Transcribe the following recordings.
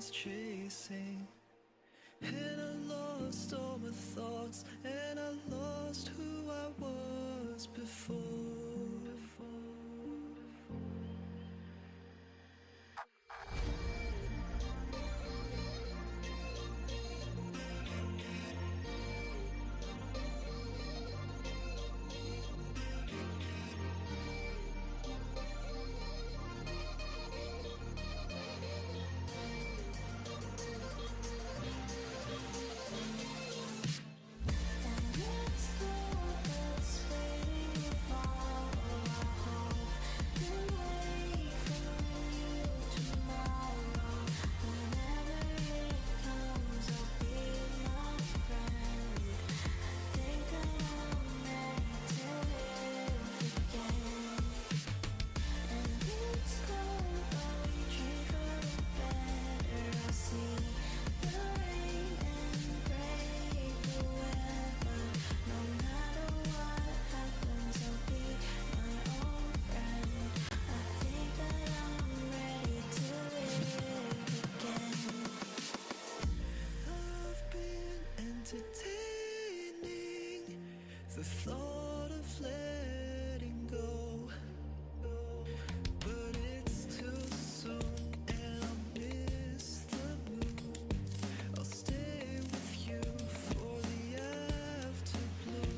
was chasing. And I lost all my thoughts, and I lost who I was before. The thought of letting go, but it's too soon and I miss the moon. I'll stay with you for the afterglow.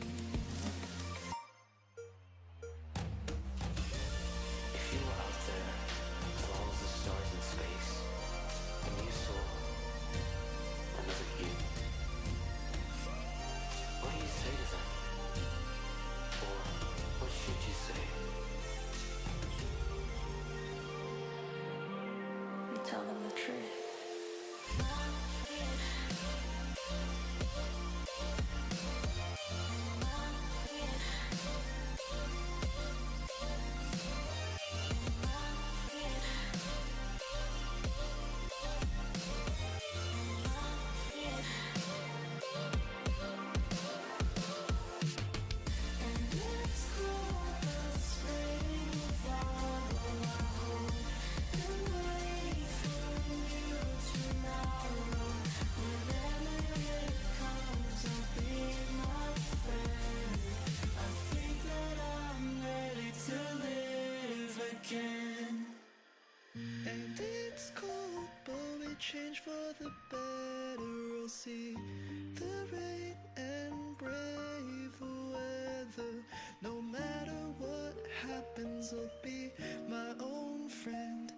If you were out there with all of the stars in space, and you saw another you, what do you say to them? Or what should you say? You tell them the truth. And it's cold, but we change for the better. I'll see the rain and brave the weather. No matter what happens, I'll be my own friend.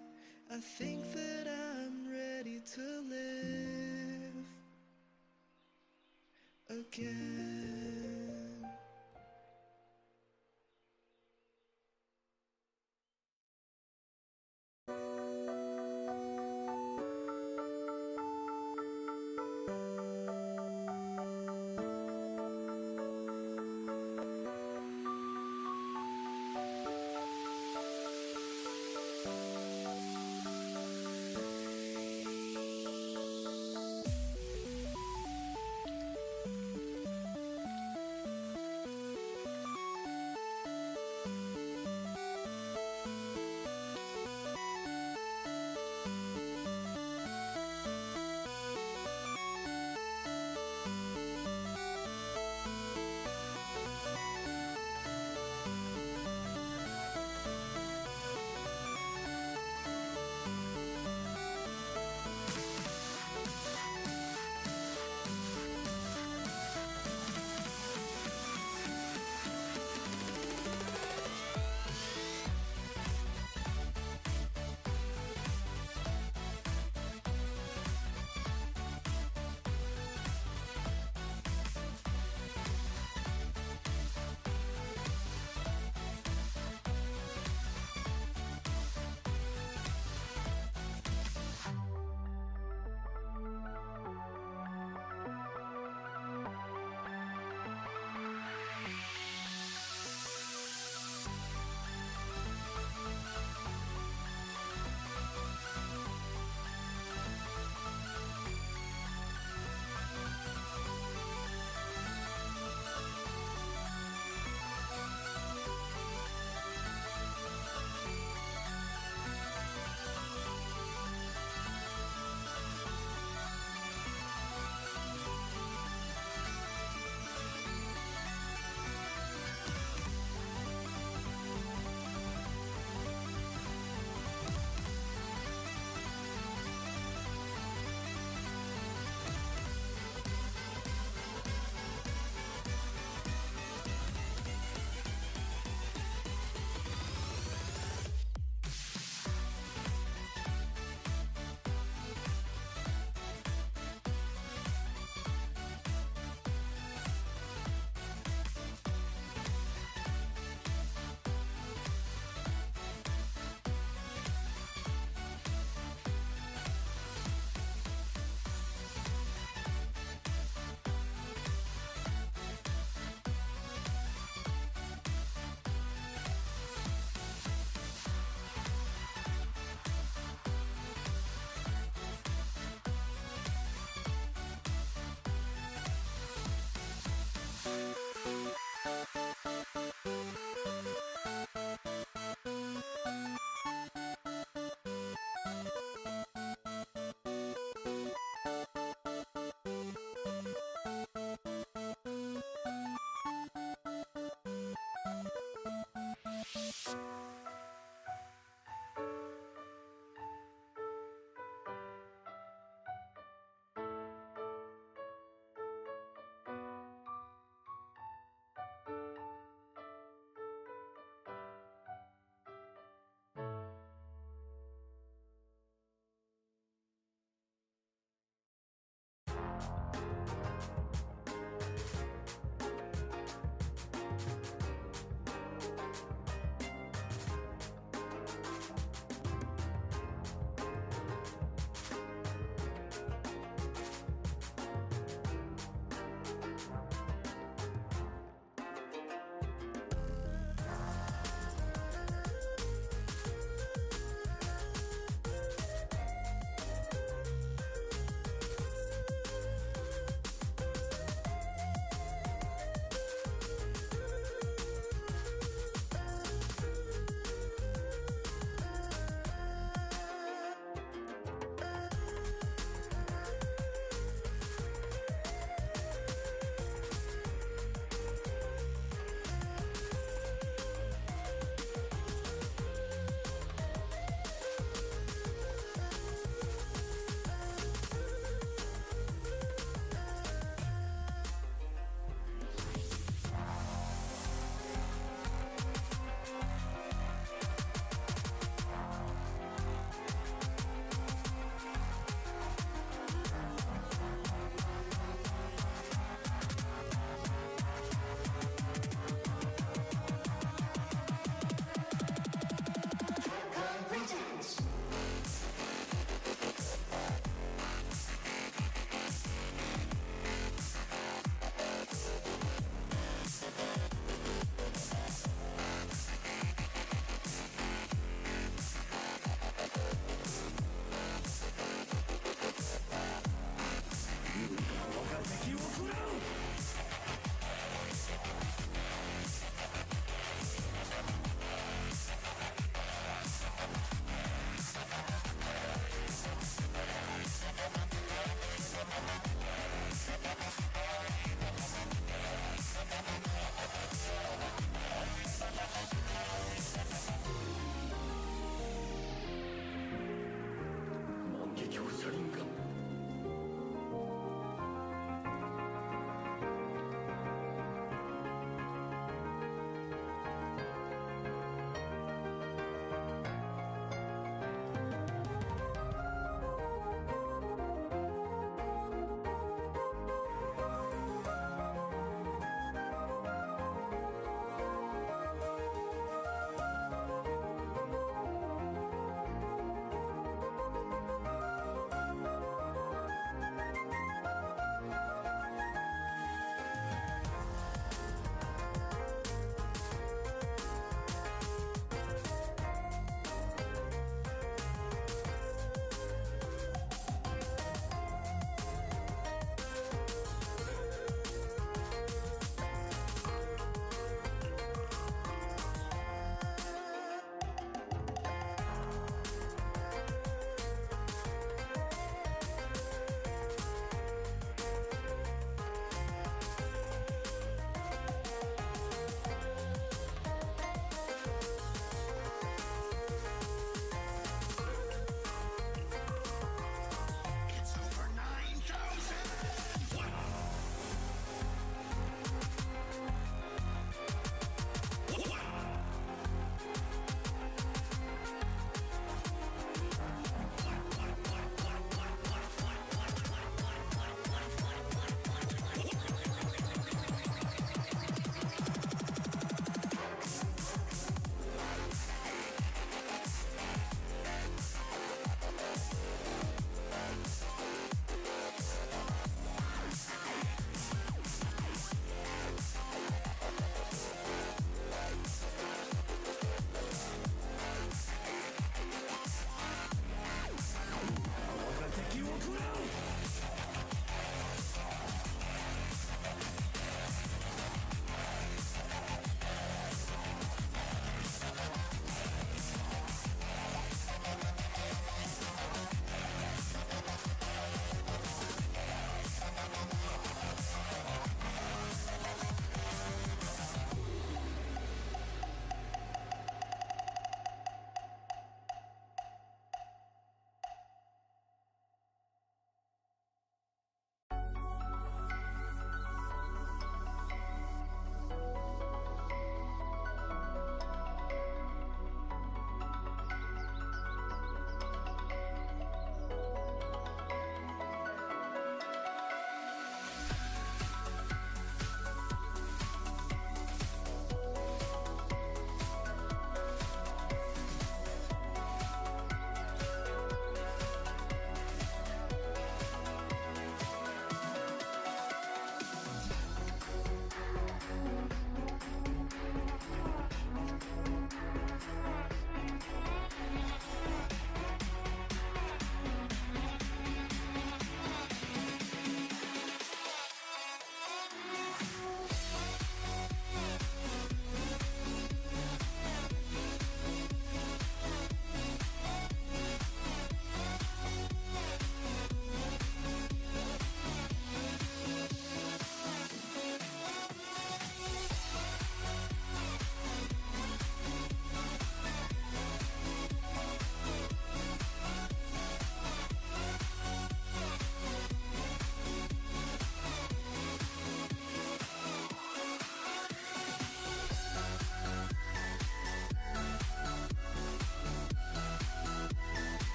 I think that I'm ready to live again.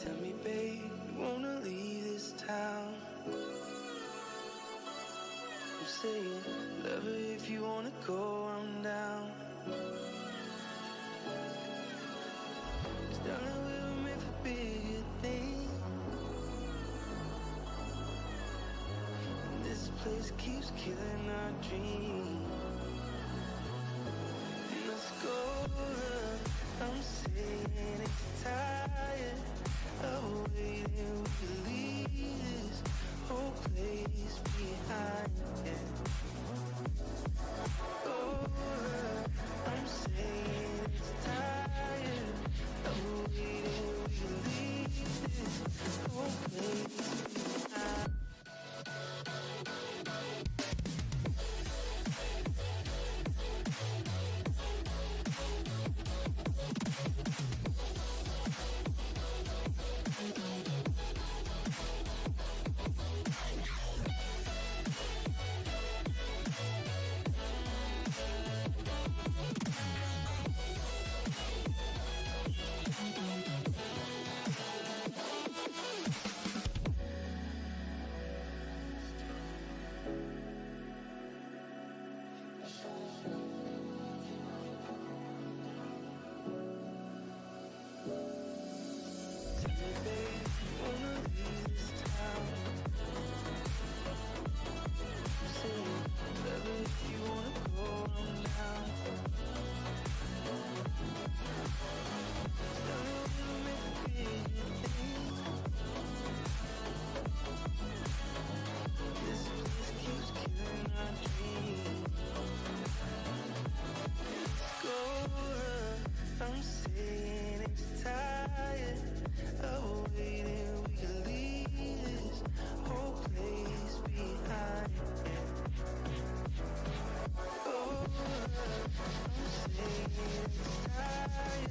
Tell me, babe, you wanna leave this town? I'm saying, love her if you wanna go, I'm down. 'Cause darling, we were meant for bigger things. And this place keeps killing our dreams. Let's go, love. I'm saying it's tired of waiting. We can leave this whole place behind. Yeah. Oh, love, I'm saying it's tired of waiting. We can leave this whole place behind. I'm saying it's tired of waiting. We can leave this whole place behind. Oh, I'm saying it's tired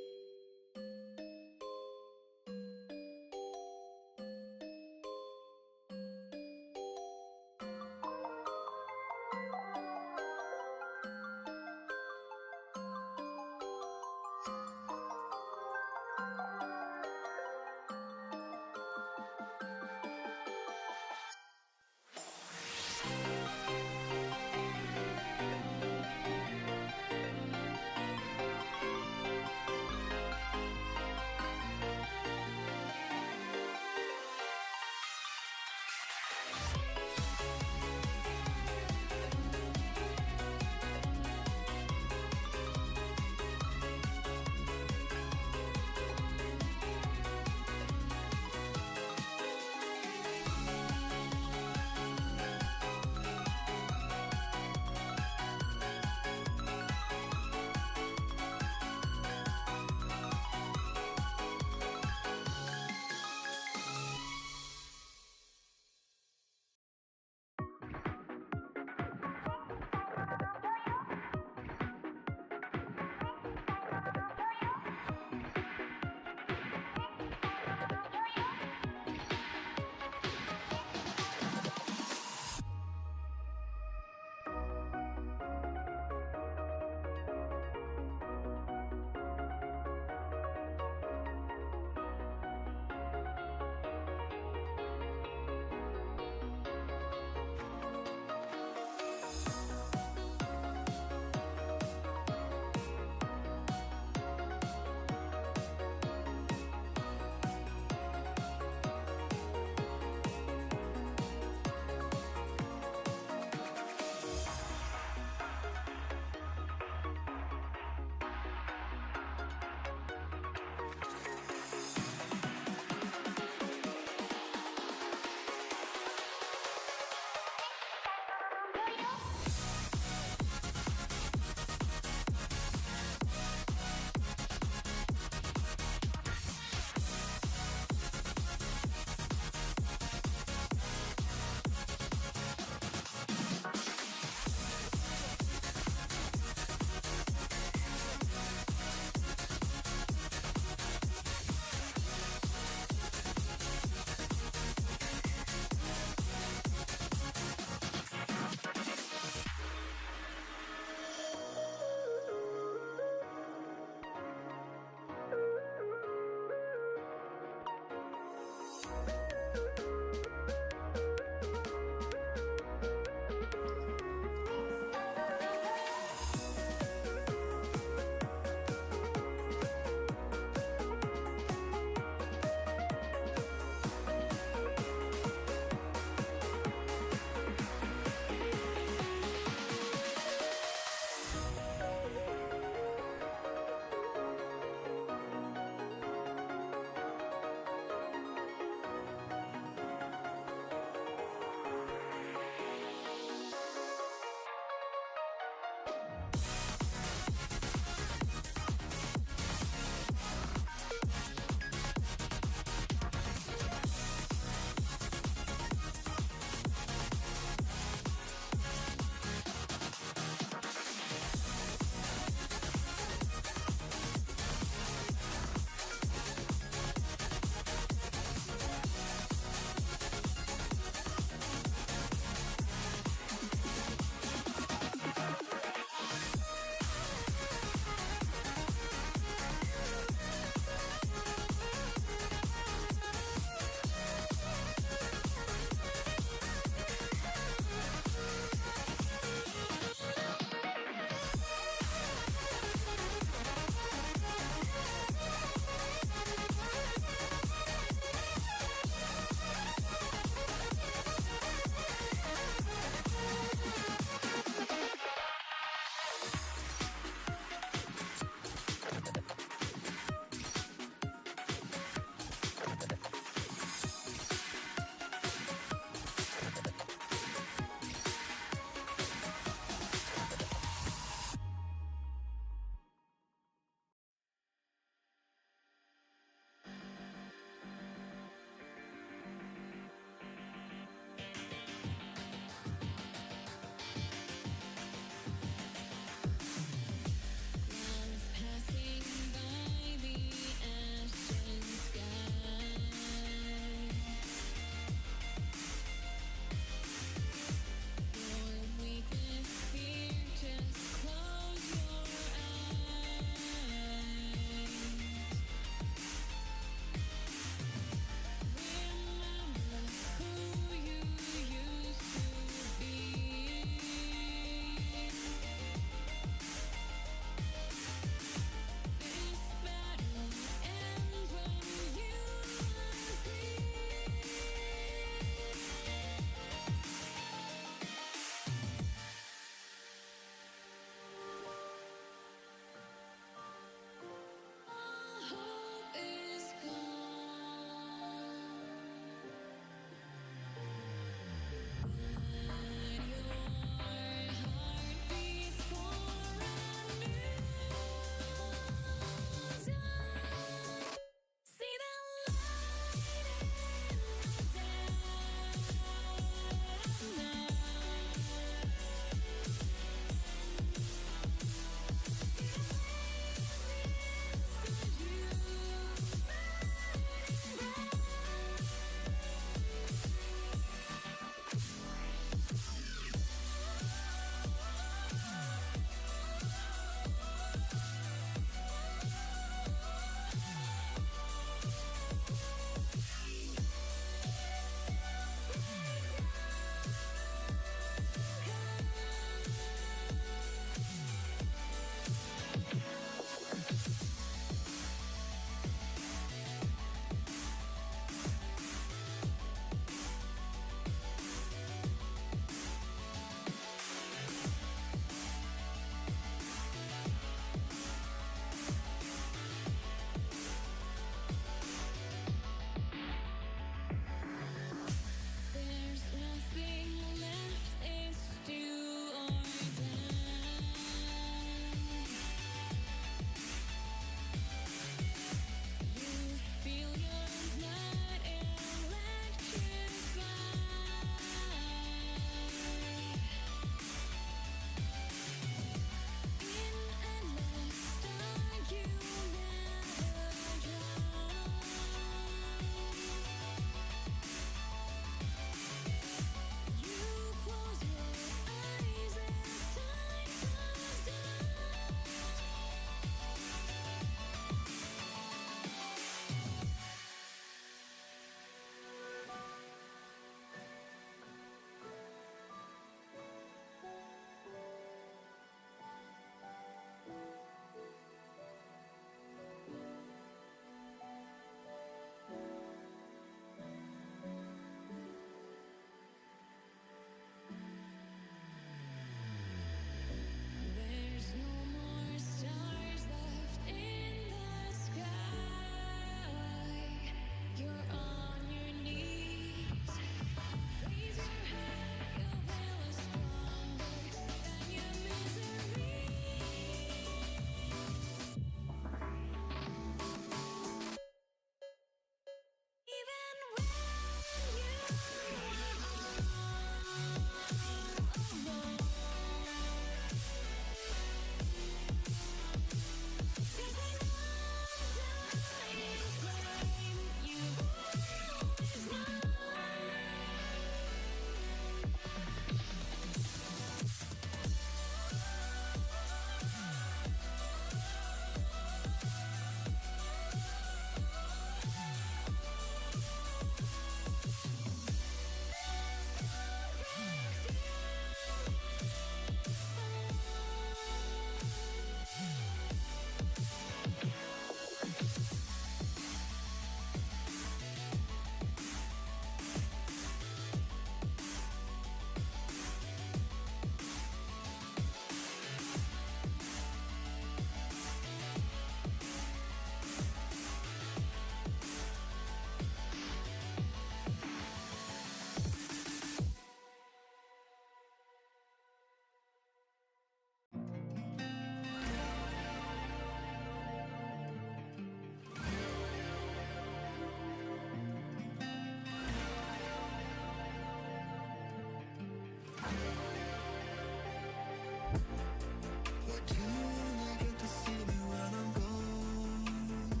Why do you only get to see me when I'm gone?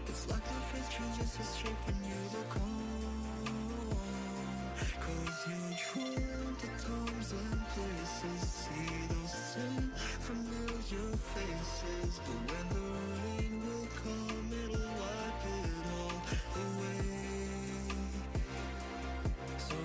It's like my face changes its shape when you look on. Cause you're drawn to times and places, see those same familiar faces. But when the rain will come, it'll wipe it all away. So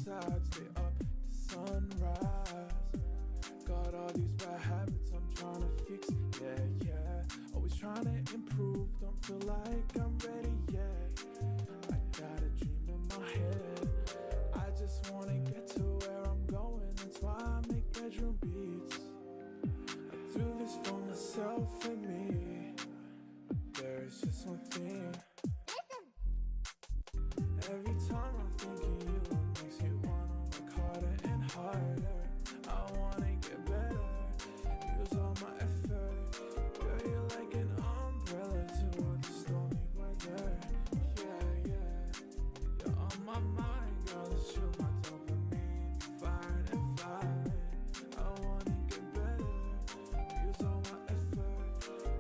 outside, stay up to sunrise. Got all these bad habits I'm trying to fix, yeah. Always trying to improve, don't feel like I'm ready yet. I got a dream in my head, I just wanna get to where I'm going. That's why I make bedroom beats. I do this for myself and me, but there's just one thing. Every time I'm thinking you, it makes me wanna work harder and harder. I wanna get better, use all my effort. Girl, you're like an umbrella to all the stormy weather. Yeah, you're on my mind, girl, it's you, my dopamine be firing and flying. I wanna get better, use all my effort.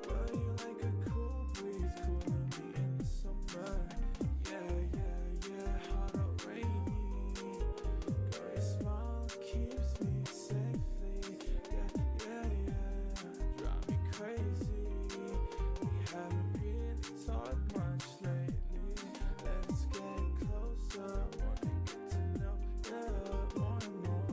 Girl, you like a cool breeze, cooling me in the summer. Yeah, hot or rainy. Girl, your smile keeps me safely. Yeah. Drive me crazy. We haven't really talked much lately. Let's get closer. Wanna get to know you more and more.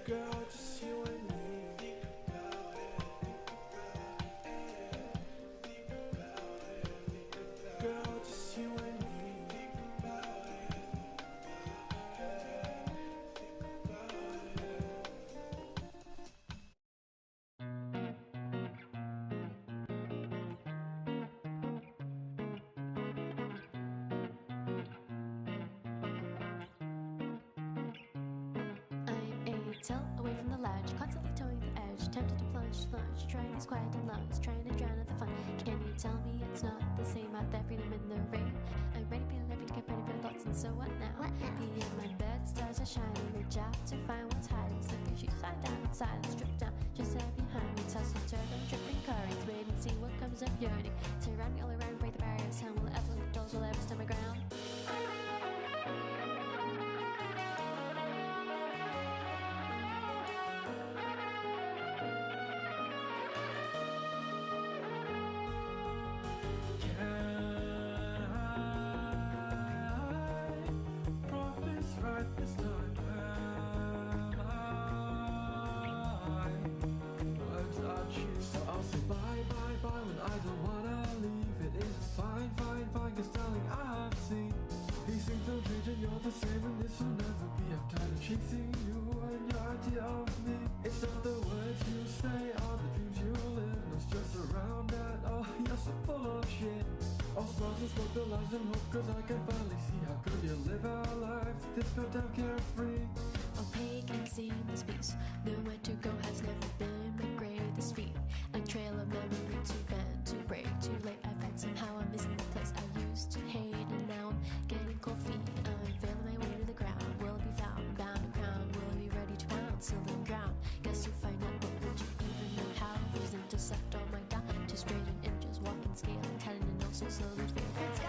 Girl, just you and me. Girl, just you and me. I'm a tail away from the ledge, constantly towing the edge, tempted to plunge, trying these quiet and lungs, trying to drown out the fun. Can you tell me it's not the same out there, freedom in the rain? I'm ready, be living to get ready for thoughts, and so what now? Be in my bed, stars are shining, reach out to find what's hiding. Slip your shoes side down in silence, strip down, just there behind me. Toss and turn, dripping currents, wait and see what comes of yearning. Surround me all around, break the barriers, sound will ever, doors will ever stand my ground. Promise right this time, am I? Words are cheap, so I'll say bye when I don't wanna leave. It is fine, cause darling, I have seen these things don't change and you're the same, and this will never be. I'm tired of chasing you and your idea of me. It's not the words you say or the dreams you live, no stress around that. Oh, you're so full of shit. All smiles and smoke, the lies and hope, cause I can finally see how good you live our life. This goddamn carefree. Opaque and seamless peace, nowhere to go has never been my greatest feat. A trail of memory to bend, to break, too late. I find somehow I'm missing the place I used to hate, and now I'm getting cold feet. I'm failing my way to the ground. Will it be found, bound and crowned? Will it be ready to pound, still and drown? Guess you find out, but would you even know how? Who's intersect all my down to straighten inches, walking, scaling, telling and also slowly fade. Let's go!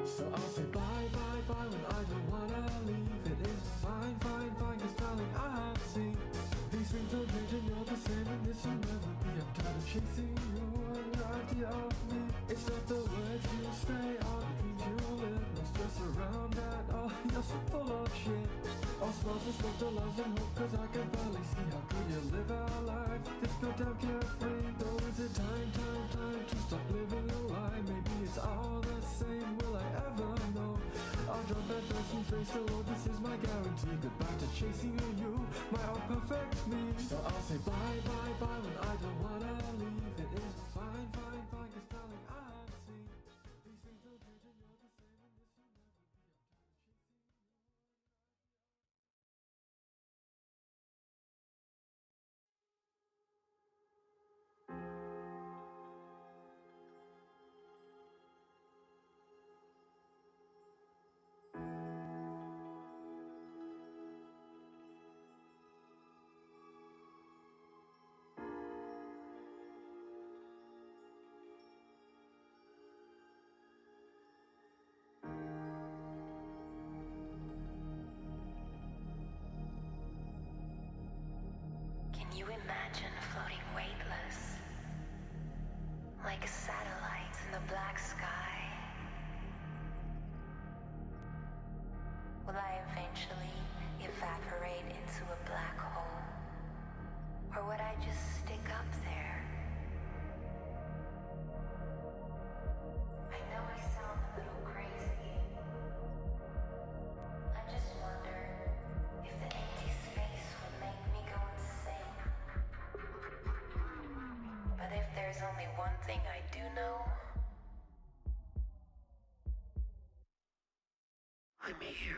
So I'll say bye when I don't wanna leave. It is fine, cause darling, I have seen these things don't change and you're the same, and this will never be. I'm tired of chasing you and your idea of me. It's not the words you say or the dreams you live, no stress around that. Oh, you're so full of shit. All smiles and smoke, the lies and hope, cause I can finally see how good you live our life. This goddamn carefree. Though is it time to stop living a lie? Maybe it's all the same, will I ever know? I'll drop that first and face the Lord, this is my guarantee. Goodbye to chasing you, my all perfect me. and you imagine floating weightless, like satellites in the black sky. Will I eventually evaporate into a black hole? Or would I just stick up there? I know I sound a little crazy. I just wonder if the empty space would make me go insane. But if there's only one thing I do know, I'm here.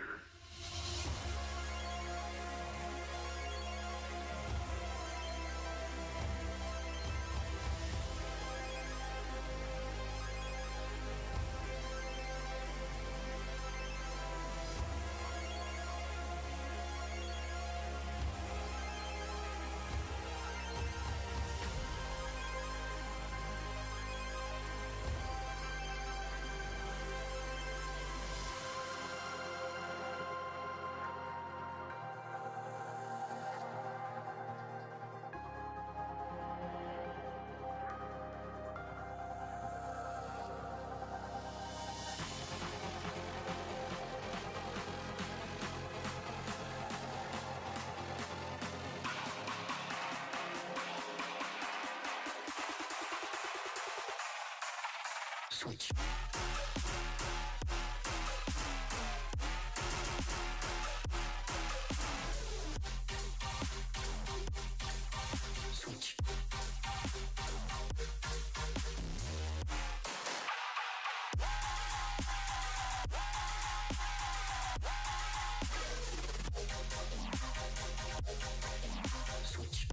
Switch. Switch. Switch.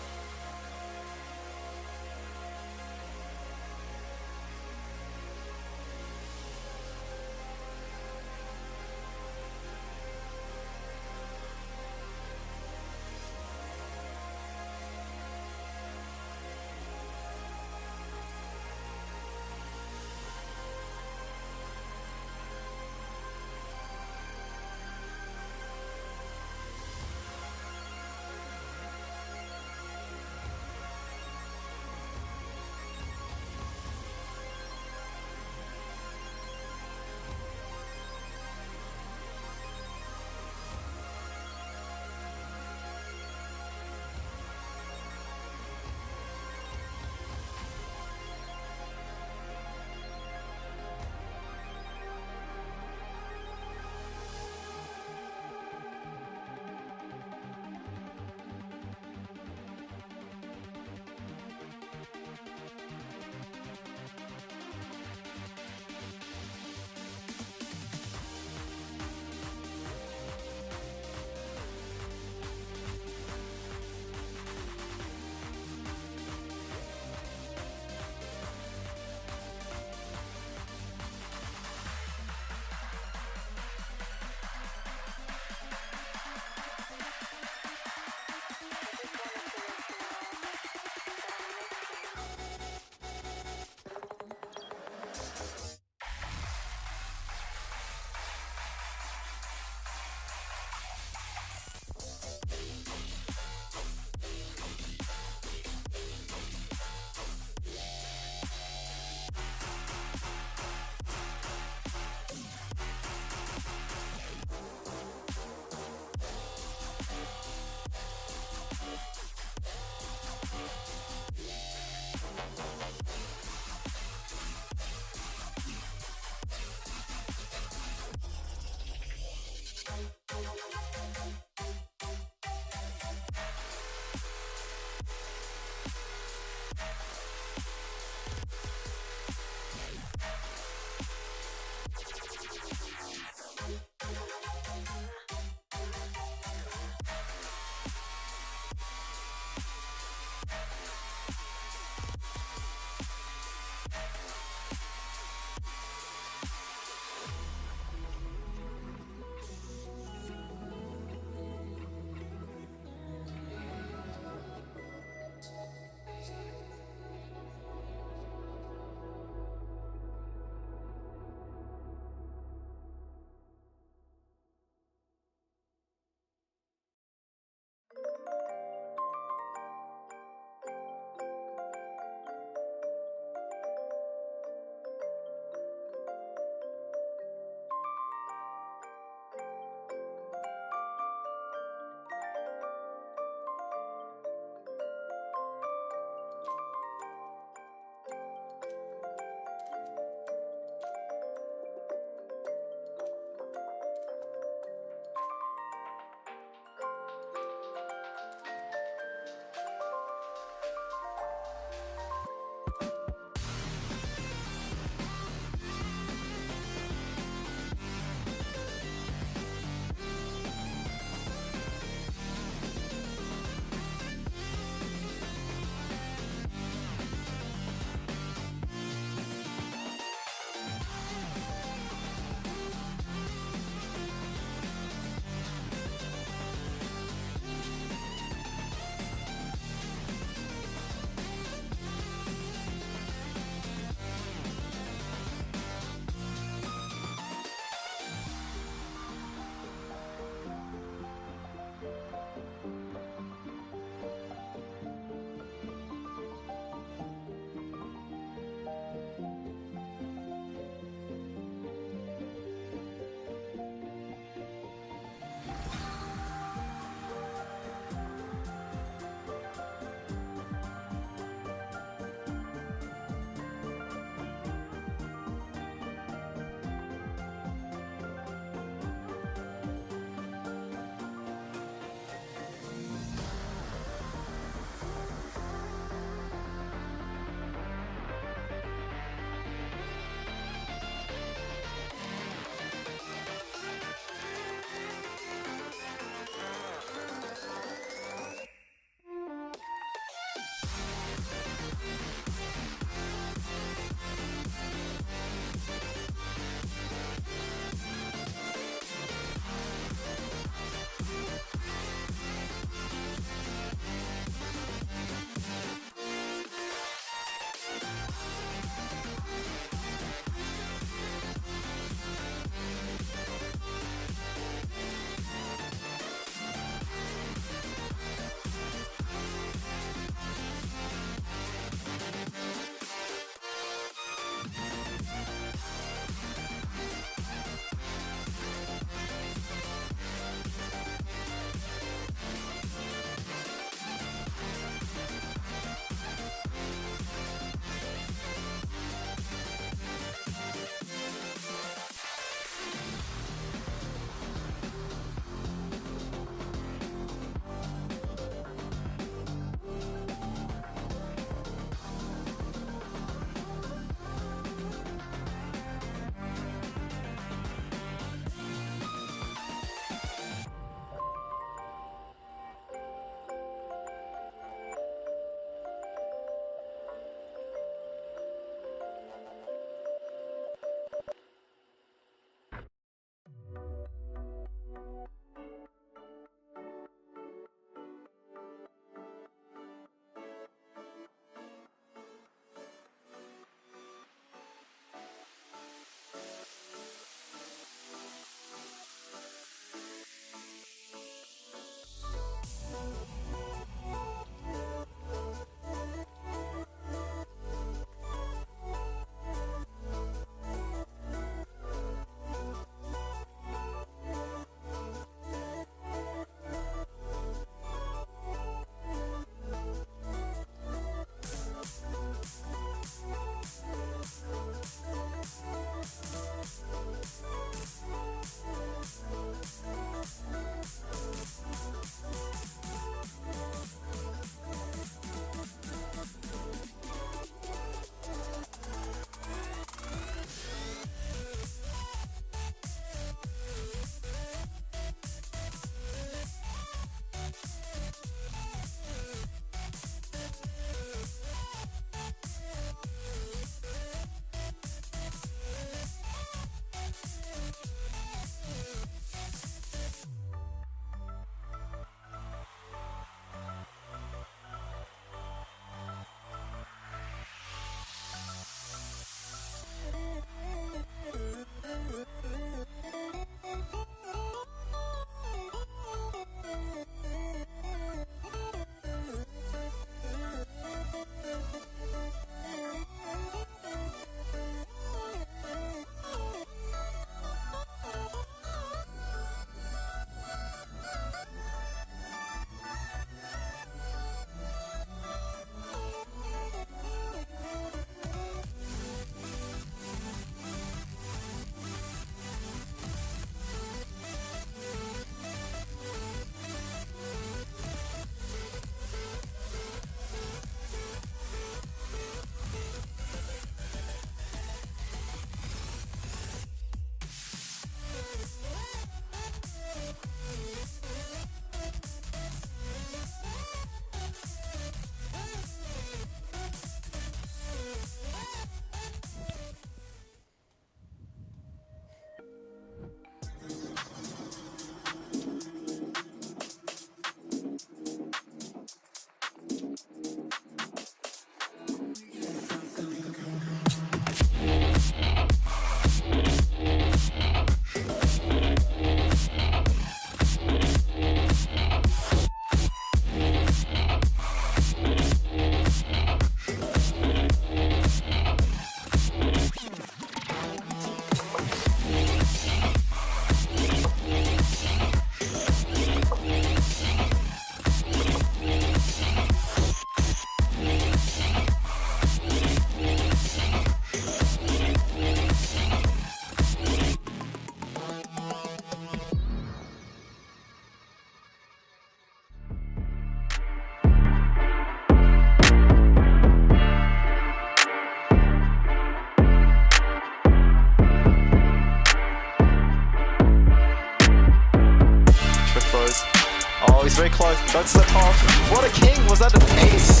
He's very close. Don't slip off. What a king. Was that an ace?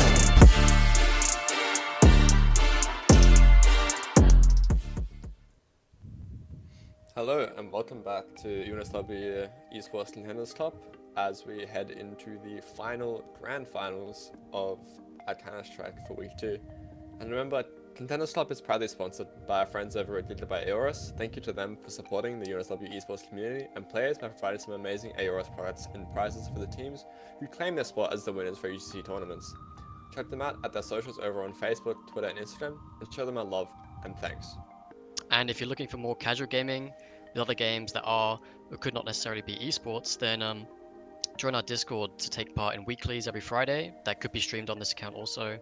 Hello and welcome back to UNSW Esports Contenders Top as we head into the grand finals of Counter-Strike for week 2. And remember, Contenders Top is proudly sponsored by our friends over at Digital by Aorus. Thank you to them for supporting the UNSW Esports community and players by providing some amazing Aorus products and prizes for the teams who claim their spot as the winners for UGC tournaments. Check them out at their socials over on Facebook, Twitter and Instagram and show them our love and thanks. And if you're looking for more casual gaming with other games that are or could not necessarily be esports, then join our Discord to take part in weeklies every Friday that could be streamed on this account also,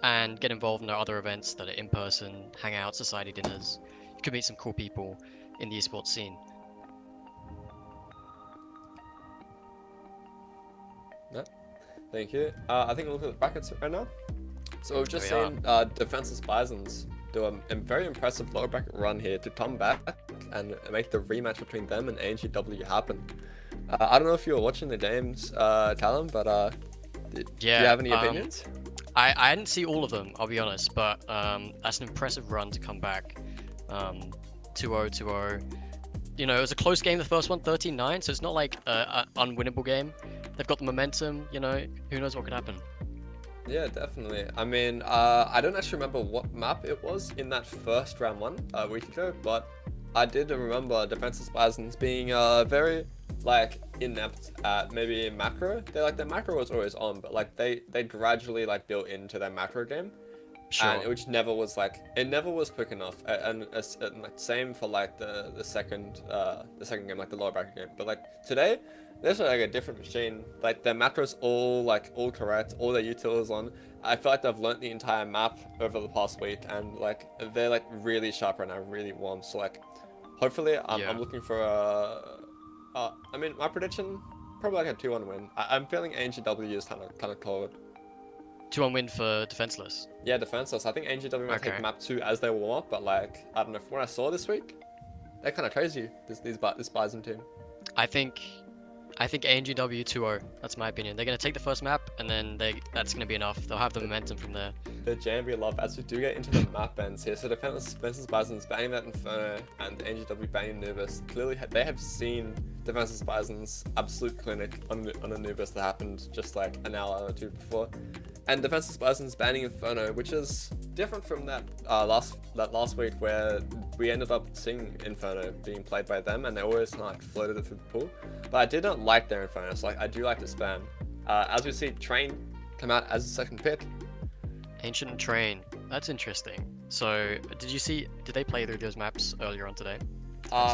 and get involved in our other events that are in person, hangouts, society dinners. You could meet some cool people in the esports scene. Yeah, thank you. I think we'll look at the brackets right now. So we've just seen Defenseless Bisons do a very impressive lower bracket run here to come back and make the rematch between them and ANGW happen. I don't know if you were watching the games, Talon, but do you have any opinions? I didn't see all of them, I'll be honest, but that's an impressive run to come back. 2-0, 2-0. You know, it was a close game, the first one, 13-9, so it's not like an unwinnable game. They've got the momentum, you know, who knows what could happen. Yeah, definitely. I mean, I don't actually remember what map it was in that first round one a week ago, but I did remember Defenseless Bisons being very like inept at maybe macro. Their macro was always on, but like they gradually like built into their macro game, Sure. and which never was like it never was quick enough. And same for like the second game, like the lower bracket game. But like today, there's like a different machine. Like their macros all correct, all their util is on. I feel like they've learnt the entire map over the past week, and like they're like really sharp right now, really warm. So like, hopefully, I'm looking for I mean, my prediction probably like a 2-1 win. I'm feeling ANGW is kind of cold. 2-1 win for Defenseless. Yeah, Defenseless. I think ANGW might take map 2 as they warm up, but like I don't know. From what I saw this week, they're kind of crazy. This Bison team. I think ANGW 2-0. That's my opinion. They're gonna take the first map, and then that's gonna be enough. They'll have the momentum from there. The Jambi love as we do get into the map bends here. So Defenseless Bisons banning that Inferno and ANGW banning Nubis. Clearly, they have seen Defenseless Bisons absolute clinic on a Nubis that happened just like an hour or two before. And Defenseless Bisons banning Inferno, which is different from that last week where we ended up seeing Inferno being played by them, and they always like floated it through the pool. But I did not like their Inferno, so like I do like the spam. As we see Train come out as a second pick. Ancient Train. That's interesting. So, did they play through those maps earlier on today?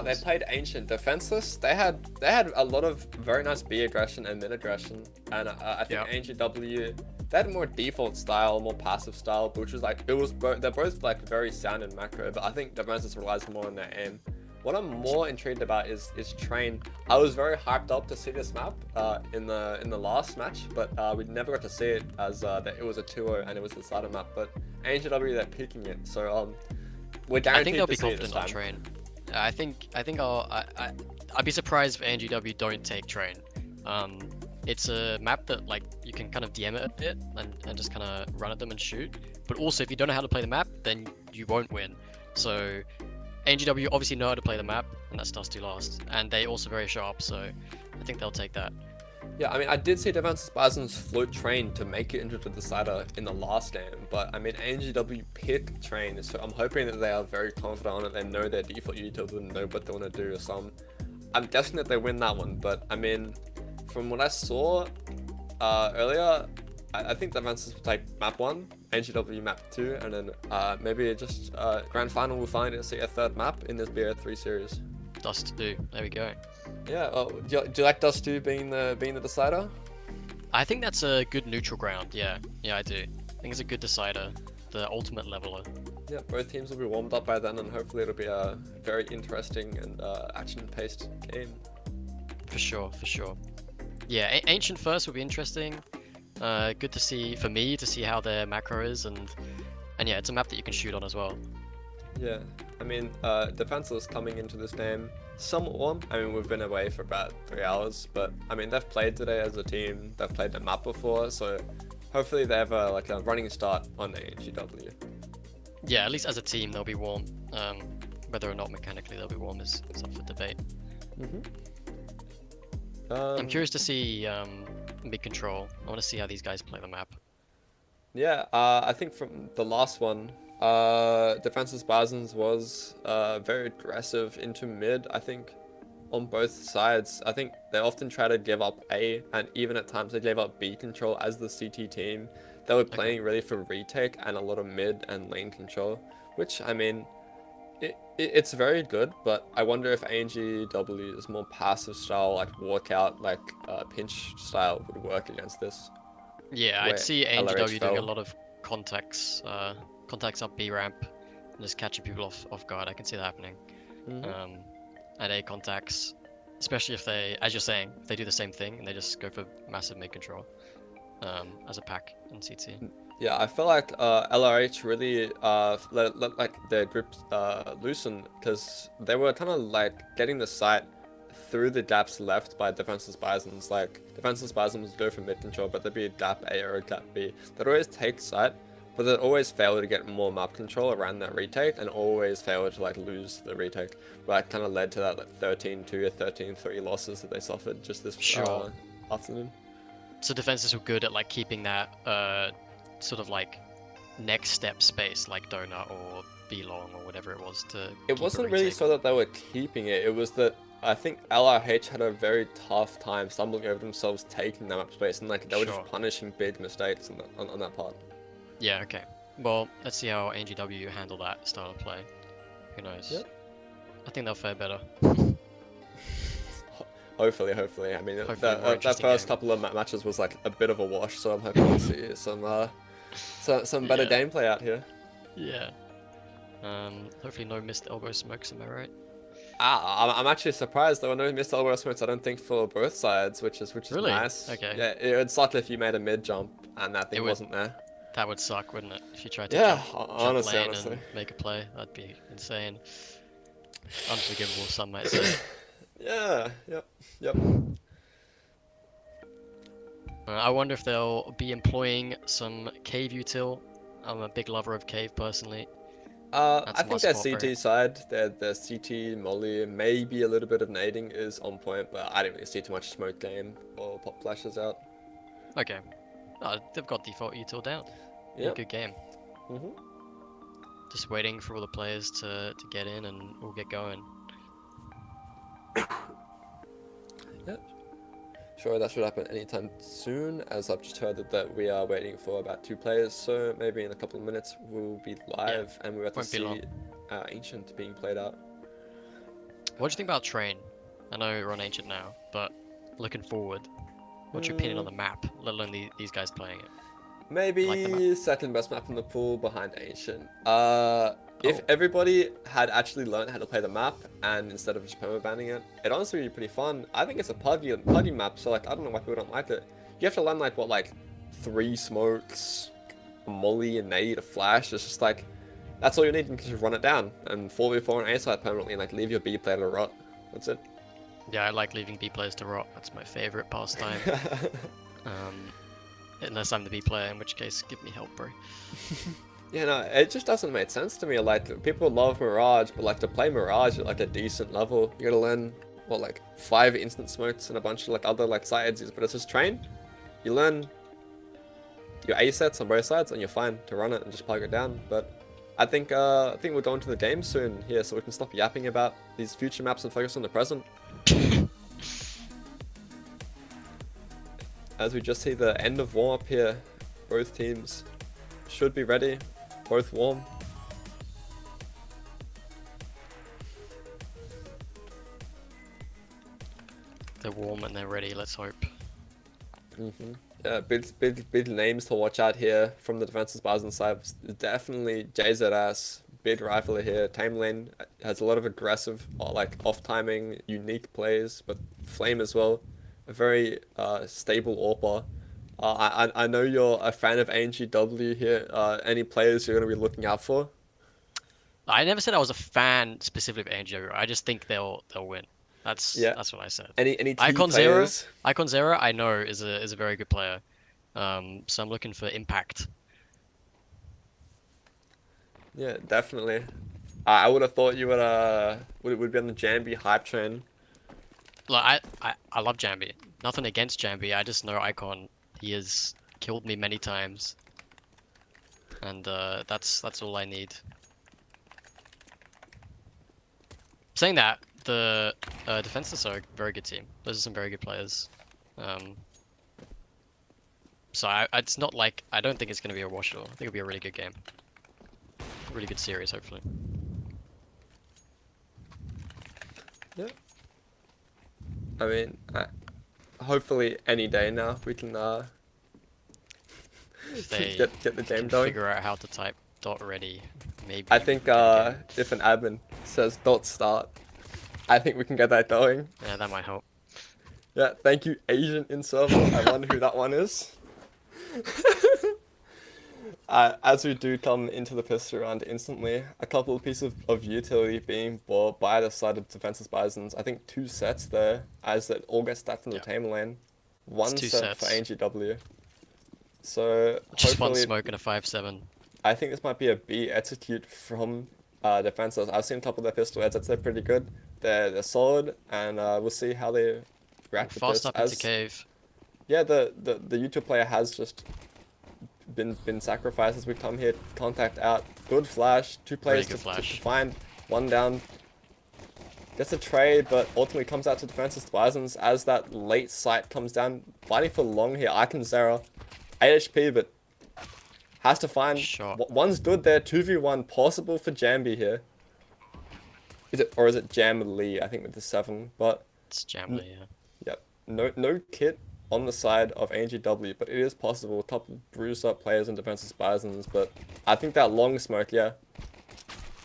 They played Ancient. Defenseless. They had a lot of very nice B aggression and mid aggression, and I think Ancient W. They had more default style, more passive style, which was like they're both like very sound in macro, but I think Defenseless relies more on their aim. What I'm more intrigued about is Train. I was very hyped up to see this map in the last match, but we never got to see it as that it was a 2-0 and it was the starter map. But ANGW, they're peaking it, so we're guaranteed I think they'll to be see it this confident on time. Train. I think I'd be surprised if ANGW don't take Train. It's a map that like you can kind of DM it a bit and just kind of run at them and shoot. But also, if you don't know how to play the map, then you won't win. So ANGW obviously know how to play the map, and that starts to last. And they also very sharp, so I think they'll take that. Yeah, I mean, I did see Defenseless Bisons float Train to make it into the decider in the last game, but I mean, ANGW pick Train, so I'm hoping that they are very confident on it. They know their default util and know what they want to do. So I'm guessing that they win that one, but I mean, from what I saw earlier, I think Defenseless will take map 1, ANGW map 2, and then maybe just grand final we'll finally see a third map in this BO3 series. Dust 2, there we go. Yeah, do you like Dust 2 being the decider? I think that's a good neutral ground. Yeah, I do. I think it's a good decider, the ultimate leveler. Yeah, both teams will be warmed up by then, and hopefully it'll be a very interesting and action-paced game. For sure. Yeah, Ancient first will be interesting. Good to see, for me, to see how their macro is, and yeah, it's a map that you can shoot on as well. Yeah, I mean, defenseless coming into this game somewhat warm. I mean, we've been away for about 3 hours, but I mean, they've played today as a team. They've played the map before, so hopefully they have a running start on AGW. Yeah, at least as a team they'll be warm. Whether or not mechanically they'll be warm is up for debate. I'm curious to see mid control. I want to see how these guys play the map. Yeah, I think from the last one, Defenseless Bisons was very aggressive into mid, I think, on both sides. I think they often try to give up A, and even at times they gave up B control as the CT team. They were playing really for retake and a lot of mid and lane control, which, I mean, it's very good, but I wonder if ANGW's more passive style, like walkout, like pinch style would work against this. Yeah, Where I'd see LRH ANGW doing a fell. lot of contacts up B ramp, and just catching people off guard. I can see that happening. And A contacts, especially if they, as you're saying, if they do the same thing and they just go for massive mid control as a pack in CT. Yeah, I feel like LRH really let like their group loosen, because they were kind of like getting the sight through the gaps left by Defenseless Bisons. Like, Defenseless Bisons would go for mid control, but there'd be a gap A or a gap B. They'd always take sight, but they'd always fail to get more map control around that retake, and always fail to like lose the retake. That kind of led to that like 13-2 or 13-3 losses that they suffered just this afternoon. So defenses were good at like keeping that sort of like next step space, like donut or B long or whatever it was to. It wasn't really so that they were keeping it. It was that I think LRH had a very tough time stumbling over themselves taking that map space, and like they were just punishing big mistakes on that part. Yeah. Okay. Well, let's see how ANGW handle that style of play. Who knows? Yep. I think they'll fare better. Hopefully. I mean, that first couple of matches was like a bit of a wash, so I'm hoping to see some better gameplay out here. Yeah. Hopefully no missed elbow smokes, am I right? I'm actually surprised there were no missed elbow smokes. I don't think for both sides, which is Really? nice. Okay. Yeah, it would suck if you made a mid jump and that thing wasn't there. That would suck, wouldn't it? If you tried to jump lane and make a play, that'd be insane. Unforgivable, some might say. Yeah. Yep. I wonder if they'll be employing some cave util. I'm a big lover of cave personally. I think their CT side, their CT molly, maybe a little bit of nading is on point, but I didn't really see too much smoke game or pop flashes out. Okay. They've got default util down. Yeah. Good game. Just waiting for all the players to get in and we'll get going. Yep. Sure, that should happen anytime soon, as I've just heard that we are waiting for about 2 players, so maybe in a couple of minutes we'll be live and we're about to see Ancient being played out. What do you think about Train? I know we're on Ancient now, but looking forward, what's your opinion on the map, let alone these guys playing it? Maybe second best map in the pool behind Ancient. If everybody had actually learned how to play the map, and instead of just permabanning it, it'd honestly be pretty fun. I think it's a puggy map, so like I don't know why people don't like it. You have to learn like 3 smokes, a molly, a nade, a flash. It's just like that's all you need. You can just run it down and 4v4 on A side permanently, and like leave your B player to rot. That's it. Yeah, I like leaving B players to rot. That's my favorite pastime. Unless I'm the B player, in which case give me help, bro. Yeah, no, it just doesn't make sense to me. Like, people love Mirage, but like to play Mirage at like a decent level, you gotta learn 5 instant smokes and a bunch of like other like sides. But it's just Train. You learn your A sets on both sides, and you're fine to run it and just plug it down. But I think we're going to the game soon here, so we can stop yapping about these future maps and focus on the present. As we just see the end of warm up here, both teams should be ready. Both warm. They're warm and they're ready, let's hope. Yeah, big names to watch out here from the Defenseless Bison side. Definitely JZS, big rifler here. Tame Lane has a lot of aggressive, off-timing, unique plays, but Flame as well. A very stable AWPer. I know you're a fan of ANGW here. Any players you're going to be looking out for? I never said I was a fan specifically of ANGW. I just think they'll win. Yeah. That's what I said. Any key Icon Zero, players? Icon Zero, I know is a very good player. So I'm looking for impact. Yeah, definitely. I would have thought you would be on the Jambi hype train. Like I love Jambi. Nothing against Jambi. I just know Icon. He has killed me many times, and that's all I need. Saying that, the defenses are a very good team. Those are some very good players. So it's not like I don't think it's going to be a wash at all. I think it'll be a really good game, a really good series, hopefully. Yeah. I mean, hopefully any day now we can If they get the game can going. figure out how to type .ready, maybe. I think if an admin says .start, I think we can get that going. Yeah, that might help. Yeah, thank you, Asian in server. I wonder who that one is. As we do come into the pistol round instantly, a couple of pieces of utility being bought by the side of defenseless Bisons. I think 2 sets there, as it all gets stacked in the tamer lane. One two set for sets. ANGW. So Just one hopefully, smoke and a 5-7. I think this might be a B execute from defenseless. I've seen a couple of their pistol headsets. They're pretty good. They're solid, and we'll see how they react with Fast this. up into cave. Yeah, the YouTube player has just been sacrificed as we come here. Contact out. Good flash. 2 players Really good to flash. find. 1 down. Gets a trade, but ultimately comes out to defenseless Bisons as that late sight comes down. Fighting for long here. Icon Zara. 8 HP, but has to find. Shot. One's good there. 2v1 possible for Jambi here. Is it Jam Lee? I think with the 7, but It's Jamley, yeah. yep. No kit on the side of ANGW, but it is possible. Top bruised up players and defensive Bisons, but I think that long smoke, yeah.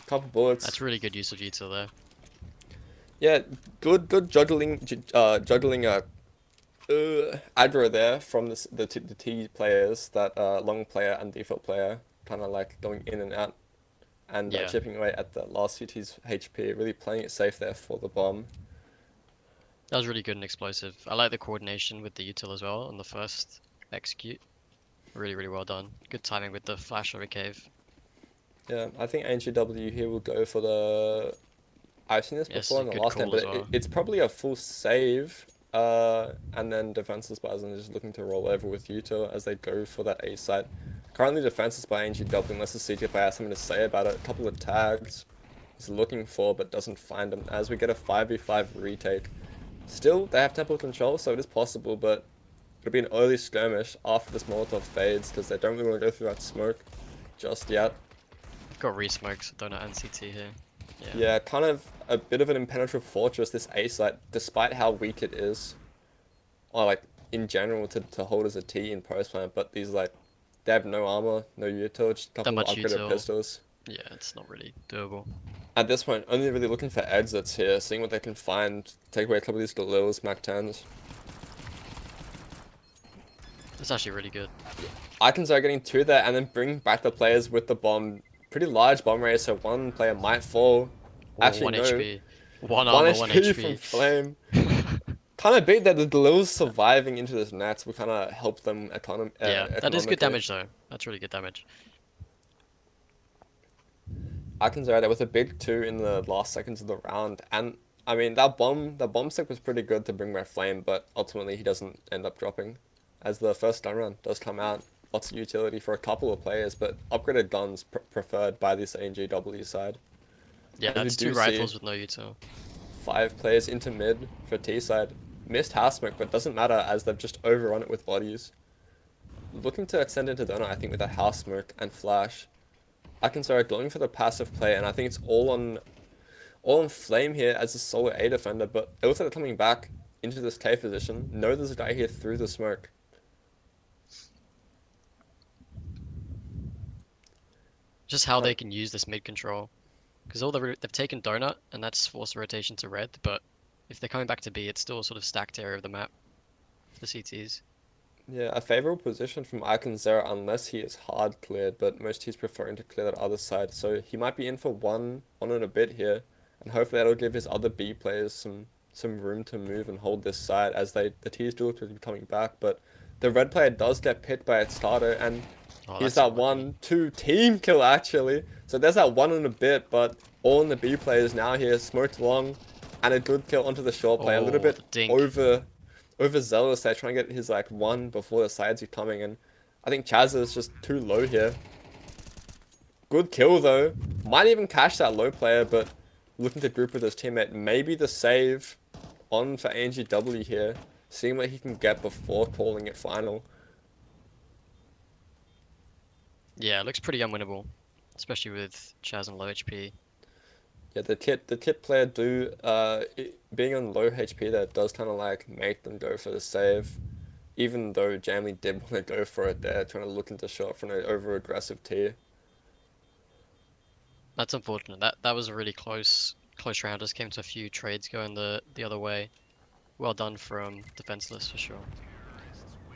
Couple bullets. That's really good use of util there. Yeah, good juggling aggro there from the T players, that long player and default player, kind of like going in and out, and Yeah. chipping away at the last CT's HP, really playing it safe there for the bomb. That was really good and explosive. I like the coordination with the util as well on the first execute. Really, really well done. Good timing with the flash over cave. Yeah, I think ANGW here will go for the... I've seen this Yes, before in the good last game, call as but well. it's probably a full save, and then defenseless Bison is looking to roll over with Yuto as they go for that A site. Currently defenseless by ANGW, unless the CT player has something to say about it. A couple of tags he's looking for, but doesn't find them, as we get a 5v5 retake. Still, they have tempo control, so it is possible, but it'll be an early skirmish after this Molotov fades, because they don't really want to go through that smoke just yet. Got re-smokes, donut and CT here. Yeah, kind of a bit of an impenetrable fortress, this A site, despite how weak it is. Or like, in general, to hold as a T in post plant, but these like, they have no armor, no util, just a couple of much upgraded util. pistols. Yeah, it's not really doable. At this point, only really looking for exits here, seeing what they can find, take away a couple of these Galils, Mac 10s. It's actually really good. Icons are getting 2 there, and then bring back the players with the bomb. Pretty large bomb rate, so one player might fall. Oh, Actually, 1 no. HP. 1 1 armor, HP, 1 from HP. Flame. Kind of big that the Galils surviving into this nets will kind of help them Yeah, that is good economically. damage though. That's really good damage. Icons are there with a big 2 in the last seconds of the round, and I mean that bomb stick was pretty good to bring back Flame, but ultimately he doesn't end up dropping, as the first gun run does come out. Lots of utility for a couple of players, but upgraded guns preferred by this ANGW side. Yeah, As we that's do 2 see- rifles with no util. 5 players into mid for T side. Missed house smoke, but doesn't matter as they've just overrun it with bodies. Looking to extend into donut, I think, with that house smoke and flash. Icons are going for the passive play, and I think it's all on Flame here as a solo A defender, but it looks like they're coming back into this K position. Know there's a guy here through the smoke. Just how they can use this mid control. Because they've taken donut, and that's forced rotation to red, but if they're coming back to B, it's still a sort of stacked area of the map for the CTs. Yeah, a favorable position from Zera unless he is hard cleared, but most he's preferring to clear that other side. So he might be in for one and a bit here, and hopefully that'll give his other B players some room to move and hold this side as the T's do look to be coming back. But the red player does get picked by its starter, and he's that unlucky. 1-2 team kill actually. So there's that one and a bit, but all in the B players now here, smoked along, and a good kill onto the short play. A little Oh, bit the dink. overzealous there, trying to get his like one before the sides are coming, and I think Chaz is just too low here. Good kill though. Might even catch that low player, but looking to group with his teammate. Maybe the save on for ANGW here, seeing what he can get before calling it final. Yeah, it looks pretty unwinnable, especially with Chaz on low HP. Yeah, the kit player being on low HP there does kind of like make them go for the save, even though Jamley did want to go for it there, trying to look into shot from an over aggressive T. That's unfortunate. That was a really close round. Just came to a few trades going the other way. Well done from Defenseless for sure.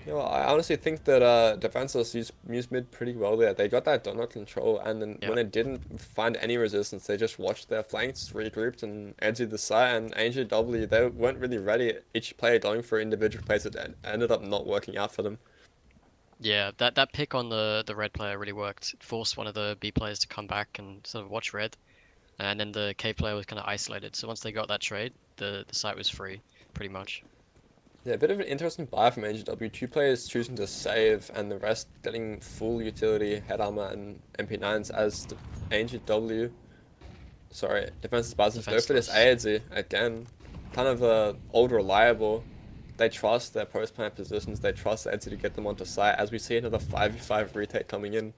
Yeah, well, I honestly think that Defenseless used mid pretty well there. They got that donut control, and then when it didn't find any resistance, they just watched their flanks, regrouped, and exited the site. And ANGW, they weren't really ready. Each player going for individual plays that ended up not working out for them. Yeah, that pick on the red player really worked. It forced one of the B players to come back and sort of watch red, and then the K player was kind of isolated. So once they got that trade, the site was free, pretty much. Yeah, a bit of an interesting buy from ANGW. Two players choosing to save, and the rest getting full utility head armor and MP9s as the ANGW. Sorry, Defenseless Basins go for this AZ again. Kind of old reliable. They trust their post-plant positions. They trust AZ to get them onto site. As we see another 5v5 retake coming in.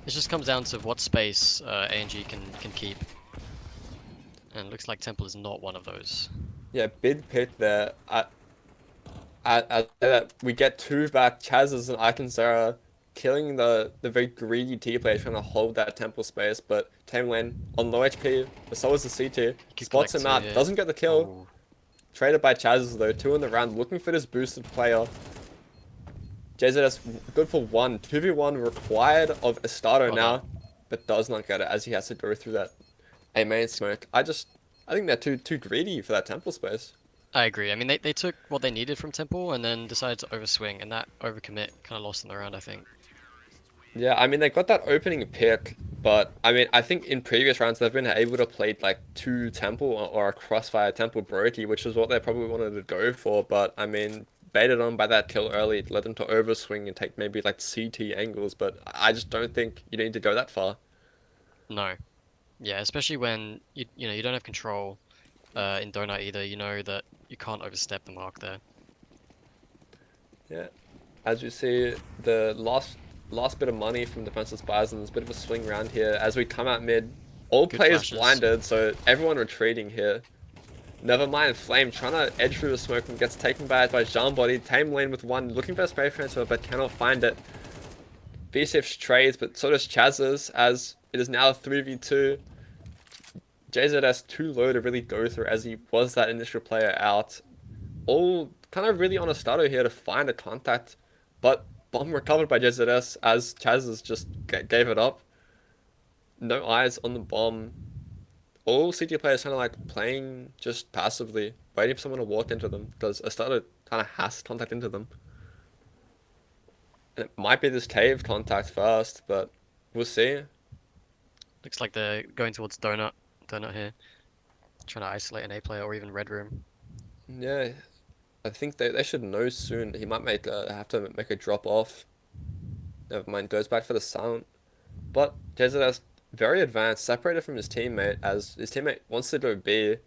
It just comes down to what space ANG can keep, and it looks like Temple is not one of those. Yeah, big pick there. We get two back, Chaz's and Iconsera killing the very greedy T player trying to hold that temple space, but Tamerlane on low HP, but so is the CT. Spots him out, doesn't get the kill. Ooh. Traded by Chaz's though, 2 in the round, looking for this boosted player. JZS good for 1. 2v1 required of Estado now, but does not get it as he has to go through that A main smoke. I think they're too greedy for that temple space. I agree. I mean, they took what they needed from Temple and then decided to overswing, and that overcommit kind of lost them the round, I think. Yeah, I mean, they got that opening pick, but I mean, I think in previous rounds they've been able to play like 2 Temple or a Crossfire Temple Brokey, which is what they probably wanted to go for, but I mean, baited on by that kill early, it led them to overswing and take maybe like CT angles, but I just don't think you need to go that far. No. Yeah, especially when you don't have control in Donut either. You know that you can't overstep the mark there. Yeah, as you see, the last bit of money from Defenseless Bisons, bit of a swing round here as we come out mid. All Good players flashes. blinded, so everyone retreating here. Never mind, Flame trying to edge through the smoke and gets taken by Jean Body. Tame lane with 1, looking for a spray transfer but cannot find it. VCF trades, but so does Chaz's as it is now 3v2. JZS too low to really go through as he was that initial player out. All kind of really on a starter here to find a contact, but bomb recovered by JZS as Chaz's just gave it up. No eyes on the bomb. All CT players kind of like playing just passively, waiting for someone to walk into them because a starter kind of has contact into them. And it might be this cave contact first, but we'll see. Looks like they're going towards Donut here, trying to isolate an A player or even Red Room. Yeah, I think they should know soon. He might have to make a drop off. Never mind, goes back for the silent. But JZS very advanced, separated from his teammate as his teammate wants to go B.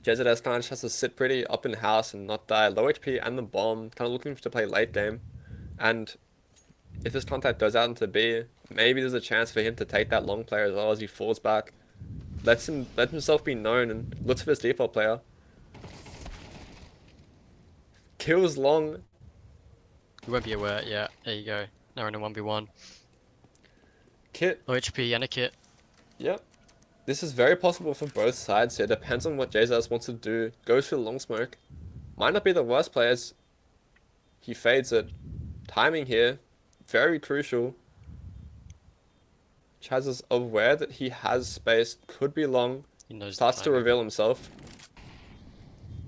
JZS kind of just has to sit pretty up in house and not die. Low HP and the bomb, kind of looking to play late game. And if this contact goes out into B, maybe there's a chance for him to take that long player as well as he falls back. Let himself be known and looks for his default player. Kills long. You won't be aware. Yeah, there you go. Now we're in a 1v1. Kit. Low HP and a kit. Yep. This is very possible for both sides here. Depends on what JZS wants to do. Goes for the long smoke. Might not be the worst players. He fades it. Timing here, very crucial. Chaz is aware that he has space, could be long. He knows the Starts to timing. reveal himself.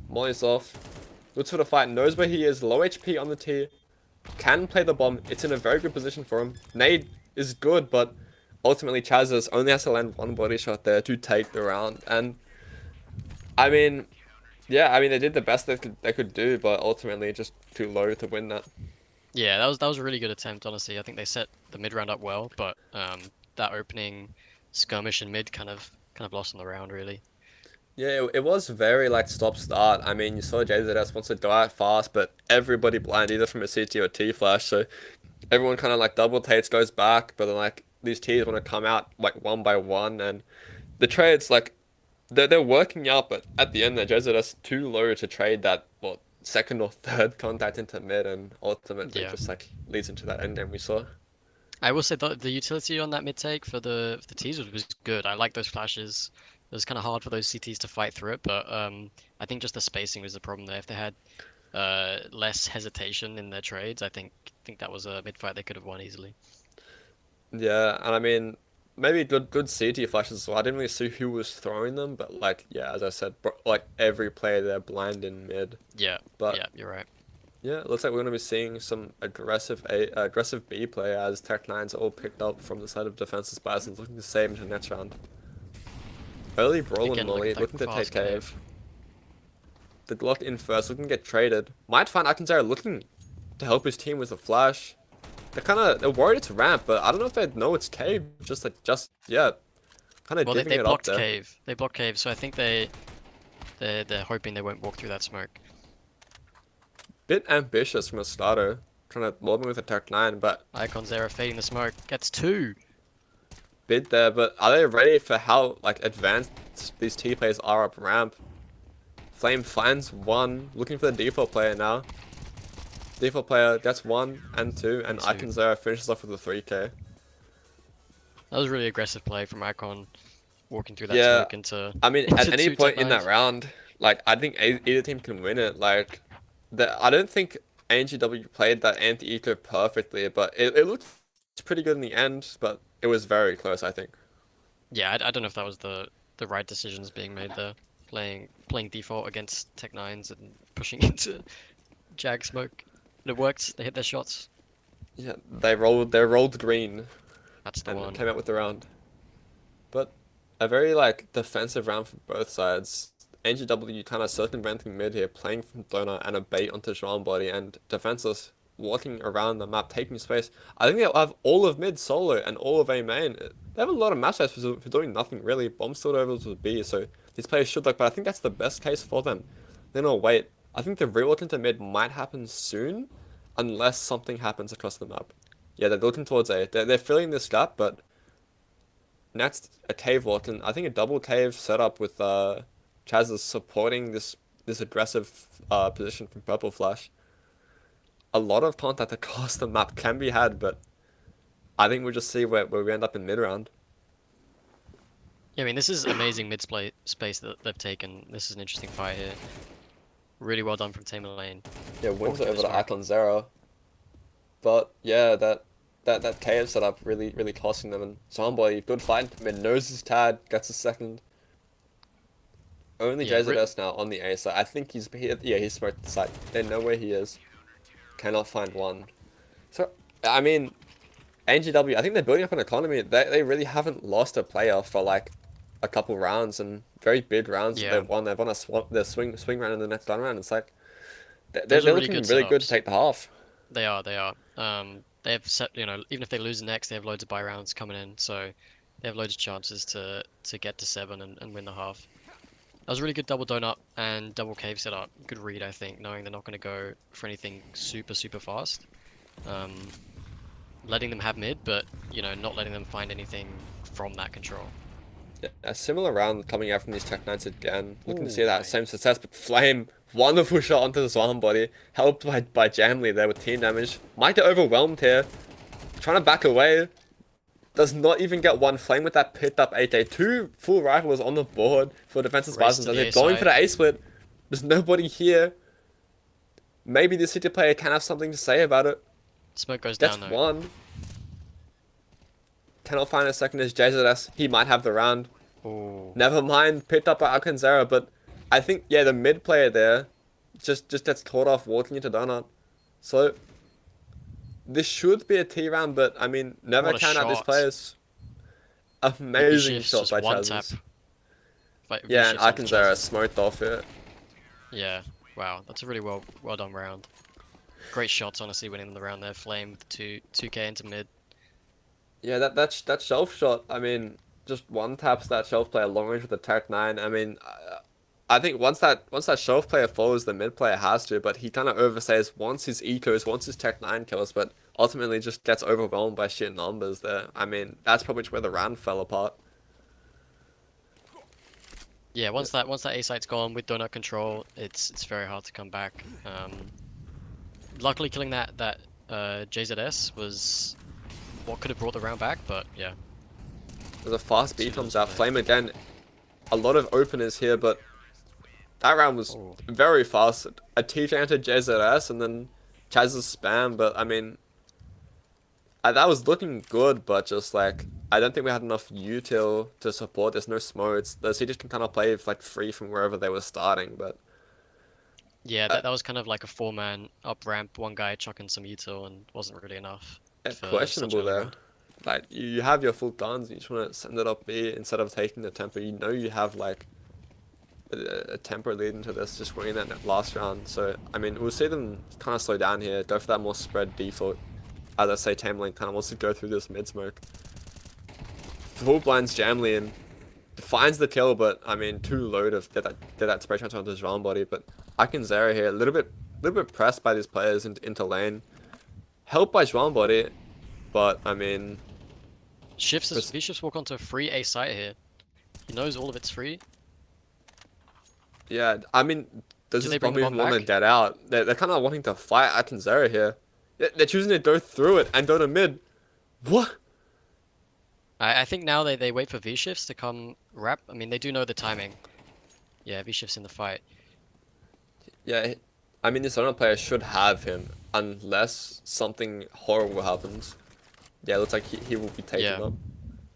Molly's off. Looks for the fight, knows where he is, low HP on the T. Can play the bomb, it's in a very good position for him. Nade is good, but ultimately Chaz only has to land one body shot there to take the round. And I mean, yeah, I mean they did the best they could do, but ultimately just too low to win that. Yeah, that was a really good attempt, honestly. I think they set the mid round up well, but that opening skirmish in mid kind of lost on the round, really. Yeah, it was very like stop-start. I mean, you saw JZS wants to go out fast, but everybody blind either from a CT or T flash, so everyone kind of like double tates, goes back, but then like these Ts want to come out like one by one, and the trades like they're working out, but at the end, the JZS too low to trade that second or third contact into mid, and ultimately just like leads into that end game we saw. I will say the utility on that mid take for the Ts was good. I like those flashes. It was kind of hard for those CTs to fight through it, but I think just the spacing was the problem there. If they had less hesitation in their trades, I think that was a mid fight they could have won easily. Yeah, and I mean maybe good CT flashes as well. I didn't really see who was throwing them, but like yeah, as I said, like every player there blind in mid. Yeah, but yeah, you're right. Yeah, it looks like we're going to be seeing some aggressive B play as Tech9's all picked up from the side of Defenseless Bisons, looking to save into next round. Early brawl and Molly, looking to take cave. The Glock in first, looking to get traded. Might find Akinzara looking to help his team with a flash. They're worried it's ramp, but I don't know if they know it's cave. Just yet. Kind of Well, divvying they it blocked up there. cave. They blocked cave, so I think they're hoping they won't walk through that smoke. Bit ambitious from a starter, trying to lob him with a Tech9, but Icons there are fading the smoke. Gets 2. bit there, but are they ready for how like advanced these T players are up ramp? Flame finds 1, looking for the default player now. Default player gets 1 and 2, and Icon finishes off with a 3k. That was a really aggressive play from Icon, walking through that smoke into. I mean, at into any two point in Tech9s. that round, like I think either team can win it. Like, I don't think ANGW played that anti-eco perfectly, but it looked pretty good in the end. But it was very close, I think. Yeah, I don't know if that was the right decisions being made there. Playing default against Tech9s and pushing into Jag smoke. But it worked. They hit their shots. Yeah, they rolled green. That's the and one. came out with the round. But a very like defensive round for both sides. NGW kind of circumventing mid here, playing from Donut and a bait onto Sean Body, and Defenseless walking around the map, taking space. I think they'll have all of mid solo and all of A main. They have a lot of match size for doing nothing really. Bomb still overs with B, so these players should look, but I think that's the best case for them. Then I'll wait. I think the rewalk into mid might happen soon, unless something happens across the map. Yeah, they're looking towards A. They're filling this gap, but next a cave walk, and I think a double cave setup with Chaz is supporting this aggressive position from Purple Flash. A lot of contact across the map can be had, but I think we'll just see where we end up in mid round. Yeah, I mean, this is amazing mid space that they've taken. This is an interesting fight here. Really well done from Tamer Lane. Yeah, wins it Walking over this to round. Icon Zero. But yeah, that cave setup really costing them. And Zombie, good fight. Mid knows his tad, gets a second. Only Yeah, JZS now on the A side. I think he's smoked the site. They know where he is. Cannot find one. So I mean, NGW, I think they're building up an economy. They really haven't lost a player for like a couple rounds, and very big rounds Yeah. they've won. They've won their swing round in the next round. It's like they're Those are looking really good to setups. take the half. They are. They have set, even if they lose next, they have loads of buy rounds coming in, so they have loads of chances to get to 7 and win the half. That was a really good double donut and double cave setup. Good read, I think, knowing they're not going to go for anything super fast. Letting them have mid, but not letting them find anything from that control. Yeah, a similar round coming out from these Tech9s again. Looking to Ooh, see that nice. same success, but Flame, wonderful shot onto the Swan body, helped by Jamley there with team damage. Might get overwhelmed here, trying to back away. Does not even get one. Flame with that picked up 8K. 2 full rifles on the board for defensive Race Spartans to as the they're A going for the side. A split. There's nobody here. maybe the City player can have something to say about it. Smoke goes That's down though. one. Cannot find a second as JZS. He might have the round. Ooh. Never mind, picked up by Alcanzara, but I think, yeah, the mid player there just gets caught off walking into Donut. So, this should be a T round, but, I mean, never What a count out this shot. player's amazing Vicious shot just by one tap. Chaz's. Like, Yeah, and Vicious onto Alcanzara Chaz. smoked off it. Yeah, wow, that's a really well done round. Great shots, honestly, winning the round there. Flame with 2k into mid. Yeah, that shelf shot, I mean, just one taps that shelf player long range with the Tech 9. I mean, I think once that shelf player follows, the mid player has to, but he kind of oversays once his ecos, once his Tech 9 kills, but ultimately just gets overwhelmed by sheer numbers there. I mean, that's probably where the round fell apart. Yeah, once that A site's gone with donut control, it's very hard to come back. Luckily, killing that JZS was what could have brought the round back, but yeah. There's a fast B Super comes out. solid. Flame again. A lot of openers here, but that round was Oh. very fast. A TJ into JZS and then Chaz's spam, but I mean, that was looking good, but just like, I don't think we had enough util to support. There's no smokes. The CTs can kind of play like free from wherever they were starting, but Yeah, that was kind of like a 4-man up ramp, one guy chucking some util and wasn't really enough. it's for such questionable early there. round. Like, you have your full guns, you just want to send it up B instead of taking the tempo. You know you have like a tempo lead into this, just winning that last round. So, I mean, we'll see them kind of slow down here, go for that more spread default. As I say, Tamerlane kind of wants to go through this mid smoke. Full blinds Jamlian, finds the kill, but I mean, too low to get that spray transfer onto his round body. But Akinzera here, a little bit pressed by these players into lane. Helped by Zhuan body, but I mean, Vicious walk onto a free A site here. He knows all of it's free. yeah, I mean, does Do this they bring bomb the even bomb want to back? get out? They're kind of wanting to fight Akinzera here. They're choosing to go through it and go to mid. What? I think now they wait for V-shifts to come wrap. I mean, they do know the timing. Yeah, V-shifts in the fight. Yeah, I mean, this other player should have him unless something horrible happens. Yeah, it looks like he will be taken Yeah. up.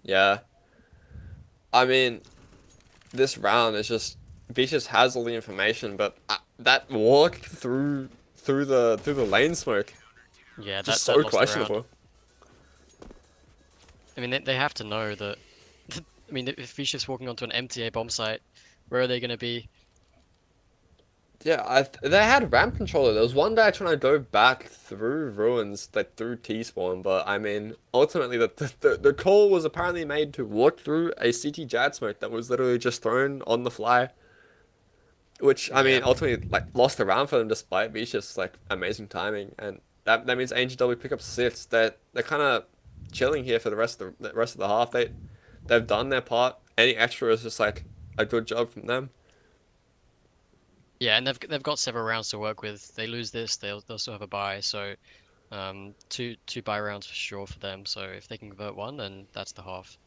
Yeah. I mean, this round is just Vicious has all the information, but that walk through the lane smoke Yeah, just that so lost the round. questionable. I mean, they have to know that. I mean, if V-shifts walking onto an MTA bomb site, where are they going to be? Yeah, they had ramp controller. There was one guy trying to go back through ruins, like through T-spawn, but I mean, ultimately the call was apparently made to walk through a CT Jad smoke that was literally just thrown on the fly. Which, I mean, Yeah. ultimately, like, lost the round for them despite Vicious, like, amazing timing. And that means ANGW pick up 6. They're kind of chilling here for the rest of the half. They've done their part. Any extra is just, like, a good job from them. Yeah, and they've got several rounds to work with. They lose this, they'll still have a bye. So, two bye rounds for sure for them. So if they can convert one, then that's the half.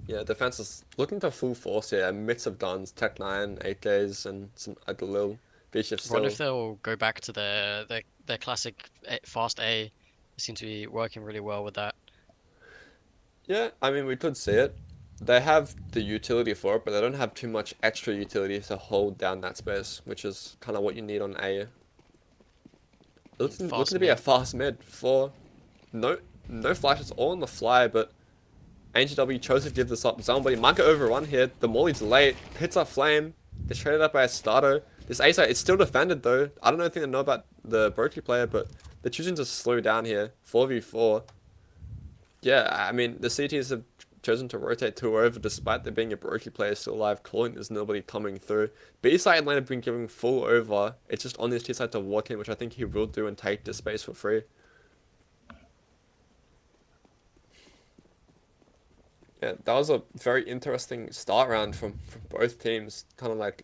Yeah, defense is looking to full force here. A mix of guns, Tech 9, 8Ks, and some a little Vicious I wonder still. if they'll go back to their classic fast A. They seem to be working really well with that. Yeah, I mean, we could see it. They have the utility for it, but they don't have too much extra utility to hold down that space, which is kind of what you need on A. Looking to be a mid. fast mid for no flashes all on the fly, but ANGW chose to give this up. Somebody might get overrun here. The Molly's late, hits up Flame, gets traded up by a starter. This A site is still defended though. I don't know anything to know about the Berkeley player, but they're choosing to slow down here. 4v4. Yeah, I mean, the CTs have chosen to rotate 2 over despite there being a Berkeley player still alive, calling there's nobody coming through. B side lane have been giving full over. It's just on this T side to walk in, which I think he will do and take this space for free. Yeah, that was a very interesting start round from both teams, kind of like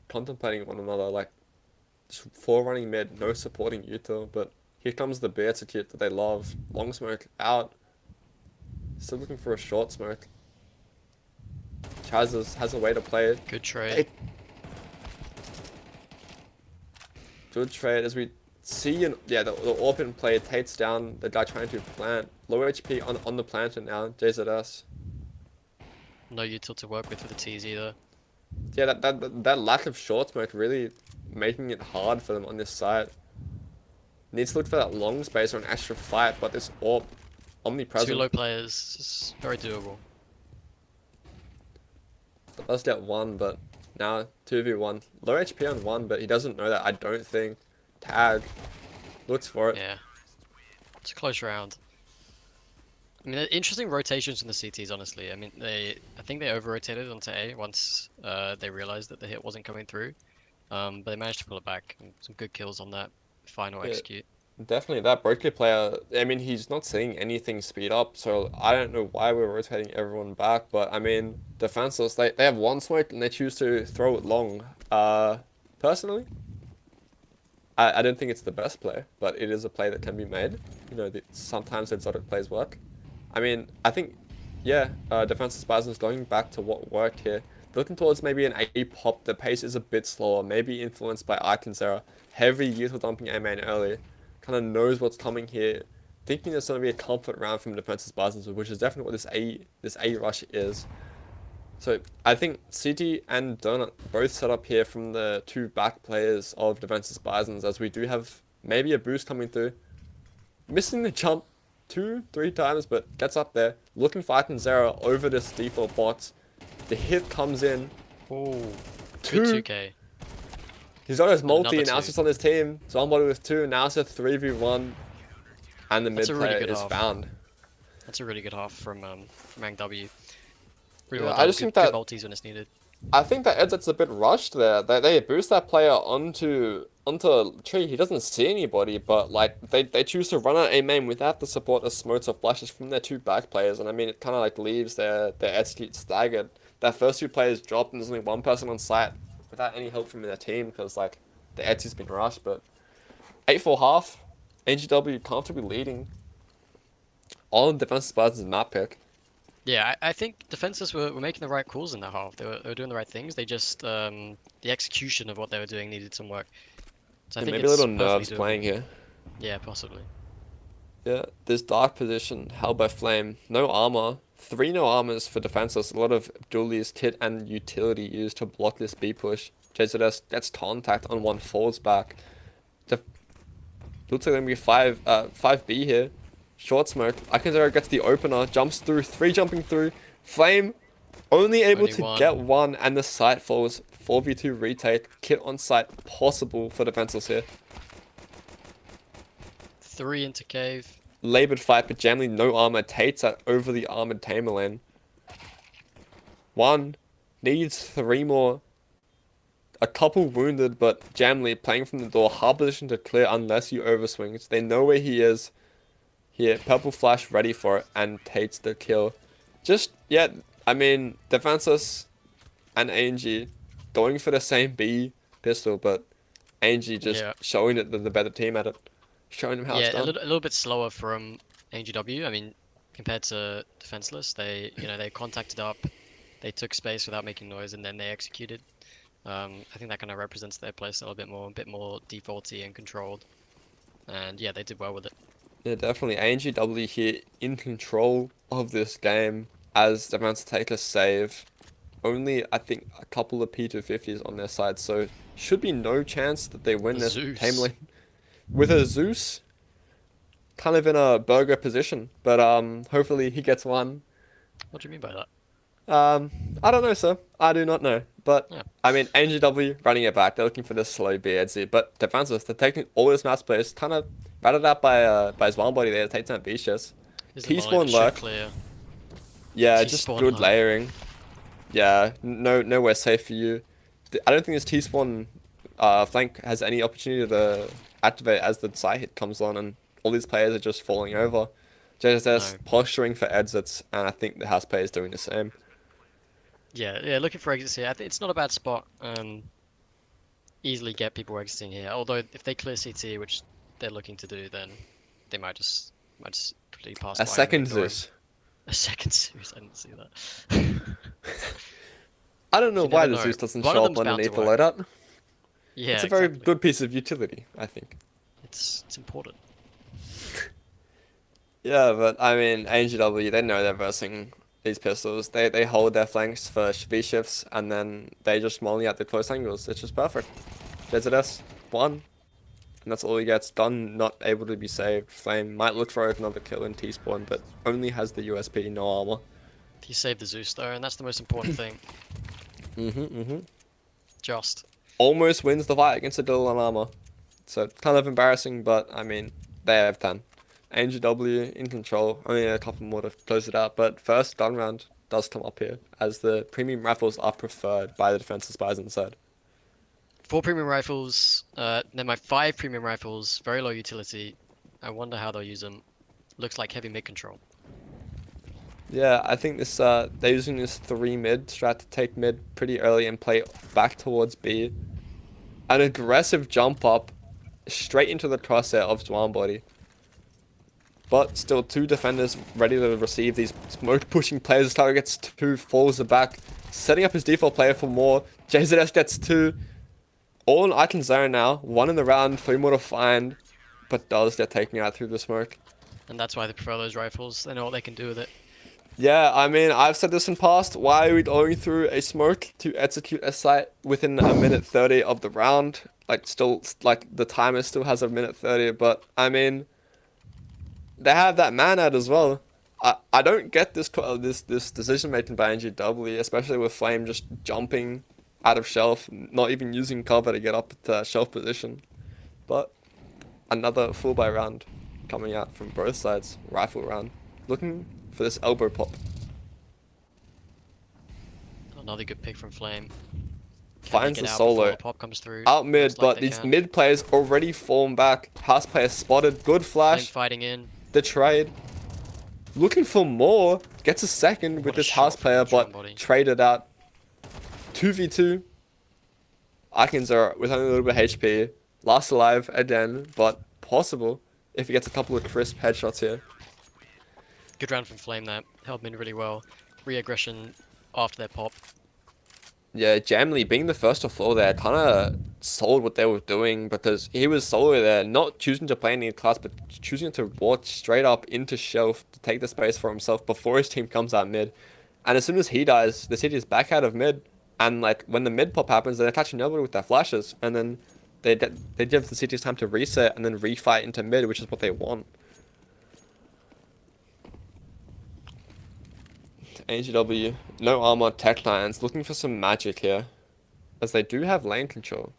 contemplating one another, like just 4 running mid, no supporting util, but here comes the bear kit that they love. Long smoke out. Still looking for a short smoke. Chaz has a way to play it. Good trade. Good trade as we see, the open play takes down the guy trying to plant. Low HP on the planter now, JZS. No util to work with the T's either. Yeah, that lack of short smoke really making it hard for them on this site. Needs to look for that long space or an extra fight, but this AWP omnipresent. 2 low players, it's very doable. Does get one, but now 2v1. Low HP on one, but he doesn't know that, I don't think. Tag. Looks for it. Yeah. It's a close round. I mean, interesting rotations in the CTs, honestly. I mean, I think they over-rotated onto A once they realized that the hit wasn't coming through. But they managed to pull it back. And some good kills on that final execute. Definitely, that Berkeley player, I mean, he's not seeing anything speed up, so I don't know why we're rotating everyone back, but I mean, defenseless, they have one smoke and they choose to throw it long. Personally, I don't think it's the best play, but it is a play that can be made. You know, sometimes exotic plays work. I mean, I think, yeah, defensive spasms going back to what worked here. Looking towards maybe an A pop, the pace is a bit slower, maybe influenced by Icon's error. Heavy util dumping A main early. Kind of knows what's coming here. Thinking there's going to be a comfort round from defensive spasms, which is definitely what this A rush is. So I think CT and Donut both set up here from the 2 back players of defensive spasms, as we do have maybe a boost coming through. Missing the jump 2-3 times, but gets up there. Looking for Icon's error over this default bot. The hit comes in. Oh, good 2K. He's got his multi, Another now it's just on his team. Somebody with 2, now it's a 3v1. And the mid player is found. That's a really good half from AngW. Really Yeah, well I done. just think good that multis when it's needed. I think that Edzet's a bit rushed there. They boost that player onto a tree. He doesn't see anybody, but like they choose to run out A main without the support of smokes or flashes from their 2 back players, and I mean it kind of like leaves their execute staggered. Their first 2 players dropped, and there's only 1 person on site without any help from their team because like the execute's been rushed. But 8-4 half, AGW comfortably leading on defensive spasms map pick. Yeah, I think defenses were making the right calls in that half. They were doing the right things. They just the execution of what they were doing needed some work. So I think maybe a little it's nerves perfectly doable. playing here. Yeah, possibly. Yeah, this dark position held by Flame. No armor. 3 no armors for defenseless. A lot of dualies, kit, and utility used to block this B push. JZS gets contact on 1, falls back. Looks like going to be 5B here. Short smoke. Iconzero gets the opener, jumps through, 3 jumping through. Flame only able to get 1, and the site falls. 4v2 retake. Kit on site possible for defenseless here. 3 into cave. Labored fight, but generally no armor. Tate's that over the armored tamer lane. 1 needs 3 more. A couple wounded, but Jamley playing from the door, hard position to clear unless you overswings. They know where he is. Here, purple flash ready for it, and Tate's the kill. Just, yeah, I mean, defenseless and ANG going for the same B pistol, but ANG just showing that they're the better team at it. Showing them how it's done. Yeah, a little bit slower from AGW. I mean, compared to defenseless, they contacted up, they took space without making noise, and then they executed. I think that kind of represents their playstyle a bit more defaulty and controlled. And yeah, they did well with it. Yeah, definitely. ANGW here in control of this game as they're about to take a save. Only, I think, a couple of P250s on their side, so should be no chance that they win this tame lane. With a Zeus, kind of in a burger position, but hopefully he gets one. What do you mean by that? I don't know, sir. I do not know. But, yeah. I mean, ANGW running it back. They're looking for this slow BADZ. But defenseless, they're taking all this match space. Kind of ratted out by his one body there. Takes down Vicious. T-spawn lurk. Yeah, just good layering. Yeah, nowhere safe for you. I don't think this T-spawn flank has any opportunity to activate as the side hit comes on. And all these players are just falling over. JSS posturing for exits. And I think the house player is doing the same. Yeah, looking for exits here. I think it's not a bad spot. Easily get people exiting here. Although if they clear CT, which they're looking to do, then they might just completely pass. A second Zeus. A second Zeus. I didn't see that. I don't know why the Zeus doesn't show up underneath the loadout. Yeah, It's a very exactly. good piece of utility, I think. It's important. Yeah, but I mean, ANGW, they know they're versing these pistols. They hold their flanks for V-shifts, and then they just molly out the close angles. It's just perfect. JZS, 1. And that's all he gets. Done, not able to be saved. Flame might look for another kill in T-spawn, but only has the USP, no armor. He saved the Zeus though, and that's the most important thing. Just. Almost wins the fight against a Dill on armor. So, kind of embarrassing, but I mean, they have 10. ANGW in control, only a couple more to close it out, but first gun round does come up here, as the premium rifles are preferred by the defensive spies inside. 4 premium rifles, then my 5 premium rifles, very low utility. I wonder how they'll use them. Looks like heavy mid control. Yeah, I think this they're using this 3 mid strat to take mid pretty early and play back towards B. An aggressive jump up straight into the crosshair of Swan Body. But still 2 defenders ready to receive these smoke pushing players. Starter gets 2, falls back, setting up his default player for more. JZS gets 2. All in Icon zone now. 1 in the round, 3 more to find. But does get taken out through the smoke. And that's why they prefer those rifles. They know what they can do with it. Yeah, I mean, I've said this in past. Why are we going through a smoke to execute a site within a minute 30 of the round? Like, still, like, the timer still has a minute 30, but, I mean, they have that man out as well. I don't get this decision making by NGW, especially with Flame just jumping out of shelf, not even using cover to get up to shelf position. But another full buy round coming out from both sides, rifle round, looking for this elbow pop. Another good pick from Flame. Finds the The solo pop comes through. out mid, Looks like but they these can. mid players already form back. House player spotted, good Flame flash, fighting in. the trade. Looking for more, gets a second with What a this shot house from player, but Trembody. traded out. 2v2. Icons are with only a little bit of HP. Last alive again, but possible if he gets a couple of crisp headshots here. Good round from Flame there. Held mid really well. Re-aggression after their pop. Yeah, Jamley being the first to fall there kind of sold what they were doing, because he was solo there, not choosing to play any class, but choosing to walk straight up into shelf to take the space for himself before his team comes out mid. And as soon as he dies, the city is back out of mid, and like when the mid pop happens, they're catching nobody with their flashes, and then they give the city's time to reset and then refight into mid, which is what they want. AGW, no armor, Tech Lions, looking for some magic here, as they do have lane control,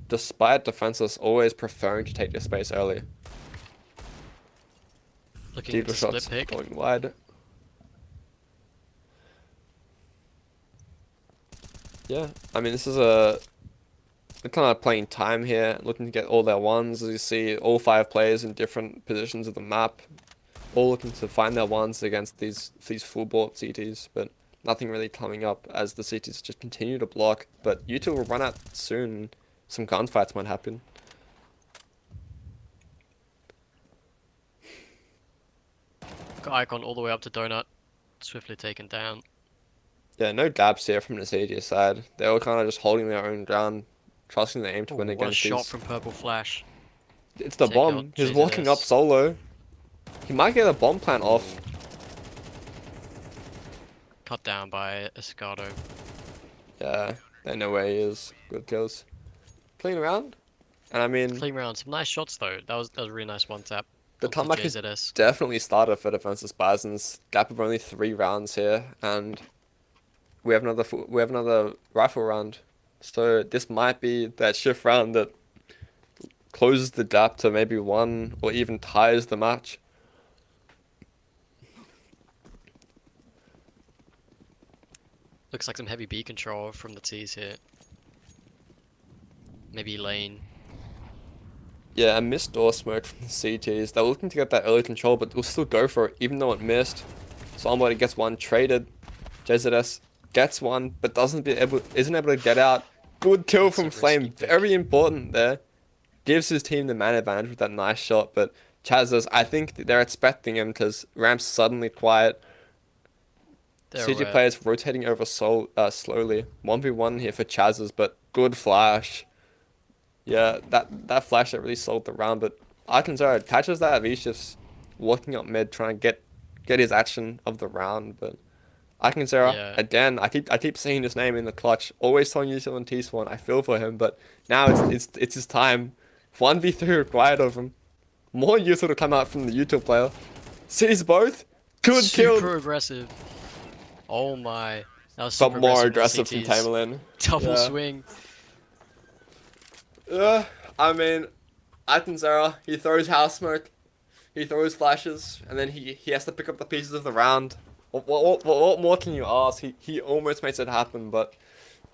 despite defenseless always preferring to take their space early. Looking Deeper at the split shots pick. going wide. Yeah, I mean, this is they're kind of playing time here, looking to get all their ones. As you see, all 5 players in different positions of the map, all looking to find their ones against these full bought CTs, but nothing really coming up as the CTs just continue to block. But U2 will run out soon. Some gunfights might happen. Got Icon all the way up to Donut. Swiftly taken down. Yeah, no dabs here from the CT side. They're all kind of just holding their own ground, trusting the aim to win Ooh, what a against shot these. from Purple Flash. It's the Take bomb. out He's walking up JZS. solo. He might get a bomb plant off. Cut down by Escado. Yeah, they know where he is. Good kills. Clean round. And I mean, Clean round. Some nice shots though. That was a really nice one tap. the onto comeback is JZS. definitely started for defensive Bisons. Gap of only 3 rounds here, and we have another rifle round. So this might be that shift round that closes the gap to maybe 1 or even ties the match. Looks like some heavy B control from the T's here. Maybe lane. Yeah, a missed door smoke from the CTs. They're looking to get that early control, but they'll still go for it, even though it missed. Somebody gets one traded. JZS gets one, but isn't able to get out. Good kill That's a from risky Flame. pick. Very important there. Gives his team the man advantage with that nice shot, but Chaz's, I think they're expecting him because Ramp's suddenly quiet. They're CG aware. players rotating over slowly. 1v1 here for Chaz's, but good flash. Yeah, that flash that really sold the round, but Arkansas catches that. He's just walking up mid, trying to get his action of the round. But Arkansas Yeah. again, I keep seeing his name in the clutch. Always telling you on T-Spawn. I feel for him, but now it's his time. 1v3 required of him. More youth to come out from the YouTube player. Sees both. Good Super kill. aggressive. Oh my. That was But super more aggressive aggressive from CTs. Tamerlan. Double Yeah. swing. I mean, Atkins he throws house smoke, he throws flashes, and then he has to pick up the pieces of the round. What more can you ask? He almost makes it happen, but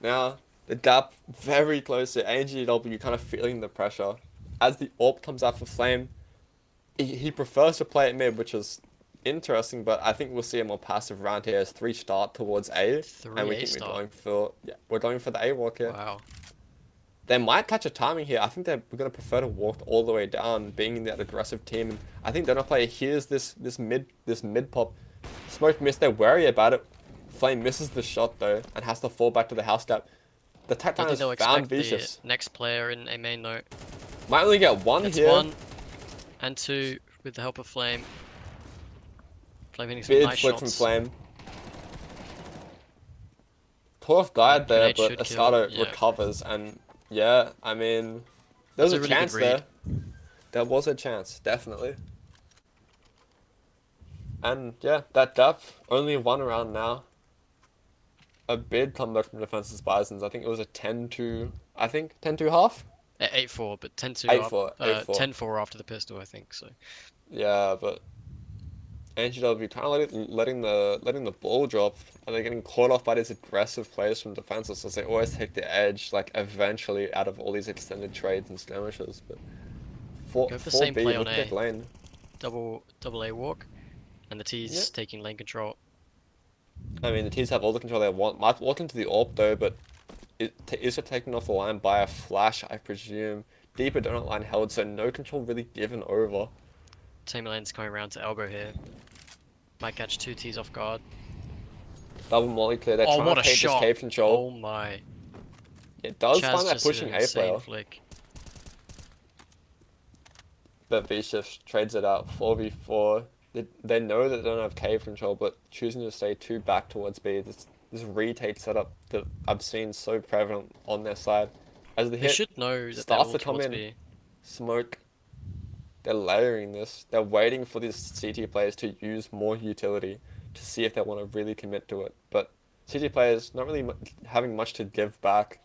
now the gap very close to ANGW, kind of feeling the pressure. As the AWP comes out for Flame, he prefers to play it mid, which is interesting, but I think we'll see a more passive round here as 3 start towards A, and we think we're going for the A walk here. Wow. They might catch a timing here. I think we're going to prefer to walk all the way down, being in that aggressive team. And I think they're going to play here's this mid pop. Smoke missed. They're wary about it. Flame misses the shot though and has to fall back to the house gap. The I tactile think has they'll found expect the Vicious. next player in a main note. Might only get one It's here. 1 and 2 with the help of Flame. Flame hitting some Big nice flick shots. from Flame. Caught off guard there, Grenade but should kill, Escato yeah. recovers. And yeah, I mean, there was That's a a really chance good read. there. There was a chance, definitely. And yeah, that gap, only 1 round now. A big comeback from Defense's Bisons. I think it was a 10-2, 10-2 half? 8-4, but 10-2 8-4, up. 8-4. 10-4 after the pistol, I think. So Yeah, but NGW kind of letting the ball drop, and they're getting caught off by these aggressive players from defenses, so they always take the edge, like eventually out of all these extended trades and skirmishes. But Go for the same play on looking at A. lane. double A walk, and the T's Yeah. taking lane control. I mean, the T's have all the control they want. Might walk into the AWP though, but is it taken off the line by a flash, I presume. Deeper donut line held, so no control really given over. Tamerlan's coming around to elbow here. Might catch 2 T's off guard. Double molly clear. They're Oh, trying what to a take this shot! cave control. Oh my. It does Chaz find that just hit pushing an A insane player. flick. But V-Shift trades it out 4v4. They know that they don't have cave control, but choosing to stay 2 back towards B. This retake setup that I've seen so prevalent on their side. As the They hit should know that they're starts all to come towards in, B. smoke. They're layering this. They're waiting for these CT players to use more utility to see if they want to really commit to it. But CT players not really having much to give back.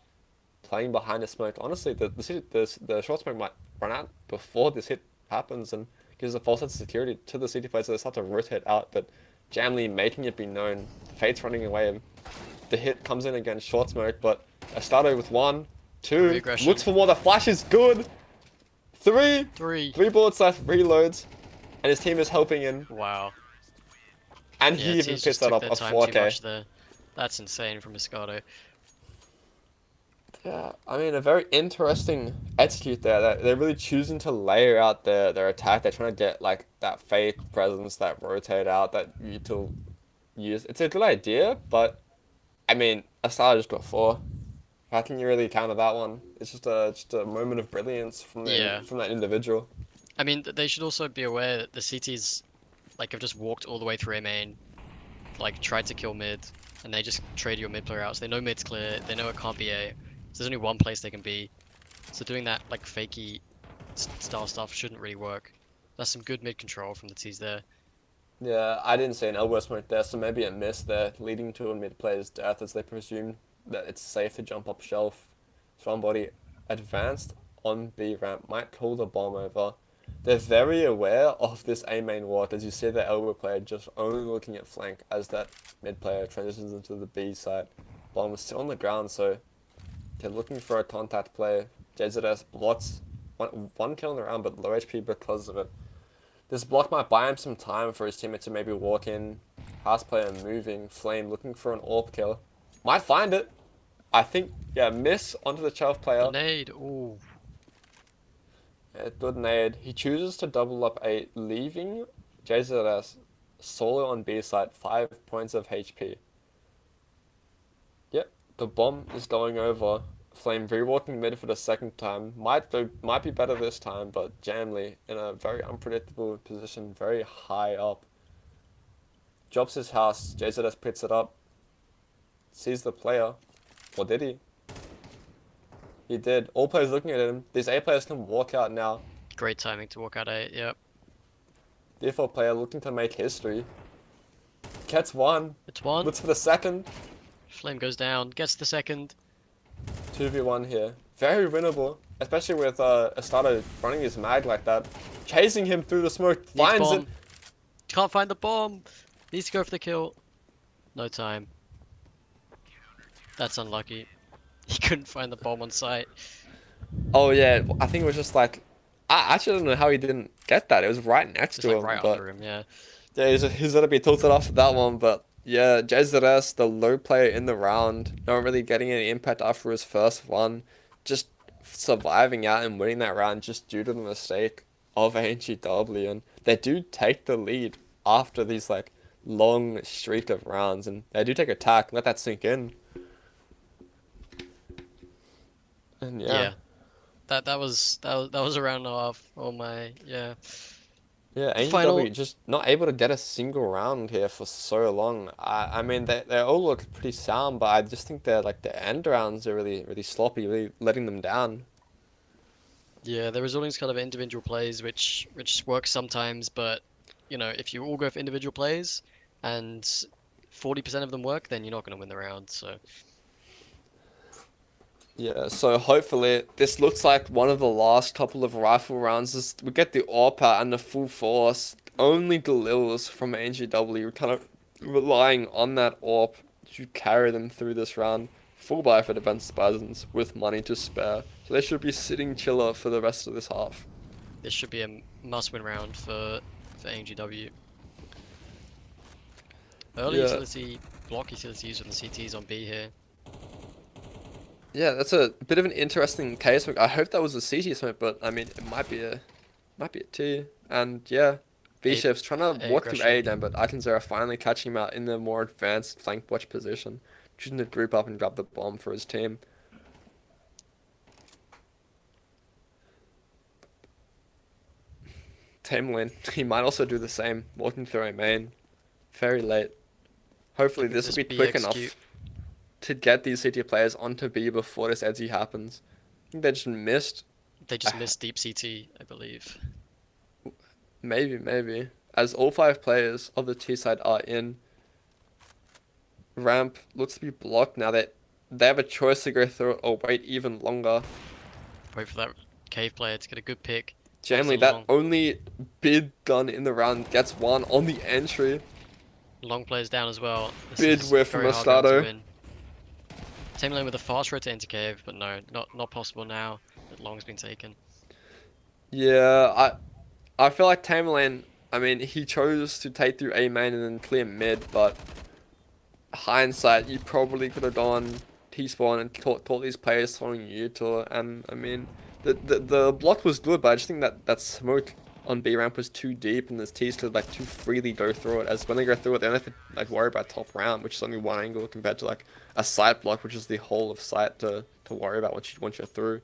Playing behind the smoke. Honestly, the short smoke might run out before this hit happens and gives a false sense of security to the CT players, so they start to rotate out. But Jamley making it be known. Fate's running away. The hit comes in against short smoke, but Estado with 1, 2, Regression. looks for more. The flash is good. 3 3. bullets left, reloads, and his team is helping in. Wow. And Yeah, he even T's picks just that took up their a time too 4K. much there. That's insane from Escato. Yeah, I mean, a very interesting execute there. They're really choosing to layer out their attack. They're trying to get like that Fate presence, that rotate out, that util use. It's a good idea, but I mean, Asala just got 4. How can you really counter that one? It's just a moment of brilliance from from that individual. I mean, they should also be aware that the CTs like have just walked all the way through A main, like tried to kill mid, and they just trade your mid player out. So they know mid's clear. They know it can't be A. So there's only one place they can be. So doing that like fakey style stuff shouldn't really work. That's some good mid control from the T's there. Yeah, I didn't see an elbow smoke there, so maybe a miss there, leading to a mid player's death as they presume that it's safe to jump up shelf. Somebody advanced on B ramp might call the bomb over. They're very aware of this A main ward, as you see the elbow player just only looking at flank as that mid player transitions into the B side. Bomb is still on the ground, so they're looking for a contact play. JZS blocks one kill in the round, but low HP because of it. This block might buy him some time for his teammate to maybe walk in. House player moving, Flame looking for an AWP kill. Might find it. I think, yeah, miss onto the shelf player. Nade, ooh. Yeah, good nade. He chooses to double up A, leaving JZS solo on B side, 5 points of HP. Yep, the bomb is going over. Flame rewalking mid for the second time. Might be better this time, but Jamley in a very unpredictable position, very high up. Drops his house. JZS picks it up. Sees the player. Or did he? He did. All players looking at him. These A players can walk out now. Great timing to walk out A. Yep. D4 player looking to make history. Gets one. It's one. Looks for the second. Flame goes down. Gets the second. 2v1 here. Very winnable. Especially with Astada running his mag like that. Chasing him through the smoke. Finds it. Can't find the bomb. Needs to go for the kill. No time. That's unlucky. He couldn't find the bomb on site. Oh yeah, I think it was just like... I actually don't know how he didn't get that. It was right next Just to like him. right but under him, yeah. yeah, he's gonna be tilted off for that one, but... Yeah, JZS, the low player in the round, not really getting any impact after his first one, just surviving out and winning that round just due to the mistake of ANGW, and they do take the lead after these like long streak of rounds, and they do take attack, let that sink in. And yeah. That was a round and a half. Oh my, yeah. Yeah, ANGW Final... just not able to get a single round here for so long. I mean, they all look pretty sound, but I just think they're like the end rounds are really sloppy, really letting them down. Yeah, they're resorting to kind of individual plays, which works sometimes, but you know, if you all go for individual plays and 40% of them work, then you're not going to win the round. So. Yeah, so hopefully this looks like one of the last couple of rifle rounds. We get the AWP out and the full force. Only Galils from ANGW kind of relying on that AWP to carry them through this round. Full buy for Defense Spasms with money to spare. So they should be sitting chiller for the rest of this half. This should be a must-win round for ANGW. Early utility, block utility used with the CTs on B here. Yeah, that's a bit of an interesting case. I hope that was a CT smoke, but I mean, it might be a T. And yeah, B-Shift's trying to walk through A again, but Iconzera finally catching him out in the more advanced flank watch position, choosing to group up and grab the bomb for his team. Tamerlane, he might also do the same, walking through A main, very late. Hopefully this will be quick enough to get these CT players onto B before this edgy happens. I think they just missed. They just missed deep CT, I believe. Maybe. As all 5 players of the T side are in. Ramp looks to be blocked now. They have a choice to go through it or wait even longer. Wait for that cave player to get a good pick. Jamley, that only bid gun in the round, gets one on the entry. Long players down as well. Bid whiff from Moscato. Tamerlane with a fast rotate into cave, but no, not possible now that long's been taken. Yeah, I feel like Tamerlane, I mean, he chose to take through A main and then clear mid, but hindsight, you probably could have gone T-spawn and taught these players throwing util, and I mean, the block was good, but I just think that smoke on B ramp was too deep, and this T's could like too freely go through it. As when they go through it, they don't have to like worry about top round, which is only one angle compared to like a site block, which is the whole of site to worry about once you're through.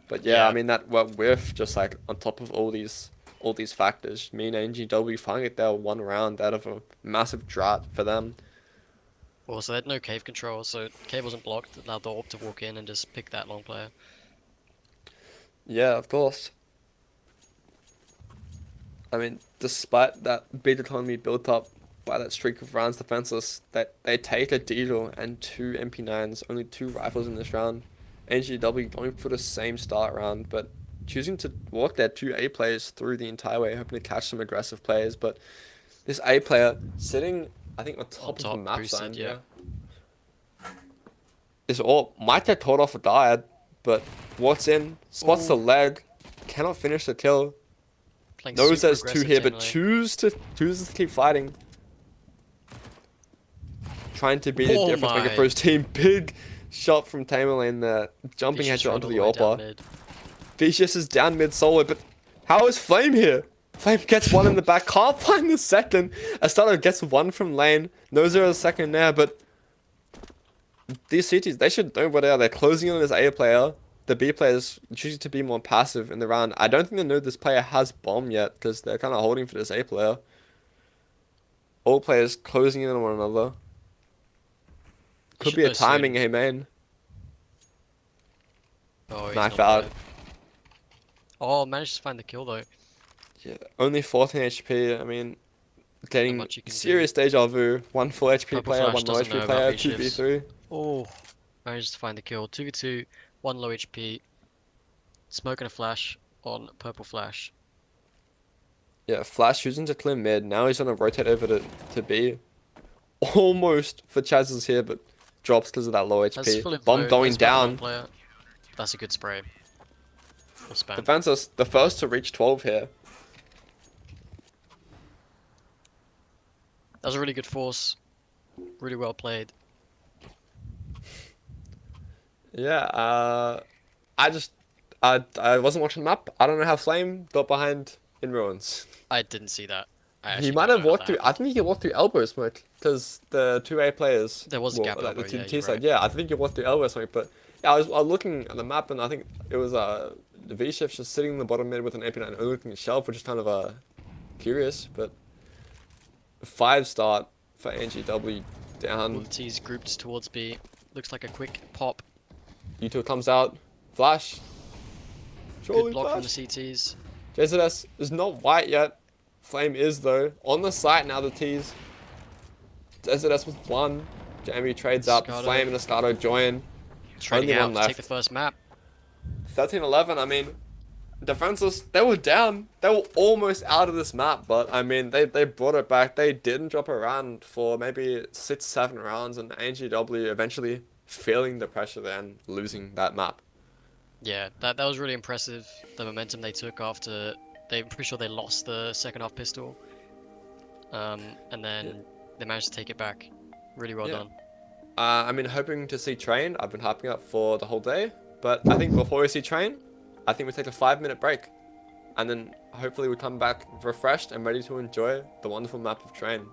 But yeah, I mean that whiff just like on top of all these factors, me and NGW finally get their one round out of a massive drought for them. Also, they had no cave control, so cave wasn't blocked. It allowed the AWP to walk in and just pick that long player. Yeah, of course. I mean, despite that big economy built up by that streak of rounds defenseless, that they take a Deedle and 2 MP9s, only 2 rifles in this round. NGW going for the same start round, but choosing to walk their 2 A players through the entire way, hoping to catch some aggressive players. But this A player sitting, I think, on top of the map boosted, zone. yeah. Is all might get caught off a diad, but walks in, spots the leg, cannot finish the kill. Knows there's 2 here, but chooses to keep fighting. Trying to be the difference maker for his team. Big shot from Tamerlane there, jumping headshot onto the AWP. Vicious is down mid solo, but how is Flame here? Flame gets one in the back, can't find the second. Astada gets one from lane, knows there is a second there, but these CTs, they should know where they are. They're closing in on this A player. The B player is choosing to be more passive in the round. I don't think they know this player has bomb yet because they're kind of holding for this A player. All players closing in on one another. Could should be a know soon. timing, hey man. Oh, he's Knife not out. there. Oh, managed to find the kill though. Yeah, only 14 HP. I mean, getting much you can do. serious deja vu. One full HP Purple player, Flash one low doesn't HP know about player, B 2v3. Oh, managed to find the kill. 2v2, 1 low HP. Smoke and a flash on Purple Flash. Yeah, Flash choosing to clear mid. Now he's gonna rotate over to B. Almost for Chaz's here, but drops because of that low That's HP. fully Bomb low. going That's about one down. player. That's a good spray. Or spam. Defense the first to reach 12 here. That was a really good force. Really well played. Yeah, I wasn't watching the map. I don't know how Flame got behind in ruins. I didn't see that. I He actually might don't have know how walked through. that I think he walked through elbow smoke because the two A players. There was a gap elbow, the two yeah, T you're side. right. Yeah, I think he walked through elbow smoke. But yeah, I was looking at the map and I think it was the V shift just sitting in the bottom mid with an AP9 looking at shelf, which is kind of curious. But 5 start for NGW down. All the T's grouped towards B. Looks like a quick pop. U2 comes out. Flash. Surely Good block from the flash. CTs. JZS is not white yet. Flame is though. On the site now the T's. JZS with 1. Jamie trades up. Escato. Flame and Escato join. Trading Only out one to take the left. first map. 13-11, I mean, defenseless, they were down. They were almost out of this map, but I mean, they brought it back. They didn't drop around for maybe 6-7 rounds, and NGW eventually feeling the pressure there and losing that map. Yeah, that was really impressive. The momentum they took after I'm pretty sure they lost the second half pistol. And then they managed to take it back. Really well done. I mean, hoping to see Train. I've been hyping up for the whole day, but I think before we see Train, I think we take a 5-minute break, and then hopefully we come back refreshed and ready to enjoy the wonderful map of Train.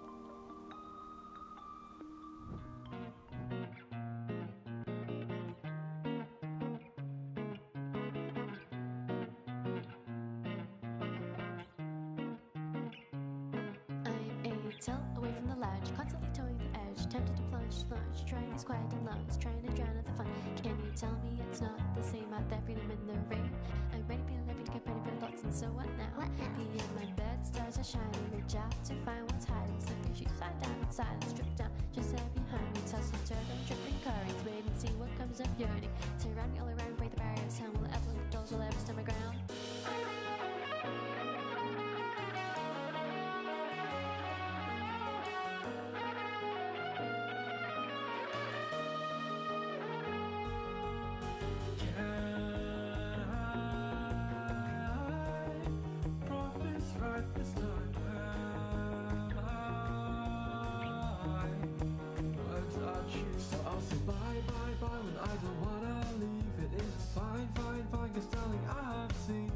I'm a tail away from the ledge, constantly towing the edge, tempted to plunge, trying these quiet and lows, trying to drown out the fun. Can you tell me it's not the same out there, freedom in the rain? I'm ready, be living to get ready for thoughts, and so what now? Be in my bed, stars are shining, reach out to find what's hiding, slipping sheets side down, silence, strip down, just there behind me, toss and turn, dripping currents, wait and see what comes of yearning. Surround me all around, break the barriers, time will ever lift doors, will ever stand my ground. So I'll say bye, bye, bye when I don't wanna leave. It is fine, fine, fine, cause darling, I have seen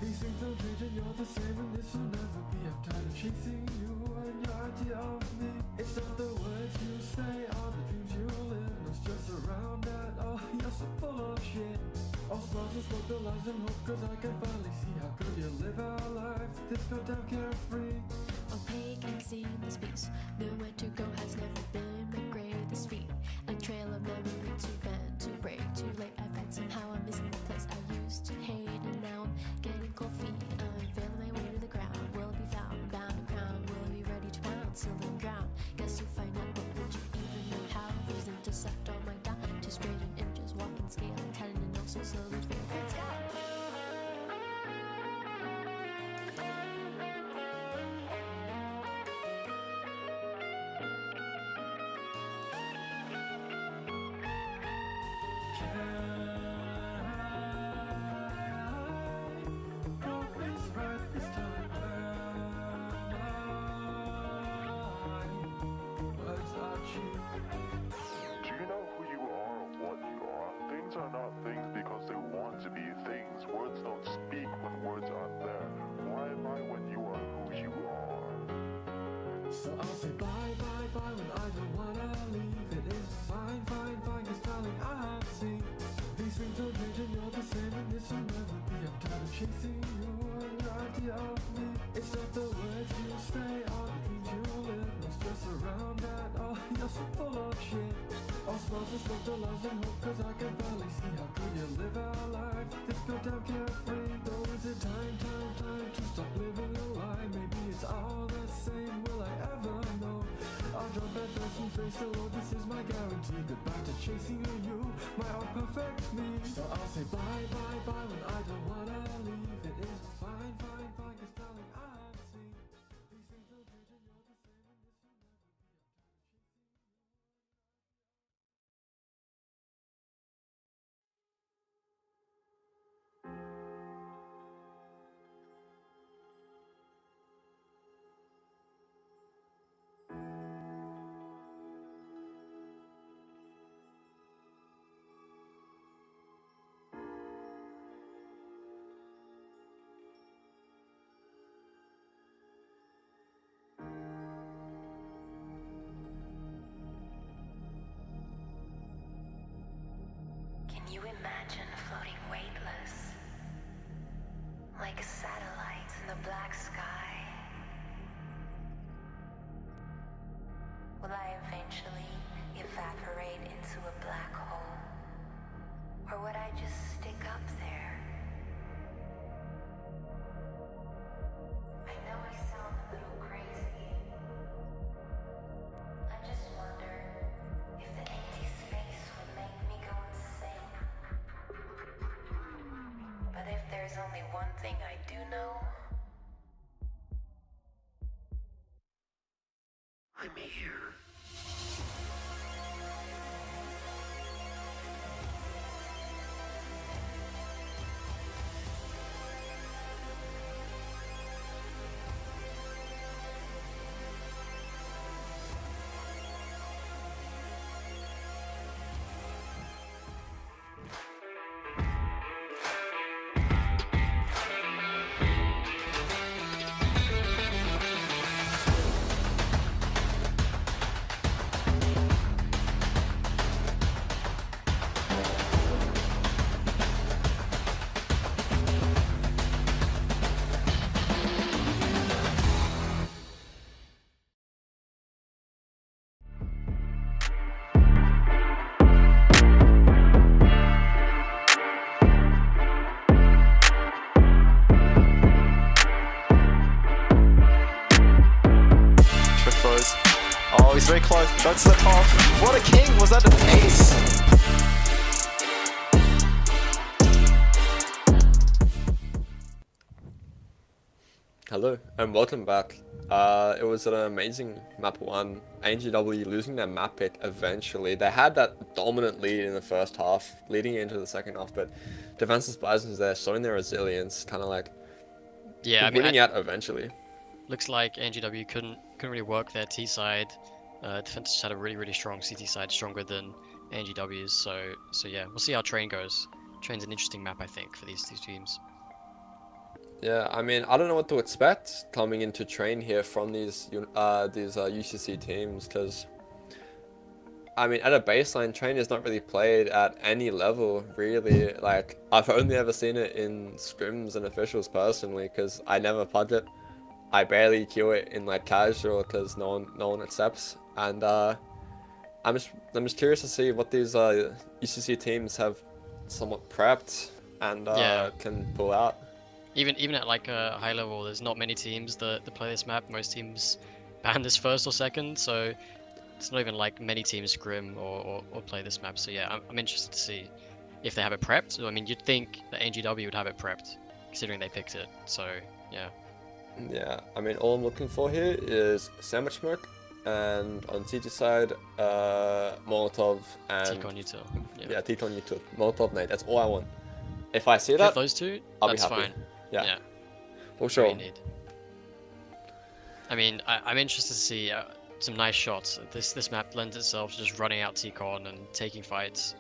these things don't change and you're the same and this will never be. I'm tired of chasing you and your idea of me. It's not the words you say or the dreams you live. No stress around that, oh, you're so full of shit. All smiles and smoke the lies and hope, cause I can finally see how good you live our life. This go down carefree. Opaque and seamless peace. Nowhere to go has never been my greatest feat. A trail of memory too bend, too break, too late. I find somehow I'm missing the place I used to hate, and now I'm getting cold feet. I'm feeling my way to the ground. Will it be found? Bound and crowned. Will I be ready to pound? Still and drown. Guess you find out, but would you even know how? There's intersect all my doubt. Two straight images, walking scale and telling and also slowly fade. Let's go. Do you know who you are or what you are? Things are not things because they want to be things. Words don't speak when words aren't there. Why am I when you are who you are? So I'll say bye, bye, bye when I don't wanna leave. It is fine, fine, fine, cause darling, I have seen these things don't change and you're the same, and this will never be. I'm tired of chasing you and your idea of me. It's not the words you say or the dreams you live. No stress around that, oh, you're so full of shit. All smiles and smoke the lies and hope, cause I can barely see how could you live our life this goddamn carefree. Though is it time to stop living a lie? Maybe it's all the same, will I ever know? I'll drop that first and face the world, this is my guarantee. Goodbye to chasing you, my all perfect me. So I'll say bye, bye, bye when I don't wanna leave. It is fine, fine, fine, cause darling, I have seen these things don't change and you're the same, and this will never be. Can you imagine floating weightless, like satellites in the black sky? Will I eventually evaporate into a black hole? Or would I just stick up there? I know I sound a little crazy. I just wonder if the empty space would make me go insane. But if there's only one thing I do know, I'm here. Close. Oh, he's very close. Don't slip off. What a king! Was that an ace? Hello and welcome back. It was an amazing map 1. ANGW losing their map pick eventually. They had that dominant lead in the first half, leading into the second half, but Defenseless Bisons there showing their resilience, kind of like winning out eventually. Looks like NGW couldn't really work their T side. Defense just had a really strong CT side, stronger than NGW's. So yeah, we'll see how Train goes. Train's an interesting map, I think, for these two teams. Yeah, I mean, I don't know what to expect coming into Train here from these UCC teams, because I mean, at a baseline, Train is not really played at any level, really. Like, I've only ever seen it in scrims and officials personally, because I never pudge it. I barely queue it in like casual, because no one accepts. And I'm just curious to see what these UCC teams have somewhat prepped and can pull out. Even at like a high level, there's not many teams that play this map. Most teams ban this first or second, so it's not even like many teams scrim or play this map. So yeah, I'm interested to see if they have it prepped. I mean, you'd think that NGW would have it prepped, considering they picked it. So yeah. Yeah, I mean, all I'm looking for here is Sandwich Smoke, and on CT side, Molotov and T-Con util. Yeah, T-Con util. Molotov nade. That's all I want. If I see that, those two, I'll that's be happy. fine. Yeah. For sure. I mean, I'm interested to see some nice shots. This map lends itself to just running out T-Con and taking fights.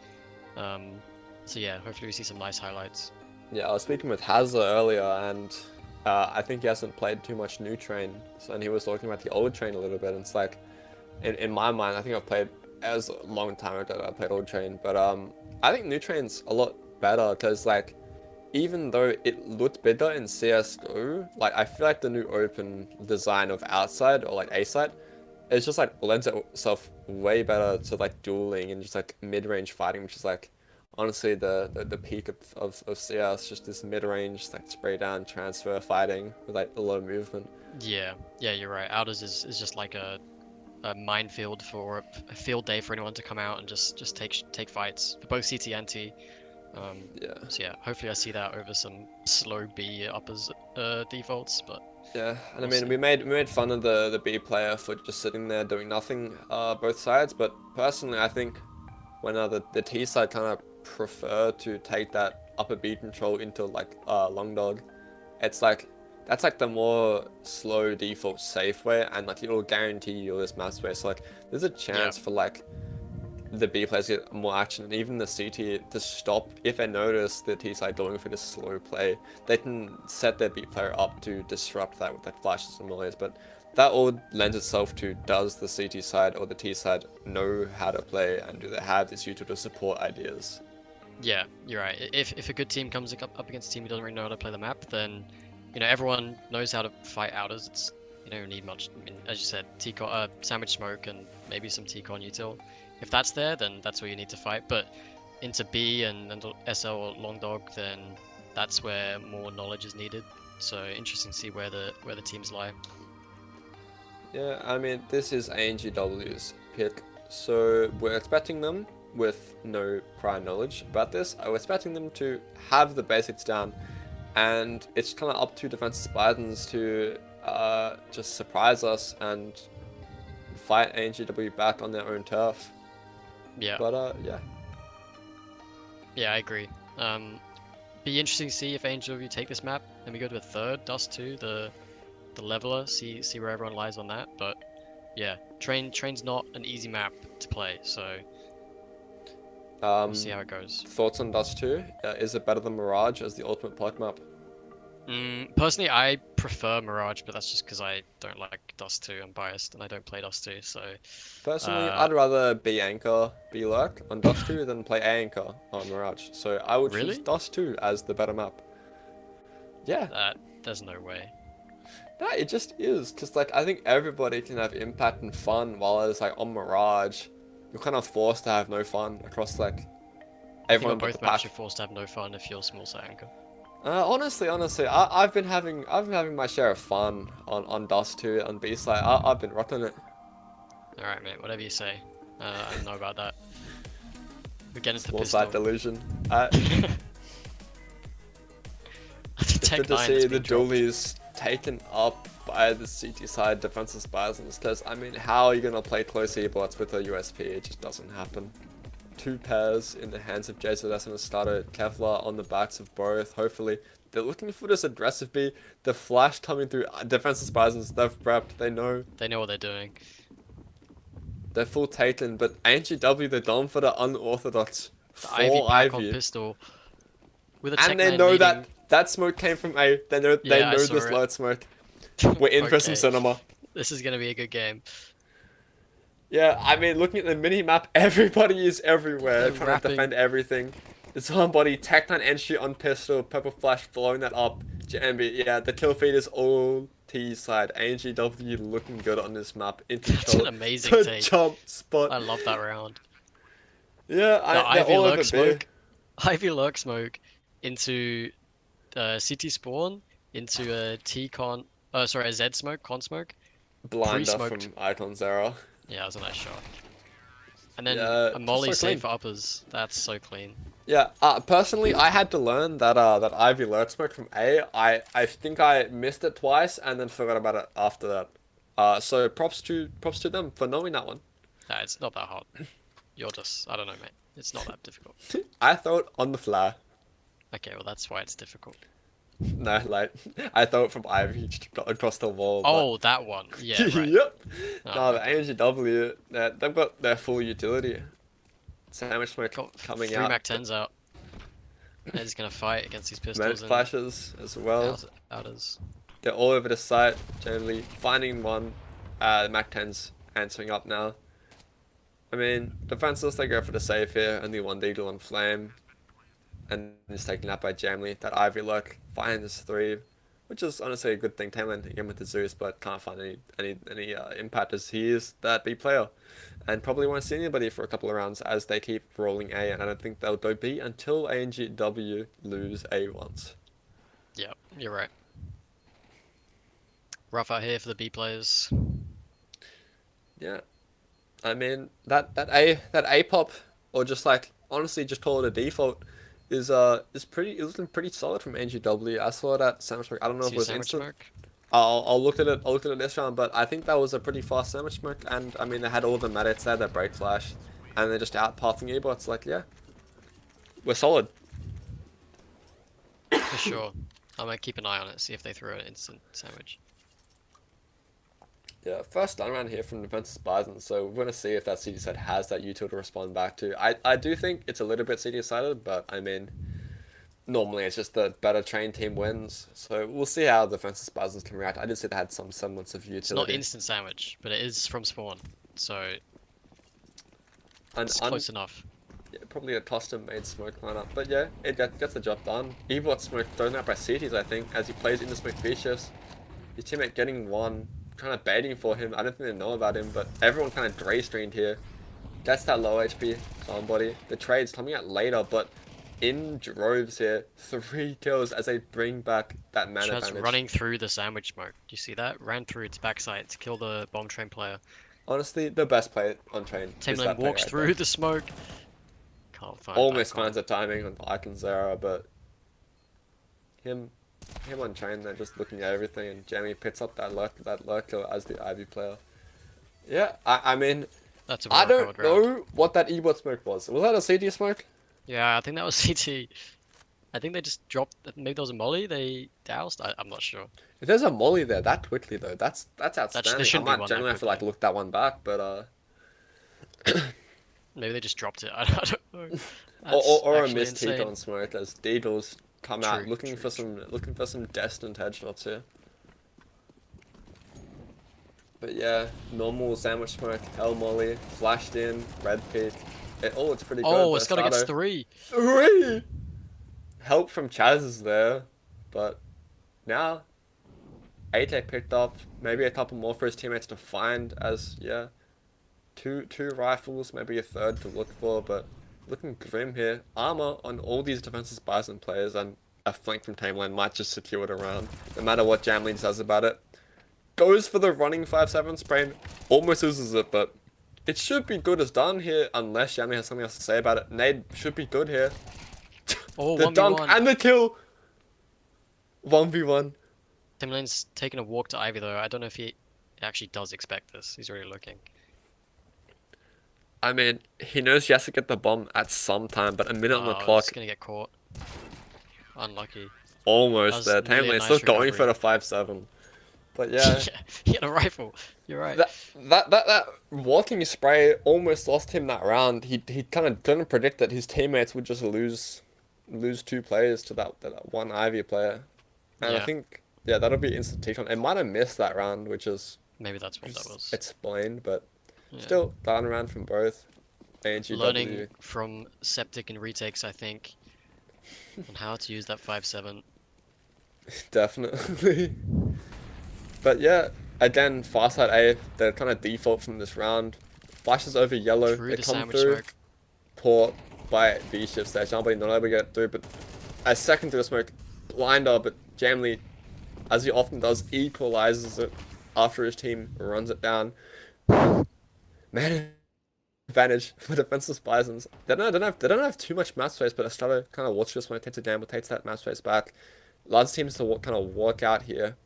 So yeah, hopefully we see some nice highlights. Yeah, I was speaking with Hazza earlier, and I think he hasn't played too much new train, so, and he was talking about the old train a little bit. And it's like, in my mind, I think I've played as a long time ago that I played old train, but I think new train's a lot better because like, even though it looked better in CS:GO, like I feel like the new open design of outside or like A side, it's just like lends itself way better to like dueling and just like mid-range fighting, which is like honestly the peak of CS, just this mid-range like spray down transfer fighting with like a lot of movement. Yeah, you're right. Outers is just like a minefield for a field day for anyone to come out and just take fights for both CT and T. Yeah. So yeah, hopefully I see that over some slow B uppers defaults, but Yeah, and I we'll mean, see. we made fun of the B player for just sitting there doing nothing, both sides. But personally, I think when the T side kind of prefer to take that upper B control into like long dog, it's like that's like the more slow default safe way, and like it'll guarantee you all this map space. So, like there's a chance for like the B players get more action, and even the CT to stop if they notice the T side going for this slow play. They can set their B player up to disrupt that with like flashes and mollies, but that all lends itself to, does the CT side or the T side know how to play, and do they have this util to support ideas? Yeah, you're right. If a good team comes up against a team who doesn't really know how to play the map, then everyone knows how to fight outers. It's you don't need much. I mean, as you said, T-con, sandwich smoke, and maybe some T-con util. If that's there, then that's where you need to fight. But into B and SL or long dog, then that's where more knowledge is needed. So interesting to see where the teams lie. Yeah, I mean, this is ANGW's pick, so we're expecting them with no prior knowledge about this. We're expecting them to have the basics down, and it's kind of up to defensive Spartans to just surprise us and fight ANGW back on their own turf. Yeah. But yeah. Yeah, I agree. Be interesting to see if ANGW take this map and we go to a third Dust 2, the leveler, see where everyone lies on that. But yeah, train's not an easy map to play, so we'll see how it goes. Thoughts on Dust 2? Is it better than Mirage as the ultimate plug map? Personally, I prefer Mirage, but that's just because I don't like Dust 2. I'm biased, and I don't play Dust 2, so... Personally, I'd rather be Anchor, be Lurk on Dust 2 than play Anchor on Mirage. So I would choose Dust 2 as the better map. Yeah. There's no way. No, it just is. Because, like, I think everybody can have impact and fun, while it's, like, on Mirage, you're kind of forced to have no fun across, like, everyone but the both maps pack. you're forced to have no fun if you're small side Anchor. Honestly, I've been having my share of fun on Dust 2 on B side. I've been rocking it. Alright, mate, whatever you say. I don't know about that. We're getting to Small pistol. side delusion. It's good to see the dualies taken up by the CT side defensive Spartans, because I mean, how are you gonna play close e-bots with a USP? It just doesn't happen. 2 pairs in the hands of JZS and Astado, Kevlar on the backs of both. Hopefully, they're looking for this aggressive B. The flash coming through defensive Spartans, they've prepped, they know. They know what they're doing. They're full taken, but ANGW, they're done for the unorthodox. The Ivy back on pistol. With a and they know that smoke came from A. They know this load smoke. We're in for some cinema. This is gonna be a good game. Yeah, I mean, looking at the mini-map, everybody is everywhere, trying to defend everything. There's somebody, Tech9 entry on pistol, Purple Flash blowing that up. JMB, yeah, the kill feed is all T side. ANGW looking good on this map. In control. That's an amazing take. Jump spot. I love that round. Yeah, Ivy Lurk smoke. Ivy Lurk smoke into CT spawn, into a T-con, a Z smoke, con smoke. Blinder from Icon Zero. Yeah, that was a nice shot. And then a molly save for uppers. That's so clean. Yeah, personally, I had to learn that Ivy Lurk smoke from A. I think I missed it twice and then forgot about it after that. So props to them for knowing that one. Nah, it's not that hard. You're just, I don't know, mate. It's not that difficult. I thought on the fly. Okay, well that's why it's difficult. No, like, I thought from Ivy across the wall. Oh, that one. Yeah, right. Yep. Oh, no, the ANGW, they've got their full utility. Sandwich smoke coming out. 3 Mac 10s out. They're just gonna fight against these pistols. Flashes as well. Outers. They're all over the site, generally finding one. Mac 10's answering up now. I mean, defenseless, they go for the save here. Only one deagle on Flame. And it's taken out by Jamley. That Ivy look finds 3, which is honestly a good thing. Tamerlan again with the Zeus, but can't find any impact as he is that B player. And probably won't see anybody for a couple of rounds as they keep rolling A. And I don't think they'll go B until ANGW lose A once. Yeah, you're right. Rough out here for the B players. Yeah. I mean, that A pop, or just like, honestly, just call it a default, is looking pretty solid from NGW. I saw that sandwich smoke. I don't know if it was instant. Smoke? I'll look at it this round, but I think that was a pretty fast sandwich smoke, and I mean they had all the medits there, their break flash, and they're just outpathing ebots. Like, yeah, we're solid. For sure. I might keep an eye on it, see if they throw an instant sandwich. Yeah, first stun round here from Defenseless Bison, so we're going to see if that CD set has that util to respond back to. I do think it's a little bit CD sided, but I mean, normally it's just the better trained team wins, so we'll see how Defenseless Bisons can react. I did see they had some semblance of utility. It's not instant sandwich, but it is from spawn, so it's close enough. Yeah, probably a custom made smoke lineup, but yeah, it gets the job done. Ebot smoke thrown out by CTs, I think, as he plays into smoke vicious. His teammate getting one, kind of baiting for him. I don't think they know about him, but everyone kind of Dre streamed here. Gets that low HP somebody. The trade's coming out later, but in droves here, 3 kills as they bring back that mana Chad's advantage. running through the sandwich smoke. Do you see that? Ran through its backside to kill the bomb train player. Honestly, the best play on train. Tamerlan walks right through there. the smoke. Can't find. Almost finds the timing on Icon Zara, but him on train, they're just looking at everything, and Jamie picks up that lurk kill as the Ivy player. Yeah, I mean, That's a I don't well-covered round. know what that ebot smoke was. Was that a CT smoke? Yeah, I think that was CT. I think they just dropped. Maybe there was a molly they doused. I'm not sure. If there's a molly there that quickly though, that's outstanding. I shouldn't be might one that generally have to like quickly. look that one back, but Maybe they just dropped it. I don't know. or a That's missed actually heat insane. on smoke as Deedles come out True, looking true, for some destined headshots here. But yeah, normal sandwich smoke, Hell Molly, flashed in, red peak. It's pretty good. Oh, but it's gotta get Estado- 3. 3! Help from Chaz is there, but now ATEC picked up maybe a couple more for his teammates to find as, yeah, two rifles, maybe a third to look for, but looking grim here. Armor on all these defenses Bison players, and a flank from Tamerlan might just secure it around, no matter what Jamley says about it. Goes for the running 5-7 sprain, almost loses it, but it should be good as done here, unless Jamley has something else to say about it. Nade should be good here. Oh, The 1v1. dunk and the kill! 1v1. Tamerlan's taking a walk to Ivy though. I don't know if he actually does expect this. He's already looking. I mean, he knows he has to get the bomb at some time, but a minute on the Oh, clock, it's gonna get caught. Unlucky. almost there. That was nearly a Tamerlan's still nice going for recovery. the 5-7. But yeah, He had a rifle. You're right. that walking spray almost lost him that round. He kind of didn't predict that his teammates would just lose 2 players to that one Ivy player. And I Yeah. think, yeah, that'll be instant T-Con. It might have missed that round, which is Maybe that's what that was. explained, but Yeah. still, down around from both. ANGW. Learning from Septic and retakes, I think, on how to use that 5-7. Definitely. But yeah, again, far side A, they're kind of default from this round. Flashes over yellow, Through they the come sandwich through. smoke. Port by V-shifts there. Jamley not able to get through, but a second to the smoke, blinder, but Jamley, as he often does, equalizes it after his team runs it down. Man advantage for defenseless Bisons. They don't have too much map space, but Estrada kind of watches this when it takes a gamble, takes that map space back. Large teams to kind of walk out here.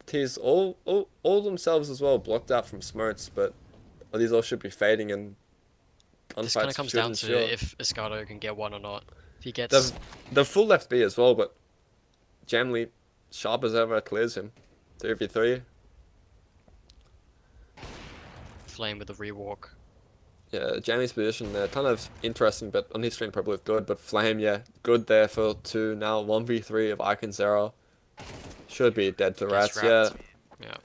Tears all themselves as well blocked out from smarts, but these all should be fading and This kind gunfights of comes should down ensure. to if Escardo can get one or not. If he gets The full left B as well, but Jamley, sharp as ever, clears him. 3v3. Flame with a rewalk. Yeah, Jamley's position there, kind of interesting, but on his screen probably looked good. But Flame, yeah, good there for 2. Now 1v3 of Icon Zero. Should be dead to Gets rats, yeah. wrapped. Yeah.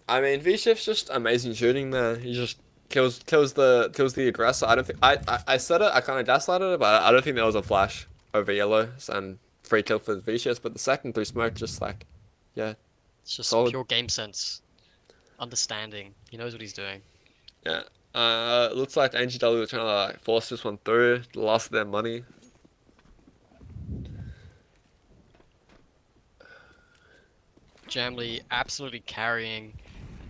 I mean, V-Shift's just amazing shooting there. He just kills the aggressor. I don't think I said it. I kind of gaslighted it, but I don't think there was a flash over yellow and free kill for the V-Shift. But the second through smoke, just like, yeah, It's just solid. pure game sense, understanding. He knows what he's doing. Yeah. Looks like NGW were trying to like force this one through. Lost their money. Jamley absolutely carrying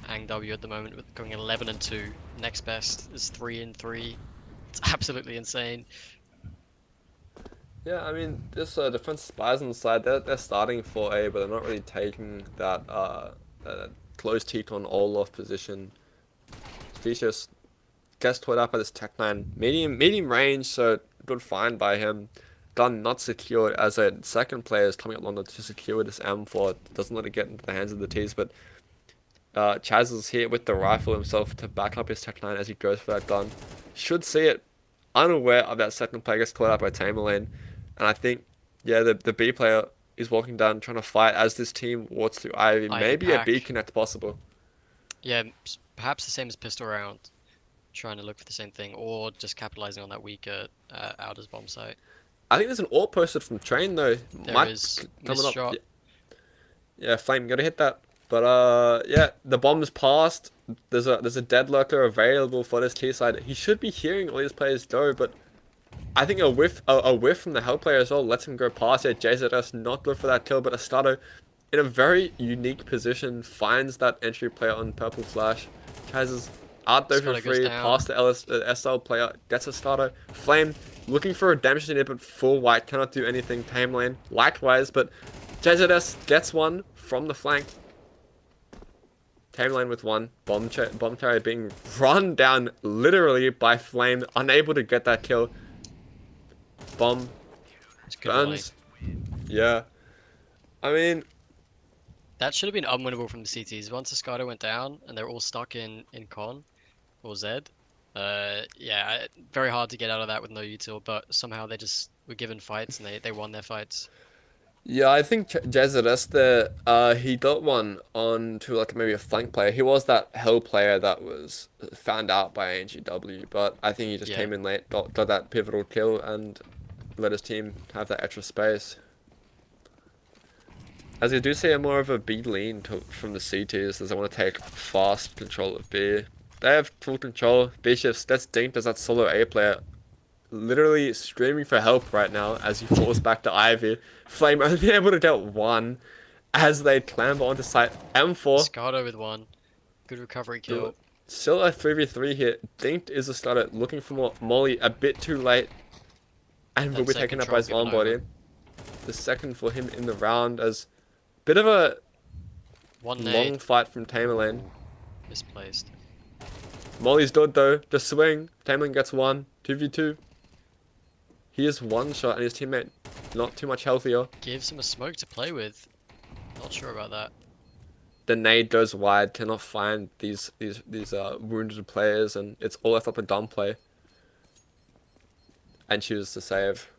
AngW at the moment with going 11-2. Next best is 3-3. It's absolutely insane. Yeah, I mean, this defense Bison side, they're starting for A, but they're not really taking that close teak on Olaf position. Vicious gets toyed up by this tech line. Medium range, so good find by him. Gun not secured as a second player is coming up longer to secure this M4. Doesn't let it get into the hands of the T's, but Chaz is here with the rifle himself to back up his tech line as he goes for that gun. Should see it. Unaware of that second player gets caught up by Tamerlane. And I think, yeah, the B player is walking down trying to fight as this team walks through Ivy. Maybe a B connect possible. Yeah, perhaps the same as pistol round. Trying to look for the same thing, or just capitalizing on that weaker Outers bomb site. I think there's an AWP posted from Train though. There is missed shot. Yeah, Flame gotta hit that. But yeah, the bomb's passed. There's a dead lurker available for this T side. He should be hearing all these players go, but I think a whiff from the Hell player as well lets him go past it. JZS not good for that kill, but Astado in a very unique position finds that entry player on purple flash. Chaz is out there for free, past the SL player, gets Astado. Flame looking for a damage unit, but full white cannot do anything. Tamerlane likewise, but JZS gets one from the flank. Tamerlane with one. Bomb carrier being run down literally by Flame, unable to get that kill. Bomb burns. Yeah. I mean, that should have been unwinnable from the CTs. Once the Escada went down and they're all stuck in Con or Z. Yeah, very hard to get out of that with no util, but somehow they just were given fights and they won their fights. Yeah, I think JZS there, he got one on to like maybe a flank player. He was that Hell player that was found out by ANGW, but I think he just came in late, got that pivotal kill and let his team have that extra space. As you do see a more of a B lean from the CTs as they want to take fast control of B. They have full control. B shifts, that's Dinked as that solo A player. Literally screaming for help right now as he falls back to Ivy. Flame only able to get one as they clamber onto site. M4. Escada with one. Good recovery kill. Still a 3v3 here. Dinked is a starter looking for more. Molly a bit too late. And will be taken up by his own body. The second for him in the round as bit of a long fight from Tamerlane. Misplaced. Molly's good though. The swing. Tamerlane gets one. 2v2. He is one shot and his teammate not too much healthier. Gives him a smoke to play with. Not sure about that. The nade goes wide, cannot find these wounded players, and it's all left up a dumb play. And chooses to save.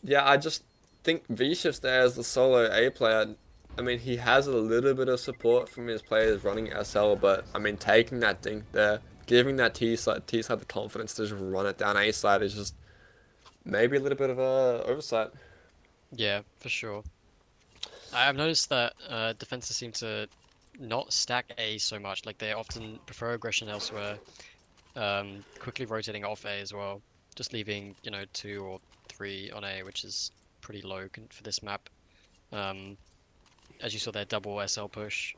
Yeah, I just think V-Shift's there as the solo A player. I mean, he has a little bit of support from his players running SL, but I mean, taking that dink there, giving that T side the confidence to just run it down A side is just maybe a little bit of a oversight. Yeah, for sure. I've noticed that defenses seem to not stack A so much. Like they often prefer aggression elsewhere. Quickly rotating off A as well, just leaving 2 or 3 on A, which is pretty low for this map. As you saw, their double SL push.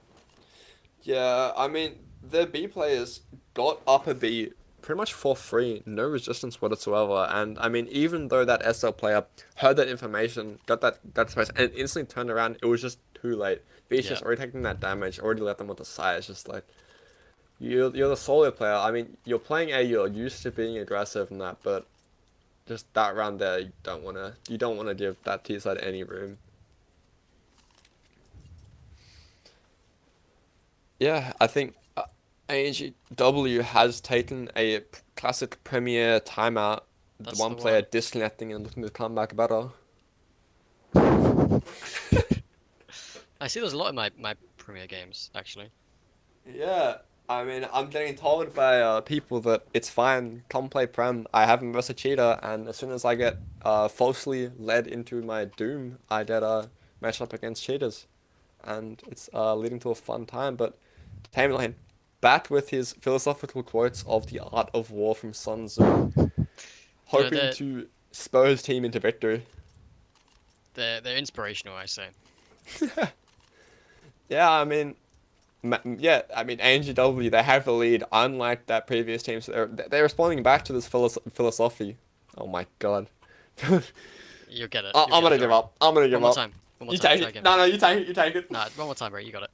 Yeah, I mean the B players got upper B pretty much for free, no resistance whatsoever. And I mean, even though that SL player heard that information, got that space, and instantly turned around, it was just too late. V's just already taking that damage, already left them on the side. It's just like. You're the solo player. I mean, you're playing A. You're used to being aggressive and that, but just that round there, you don't wanna give that T side any room. Yeah, I think ANGW has taken a classic Premier timeout. The one player disconnecting and looking to come back better. I see there's a lot in my Premier games, actually. Yeah, I mean, I'm getting told by people that it's fine, come play Prem. I haven't versus a cheater, and as soon as I get falsely led into my doom, I get match up against cheaters. And it's leading to a fun time, but Tamerlane, back with his philosophical quotes of the art of war from Sun Tzu, hoping they're- to spur his team into victory. They're inspirational, I say. Yeah, I mean, ANGW, they have the lead, unlike that previous team, so they're responding back to this philosophy. Oh my god. You'll get it. I'm gonna give up. I'm gonna give One more up. time. One more You time. take Try it. again. No, you take it. You take it. Nah, one more time, bro. You got it.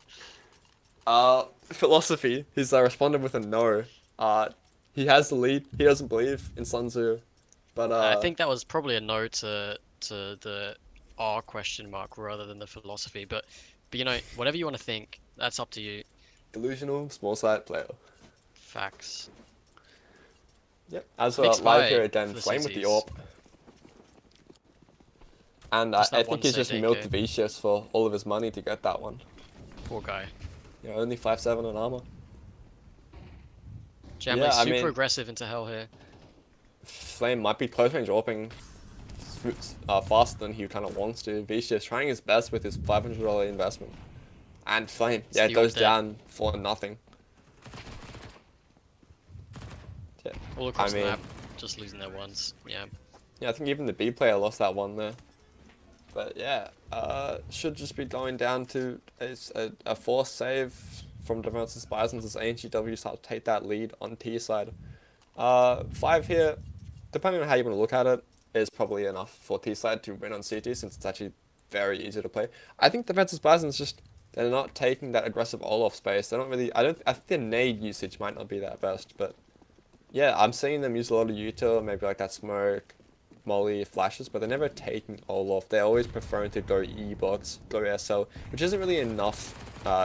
Philosophy. He's responded with a no. He has the lead. He doesn't believe in Sun Tzu, but I think that was probably a no to the R question mark rather than the philosophy. But you know, whatever you want to think, that's up to you. delusional small side player. Facts. Yep. As Mixed live by here again, for the Flame with the CTs. AWP. And Just I that think one he's just saved milked AK. Vicious for all of his money to get that one. Poor guy. Yeah, only 5'7" in armor. Jamley's Yeah, I super mean- aggressive into hell here. Flame might be close range AWPing faster than he kind of wants to. Vicious trying his best with his $500 investment. And Flame, yeah, it the goes AWP there. down for nothing. Yeah. All across mean- the map, just losing their ones. Yeah. Yeah, I think even the B player lost that one there. But yeah, should just be going down to a forced save from Defense's Bisons as ANGW start to take that lead on T side. 5 here, depending on how you want to look at it, is probably enough for T side to win on CT since it's actually very easy to play. I think Defense's Bisons just, they're not taking that aggressive Olaf space. They're not really, I think their nade usage might not be that best, but yeah, I'm seeing them use a lot of util, maybe like that smoke, molly, flashes, but they're never taking Olaf. They're always preferring to go E-box, go SL, which isn't really enough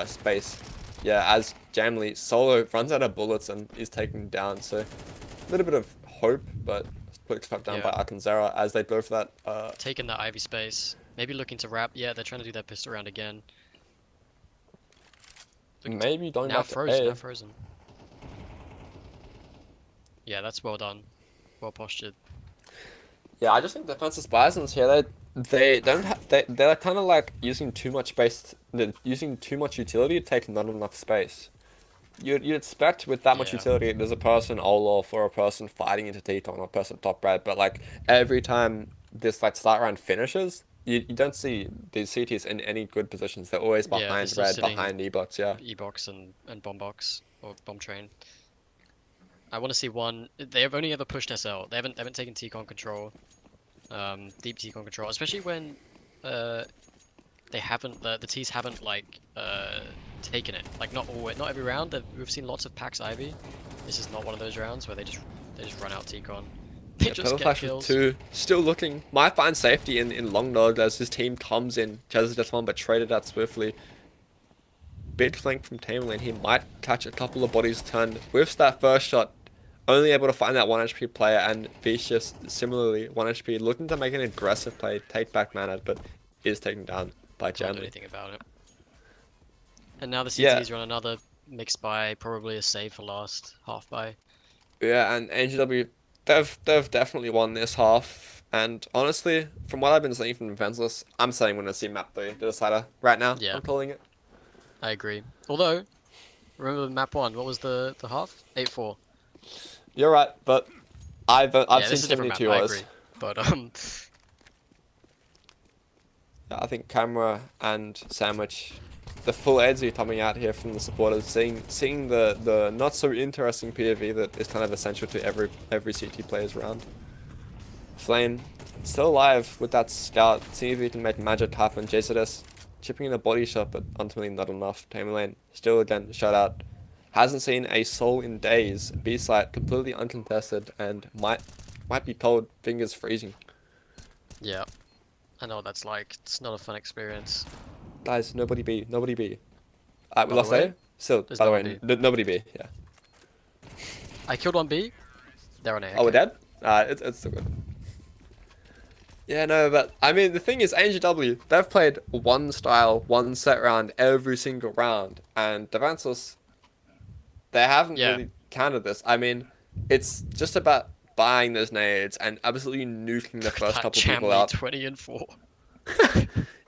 space. Yeah, as Jamley solo runs out of bullets and is taken down, so a little bit of hope, but quick cut down Yeah. by Arkanzera as they go for that. Taking the Ivy space. Maybe looking to wrap. Yeah, they're trying to do that pistol round again. Maybe going Now back frozen. to A. Now frozen. Yeah, that's well done. Well postured. Yeah, I just think Defense's Bisons here, they're kind of like using too much space, they're using too much utility to take not enough space. You'd expect with that much Yeah. utility, there's a person Olaf or a person fighting into Teton or a person top red, but like every time this like start round finishes, you don't see these CTs in any good positions. They're always Yeah, behind they're still red, sitting- behind E-box, yeah. E-box and bomb box or bomb train. I want to see one. They've only ever pushed SL. They haven't taken T-con control, deep T-con control, especially when they haven't the T's haven't like taken it. Like not every round. We've seen lots of Pax Ivy. This is not one of those rounds where they just run out T-con. They Yeah, just Pebble get Flash kills. 2, still looking. Might find safety in long node as his team comes in. Chases just one, but traded out swiftly. Big flank from Tamerlane. He might catch a couple of bodies turned. Whiffs that first shot. Only able to find that 1 HP player, and Vicious similarly 1 HP, looking to make an aggressive play, take back mana, but is taken down by Can't do Jamley. anything about it. And now the Yeah. CTs run another mixed buy, probably a save for last, half buy. Yeah, and ANGW, they've definitely won this half. And honestly, from what I've been seeing from Defenseless, I'm saying we're going to see map the decider right now. Yeah. I'm calling it. I agree. Although, remember map 1, what was the half? 8-4. You're right, but I've Yeah, seen this is a different map, 72 I hours. agree. But Yeah, I think Camera and Sandwich, the full ads are coming out here from the supporters, seeing the not so interesting POV that is kind of essential to every CT player's round. Flame still alive with that scout, seeing if he can make magic happen. JZS chipping in a body shot, but ultimately not enough. Tamerlane still again shut out. Hasn't seen a soul in days. B site completely uncontested and might be told fingers freezing. yeah, I know what that's like. It's not a fun experience. Guys, nobody B, nobody B. We By the lost way, A? Still, there's by the no way, B. nobody B, yeah. I killed one B. They're on A. Oh, we're okay. dead? It's still good. Yeah, no, but I mean, the thing is, ANGW, they've played one style, one set round every single round, and Devansis, they haven't Yeah. really countered this. I mean, it's just about buying those nades and absolutely nuking the first That couple people Chamley out. 20 and 4.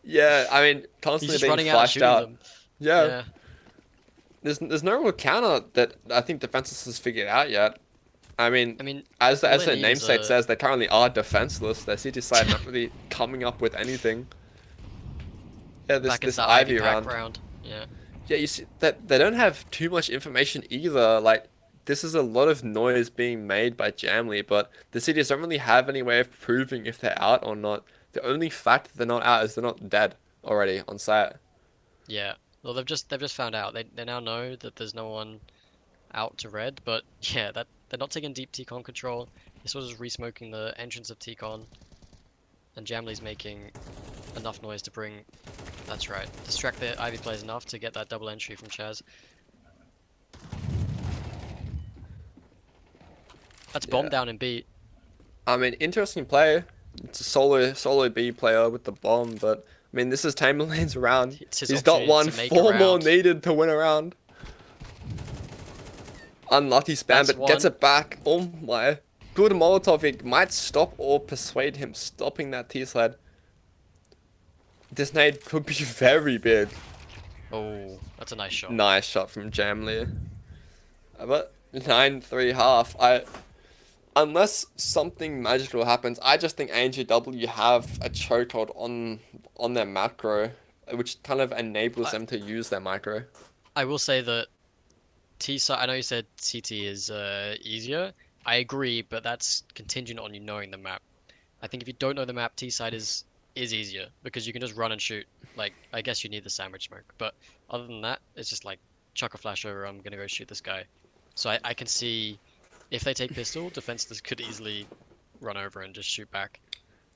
Yeah, I mean, He's constantly just being running out and flashed shooting out. them. Yeah, Yeah. there's no real counter that I think Defenseless has figured out yet. I mean, as all their they need is namesake a- says, they currently are defenseless. Their CT side not really coming up with anything. Yeah, Back this into Ivy pack round. Yeah. Yeah, you see that they don't have too much information either. Like, this is a lot of noise being made by Jamley, but the CTs don't really have any way of proving if they're out or not. The only fact that they're not out is they're not dead already on site. Yeah. Well, they've just found out. They now know that there's no one out to red, but yeah, that they're not taking deep T-con control. They're sort of re-smoking the entrance of T-con, and Jamley's making enough noise to bring. That's right. Distract the Ivy players enough to get that double entry from Chaz. That's bomb down in B. I mean, interesting play. It's a solo B player with the bomb, but I mean, this is Tamerlane's round. It's his He's got opportunity one, to make a 4 more round. needed to win a round. Unlucky spam, That's but gets one. it back. Oh my. Good Molotov, it might stop or persuade him stopping that T-sled. This nade could be very big. Oh, that's a nice shot. Nice shot from Jamley. But 9-3 half. Unless something magical happens, I just think ANGW have a chokehold on their macro, which kind of enables them to use their micro. I will say that T side. I know you said CT is easier. I agree, but that's contingent on you knowing the map. I think if you don't know the map, T side is easier because you can just run and shoot. Like, I guess you need the sandwich smoke, but other than that, it's just like chuck a flash over. I'm gonna go shoot this guy. So I can see if they take pistol, defenseless could easily run over and just shoot back.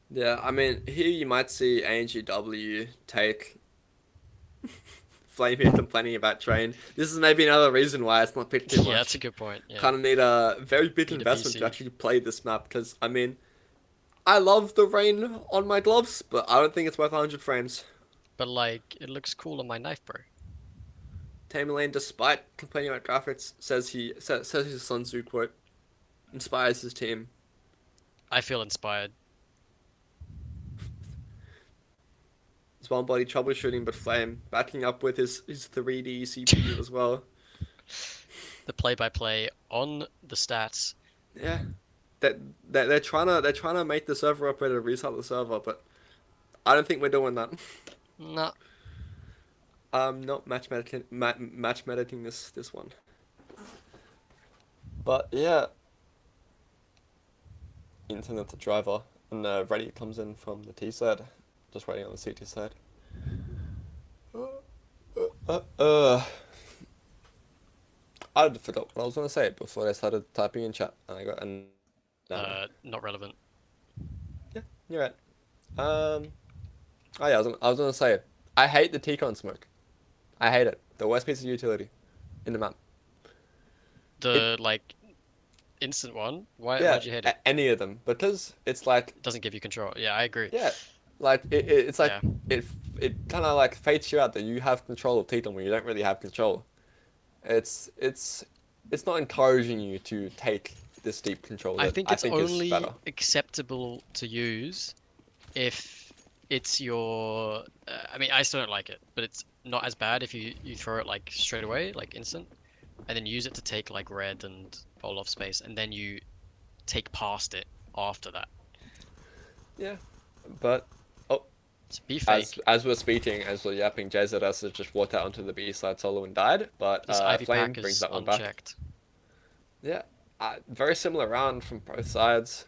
Yeah, I mean, here you might see ANGW take Flame here complaining about Train. This is maybe another reason why it's not picked too much. Yeah, that's a good point. Yeah. Kind of need a very big Need a investment PC. to actually play this map, because, I mean, I love the rain on my gloves, but I don't think it's worth 100 frames. But like, it looks cool on my knife, bro. Tamerlane, despite complaining about graphics, says his Sun Tzu quote inspires his team. I feel inspired. His one body troubleshooting, but Flame backing up with his 3D CPU as well. The play-by-play on the stats. Yeah, they're trying to make the server operator restart the server, but I don't think we're doing that. Nah. I'm not match mediting this one. But yeah, internet's a driver, and ready comes in from the T side, just waiting on the CT side. I forgot what I was gonna say before they started typing in chat, and I got Not relevant. Yeah, you're right. Oh yeah, I was gonna say, I hate the T-con smoke. I hate it. The worst piece of utility in the map. The like instant one. Why'd you hate it? Any of them, because it's like, It doesn't give you control. Yeah, I agree. yeah, like it's like Yeah. it kind of like fates you out that you have control of T-con when you don't really have control. It's not encouraging you to take this deep control. I that think it's is only better. acceptable to use if it's your. I mean, I still don't like it, but it's not as bad if you throw it like straight away, like instant, and then use it to take like red and bowl off space, and then you take past it after that. Yeah, but So be fake. as we're speaking, as we're yapping, JZS has just walked out onto the B side solo and died, but This Ivy Flame pack brings is that one back. unchecked. Yeah, very similar round from both sides,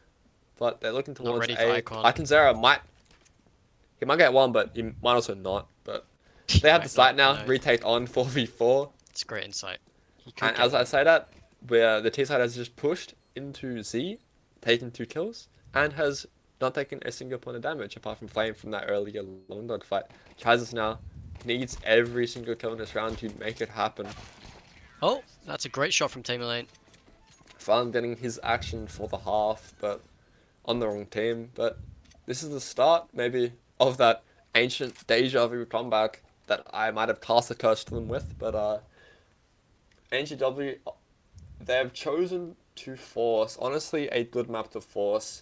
but they're looking towards ready for A. Icon. Iconzera he might get one, but he might also not. But they have Might the site not, now, no. retake on 4v4, It's great insight. He could and get as I say that, where the T side has just pushed into Z, taken 2 kills, and has not taken a single point of damage apart from Flame from that earlier long dog fight. Chaz now needs every single kill in this round to make it happen. Oh, that's a great shot from Tamerlane. Farm getting his action for the half, but on the wrong team. But this is the start, maybe, of that ancient deja vu comeback that I might have cast a curse to them with, but NGW, they've chosen to force, honestly, a good map to force.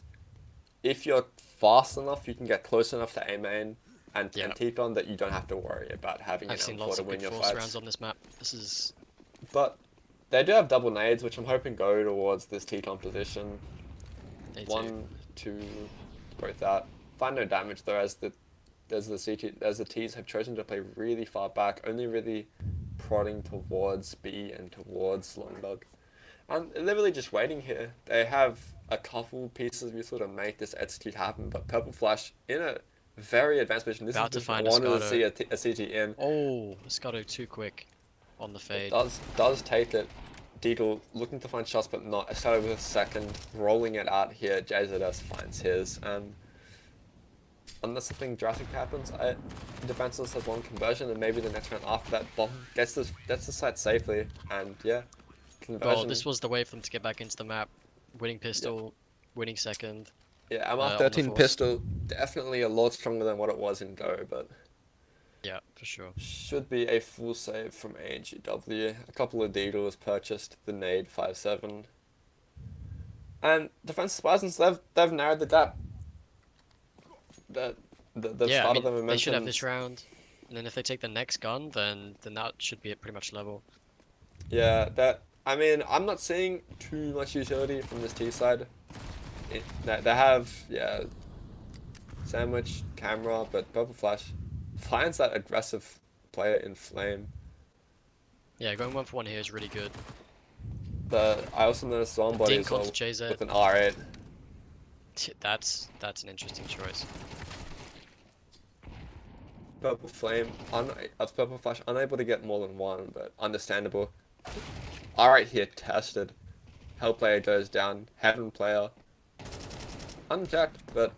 If you're fast enough, you can get close enough to A main and T-con that you don't have to worry about having I've an seen M4 lots to of win good your force fights. rounds on this map. This is... But they do have double nades, which I'm hoping go towards this T-con position. They do. 1, 2, both out. Find no damage though, as the T's have chosen to play really far back, only really prodding towards B and towards Longbug. And they're really just waiting here. They have a couple pieces of useful to make this execute happen, but Purple Flash in a very advanced position. This About is to I find wanted to Escato. see a CT in. Oh, Escato too quick on the fade. Does take it. Deagle looking to find shots, but not. Escato with a second, rolling it out here. JZS finds his, and unless something drastic happens, Defenseless has one conversion, and maybe the next round after that, bomb gets the site safely, and yeah, conversion. Well, this was the way for them to get back into the map. Winning pistol, winning second. Yeah, on the MR13 force. pistol, definitely a lot stronger than what it was in Go, but Yeah, for sure. should be a full save from ANGW. A couple of Deagles purchased the nade 5-7. And Defensive Bisons, they've narrowed the gap. The Yeah, start I mean, of the momentum. they should have this round. And then if they take the next gun, then that should be at pretty much level. Yeah, I mean, I'm not seeing too much utility from this T side. They have, yeah, Sandwich, Camera, but Purple Flash finds that aggressive player in Flame. Yeah, going 1-for-1 here is really good. I also noticed Zombody Dink as well onto JZ. with an R8. That's an interesting choice. Purple Flame, Purple Flash unable to get more than one, but understandable. R8 here tested. Hell player goes down. Heaven player unchecked, but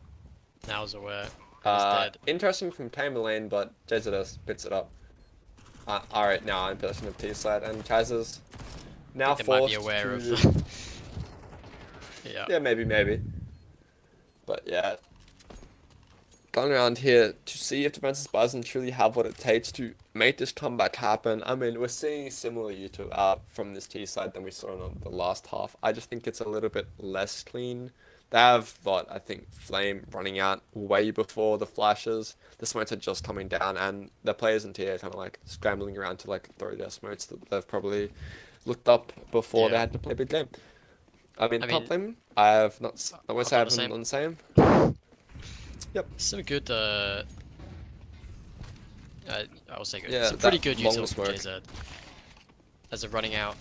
Now is aware. He's dead. interesting from Tamer Lane, but JZS picks it up. Alright, now I'm possession of T side, and Chaz is now They might forced be aware to... of... Yeah. Yeah, maybe. But yeah. Going around here to see if Defensive Bison truly have what it takes to make this comeback happen. I mean, we're seeing similar util out from this T side than we saw in the last half. I just think it's a little bit less clean. They have got, I think, Flame running out way before the flashes. The smokes are just coming down, and the players in TA kind of like scrambling around to like throw their smokes that they've probably looked up before they had to play a big game. I mean, can't blame them. I have not. I won't say I haven't done the same. Yep. Some good. I will say good. Yeah, Some pretty that good long utility from smoke. JZ. As they're running out,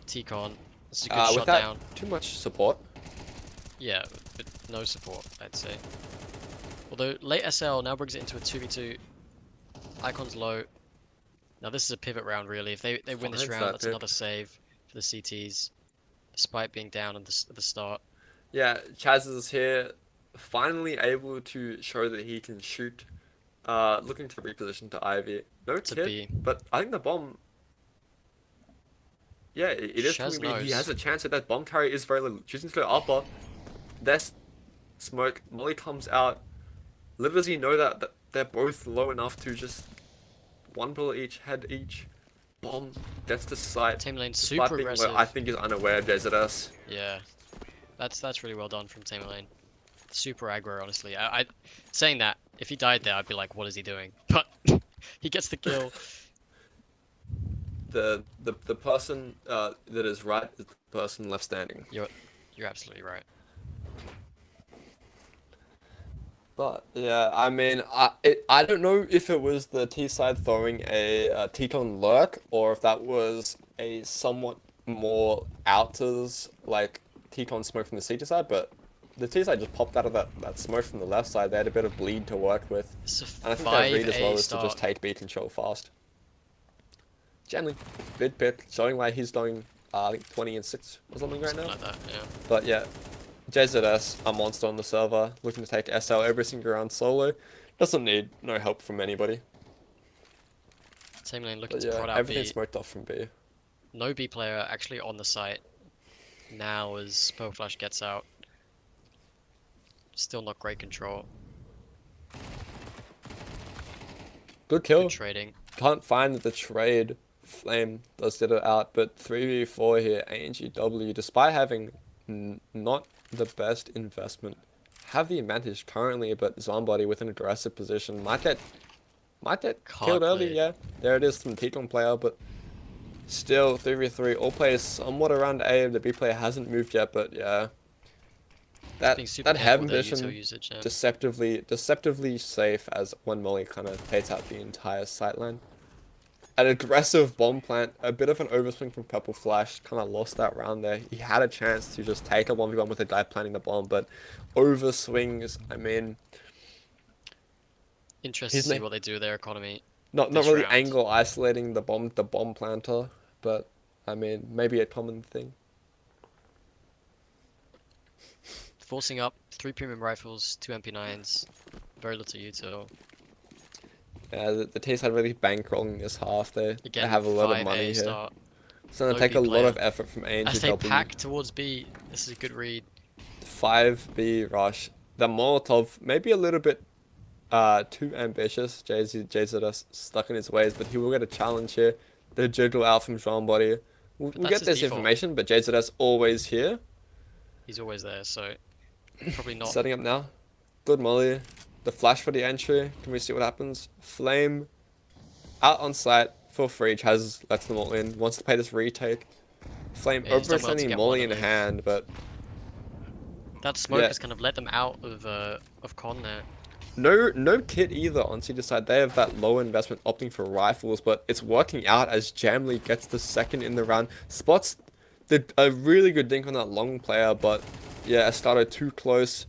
T-con. It's a good With shot that, down. too much support. Yeah, but no support, I'd say. Although late SL now brings it into a 2v2. Icon's low. Now this is a pivot round really. If they win this Finds round, that that's pick. another save for the CTs. Despite being down at the start. Yeah, Chaz is here, finally able to show that he can shoot. Looking to reposition to Ivy. No To kid, B. but I think the bomb. Yeah, it is Chaz telling me he knows. has a chance that bomb carry is very little. Choosing to go upper. There's smoke. Molly comes out. Little does he know that they're both low enough to just one bullet each, head each. Bomb gets the site. Tame Lane's Despite super being low, aggressive. I think is unaware of JZS. Yeah, that's really well done from Tamer Lane. Super aggro, honestly. I saying that if he died there, I'd be like, what is he doing? But he gets the kill. The person that is right is the person left standing. You're absolutely right. But yeah, I mean, I don't know if it was the T side throwing a T-con lurk or if that was a somewhat more outers like T-con smoke from the CT side, but the T side just popped out of that smoke from the left side. They had a bit of bleed to work with, It's a and I think their read as 5A well is to start. just take B control fast. Generally, good pick, showing why he's going I think 20 and 6 or something right now. Like that, yeah. But yeah, JZS, a monster on the server, looking to take SL every single round solo. Doesn't need no help from anybody. Tamer Lane looking But to yeah, prod out everything's B. smoked off from B. No B player actually on the site now as Purple Flash gets out. still not great control. Good kill. Good trading. Can't find the trade. Flame does get it out, but 3v4 here. ANGW, despite having not the best investment, have the advantage currently, but Zombody with an aggressive position might get killed early. cleared. Yeah, there it is from T-Con player, but still 3v3. All players somewhat around A. The B player hasn't moved yet, but yeah, that heaven vision usage, yeah. deceptively safe as one molly kind of takes out the entire sightline. An aggressive bomb plant, a bit of an overswing from Purple Flash, kind of lost that round there. He had a chance to just take a 1v1 with a guy planting the bomb, but overswings, I mean... Interesting to see what they do with their economy. Not really round. angle isolating the bomb planter, but, I mean, maybe a common thing. Forcing up 3 premium rifles, 2 MP9s, very little util. Yeah, the T's had really bankrolling this half. They have a lot of money here. Start. It's going to take a lot of effort from ANGW. As they pack towards B, this is a good read. 5B rush. The Molotov, maybe a little bit too ambitious. JZS stuck in his ways, but he will get a challenge here. The jiggle out from Zombody. We'll get this information, but JZS always here. He's always there, so probably not. Setting up now. Good molly. The flash for the entry. Can we see what happens? Flame out on site for free. Chaz lets them all in. Wants to play this retake. Flame overextending molly in hand, but that smoke has kind of let them out of con there. No kit either on Cedar side. They have that low investment opting for rifles, but it's working out as Jamley gets the second in the round. Spots a really good dink on that long player, but yeah, Estado too close.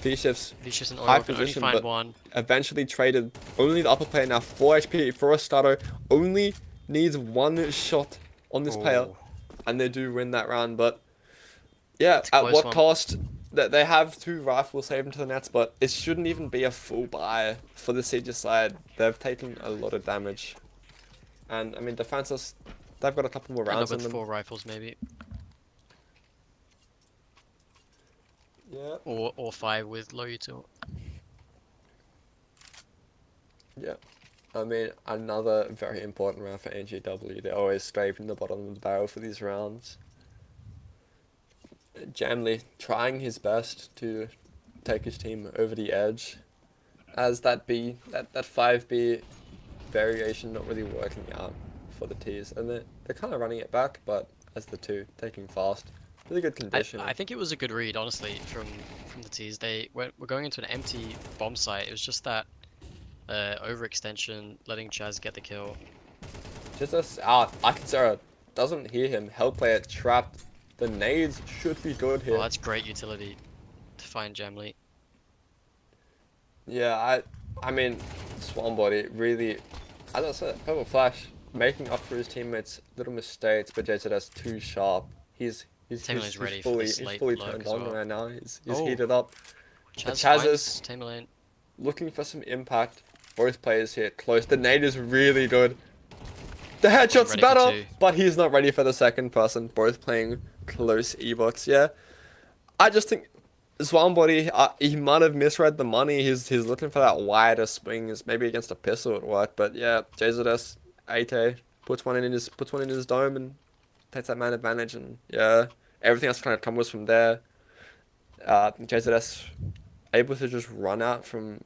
V-Shifts and high Oil can only position, find but one. Eventually traded. Only the upper player now 4 HP for Estado. Only needs 1 shot on this player, and they do win that round. But yeah, at what cost? That they have 2 rifles saved into the nets, but it shouldn't even be a full buy for the Siege side. They've taken a lot of damage, and I mean defenseless. They've got a couple more rounds in them. 4 rifles maybe. Yeah. Or 5 with low util. Yeah. I mean, another very important round for NGW. They're always scraping the bottom of the barrel for these rounds. Jamley trying his best to take his team over the edge. As that 5B variation not really working out for the T's. And they're kind of running it back, but as the 2 taking fast. Really good condition. I think it was a good read, honestly, from the T's. We're going into an empty bomb site. It was just that overextension, letting Chaz get the kill. Just out. Akizera doesn't hear him. Hellplayer trapped. The nades should be good here. Oh, that's great utility to find Jamley. Yeah, I mean, Swanbody really, as I said, Purple Flash making up for his teammates' little mistakes, but JZS too sharp. He's fully turned on right now. He's heated up. Chaz is looking for some impact. Both players here close. The nade is really good. The headshot's better, but he's not ready for the second person. Both playing close e-bots. Yeah, I just think Swanbody, he might have misread the money. He's looking for that wider swings, maybe against a pistol at work. But yeah, JZS 8A puts one in his dome and takes that man advantage, and yeah, everything else kind of tumbles from there. JZS able to just run out from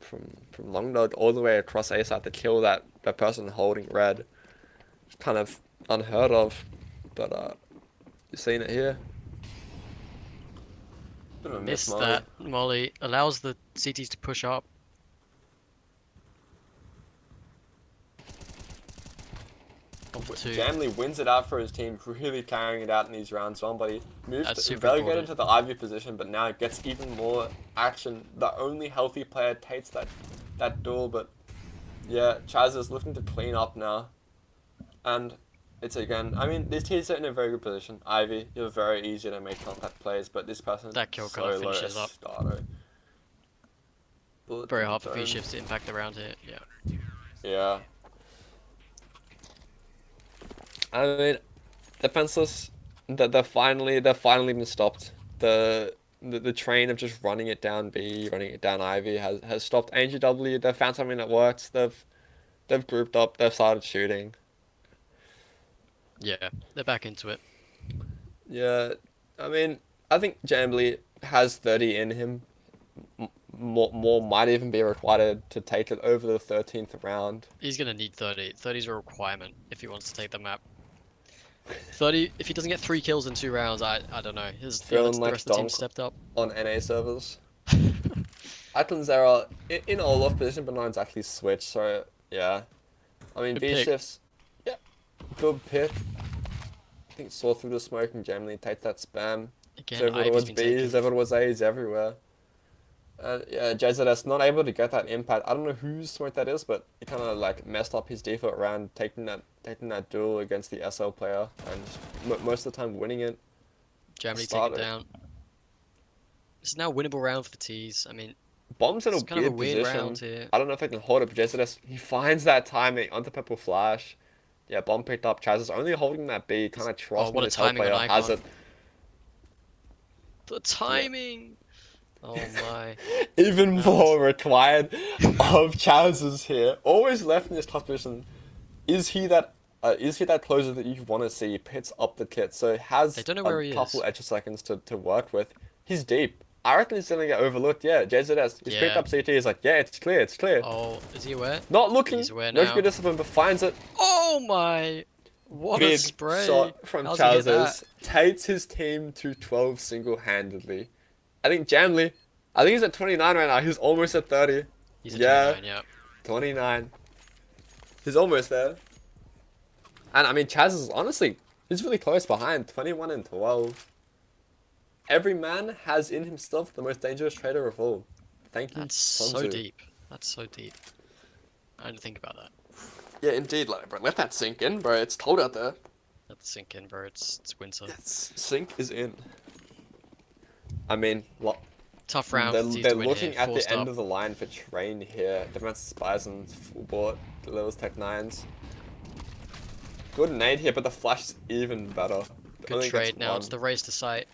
long node all the way across A side to kill that person holding red. It's kind of unheard of, but you're seeing it here. Missed that molly. Allows the CTs to push up. Jamley wins it out for his team, really carrying it out in these rounds. Somebody moves very good into the Ivy position, but now it gets even more action. The only healthy player takes that duel, but yeah, Chaz is looking to clean up now. And it's again, I mean, these teams are in a very good position. Ivy, you're very easy to make contact plays, but this person that kill kind of finishes up. Very hard for V-Shifts to impact around here. Yeah. Yeah. I mean, defenseless. They're finally been stopped. The the train of just running it down B, running it down Ivy has stopped ANGW. They've found something that works. They've grouped up. They've started shooting. Yeah, they're back into it. Yeah, I mean, I think Jambly has 30 in him. More might even be required to take it over the 13th round. He's gonna need 30. 30 is a requirement if he wants to take the map. 30. If he doesn't get 3 kills in 2 rounds, I don't know. The Feeling like rest of the team Donk stepped up. on NA servers. Atlanzera in Olaf position, but not exactly switch. So yeah, I mean Good B pick. shifts. Yeah, good pick. I think saw through the smoke and generally take that spam. Again, Whoever Ivy's was been B, taken. whoever was A, is everywhere. Yeah, JZS not able to get that impact. I don't know whose smoke that is, but it kind of like messed up his default round, taking that duel against the SL player, and most of the time winning it. Germany Started. taken down. It's now a winnable round for the T's. I mean, Bomb's in a it's kind of a weird weird position. round here. I don't know if they can hold it, but JZS, he finds that timing onto Purple Flash. Yeah, Bomb picked up. Chaz is only holding that B, kind of trusting what a his help timing on player has Icon. it. The timing! Oh my. Even Nice. more required of Chaz's here. Always left in this tough position. Is he that closer that you want to see? Pits up the kit, so has They don't know where he a couple is. extra seconds to work with. He's deep. I reckon he's gonna get overlooked. Yeah, JZS. He's picked Yeah. up CT. He's like, yeah, it's clear, it's clear. Oh, is he aware? Not looking. He's aware No now. good discipline, but finds it. Oh my! What a Big spray! shot from How's he hit Chaz's. Takes his team to 12 single-handedly. I think Jamley, I think he's at 29 right now. He's almost at 30. He's a Yeah. 29, yeah. 29. He's almost there. And I mean, Chaz is honestly, he's really close behind. 21 and 12. Every man has in himself the most dangerous trader of all. Thank you, That's Sun so Tzu. deep. That's so deep. I didn't think about that. Yeah, indeed, like, bro. Let that sink in, bro. It's cold out there. Let the sink in, bro. It's winter. Sink is in. I mean, Tough round. they're, for T's they're to win looking here. at the Forced end up. of the line for train here. Defense Bisons, full board, Lil's Tech 9s. Good nade here, but the flash is even better. Good Only trade gets now. one. It's the race to sight.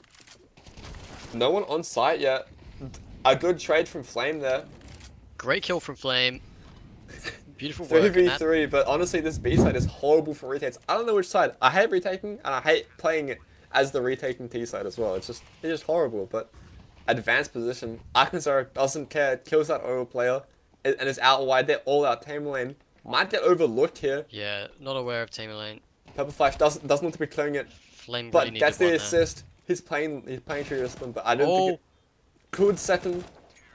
No one on site yet. A good trade from Flame there. Great kill from Flame. Beautiful work. and that- 3v3, but honestly, this B side is horrible for retakes. I don't know which side. I hate retaking, and I hate playing it as the retaking T side as well. It's just horrible, but advanced position. Arkansas doesn't care, kills that Oil player, and is out wide. They're all out. Tamer Lane might get overlooked here. Yeah, not aware of Tamer Lane. Purple Flash doesn't look to be clearing it, Flame but really needed gets the one there. assist. He's playing true discipline, but I don't Oh. think it could second.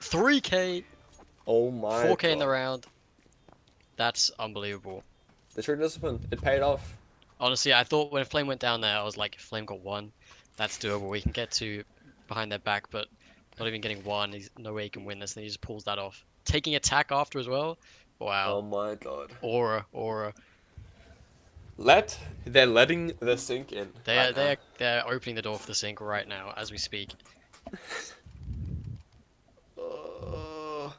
3k! Oh my 4k in the God. round. That's unbelievable. The true discipline, it paid off. Honestly, I thought when Flame went down there, I was like, if Flame got 1, that's doable. We can get to behind their back, but not even getting 1. There's no way he can win this, and he just pulls that off. Taking attack after as well. Wow. Oh my God. Aura. They're letting the sink in. right now. They're opening the door for the sink right now as we speak.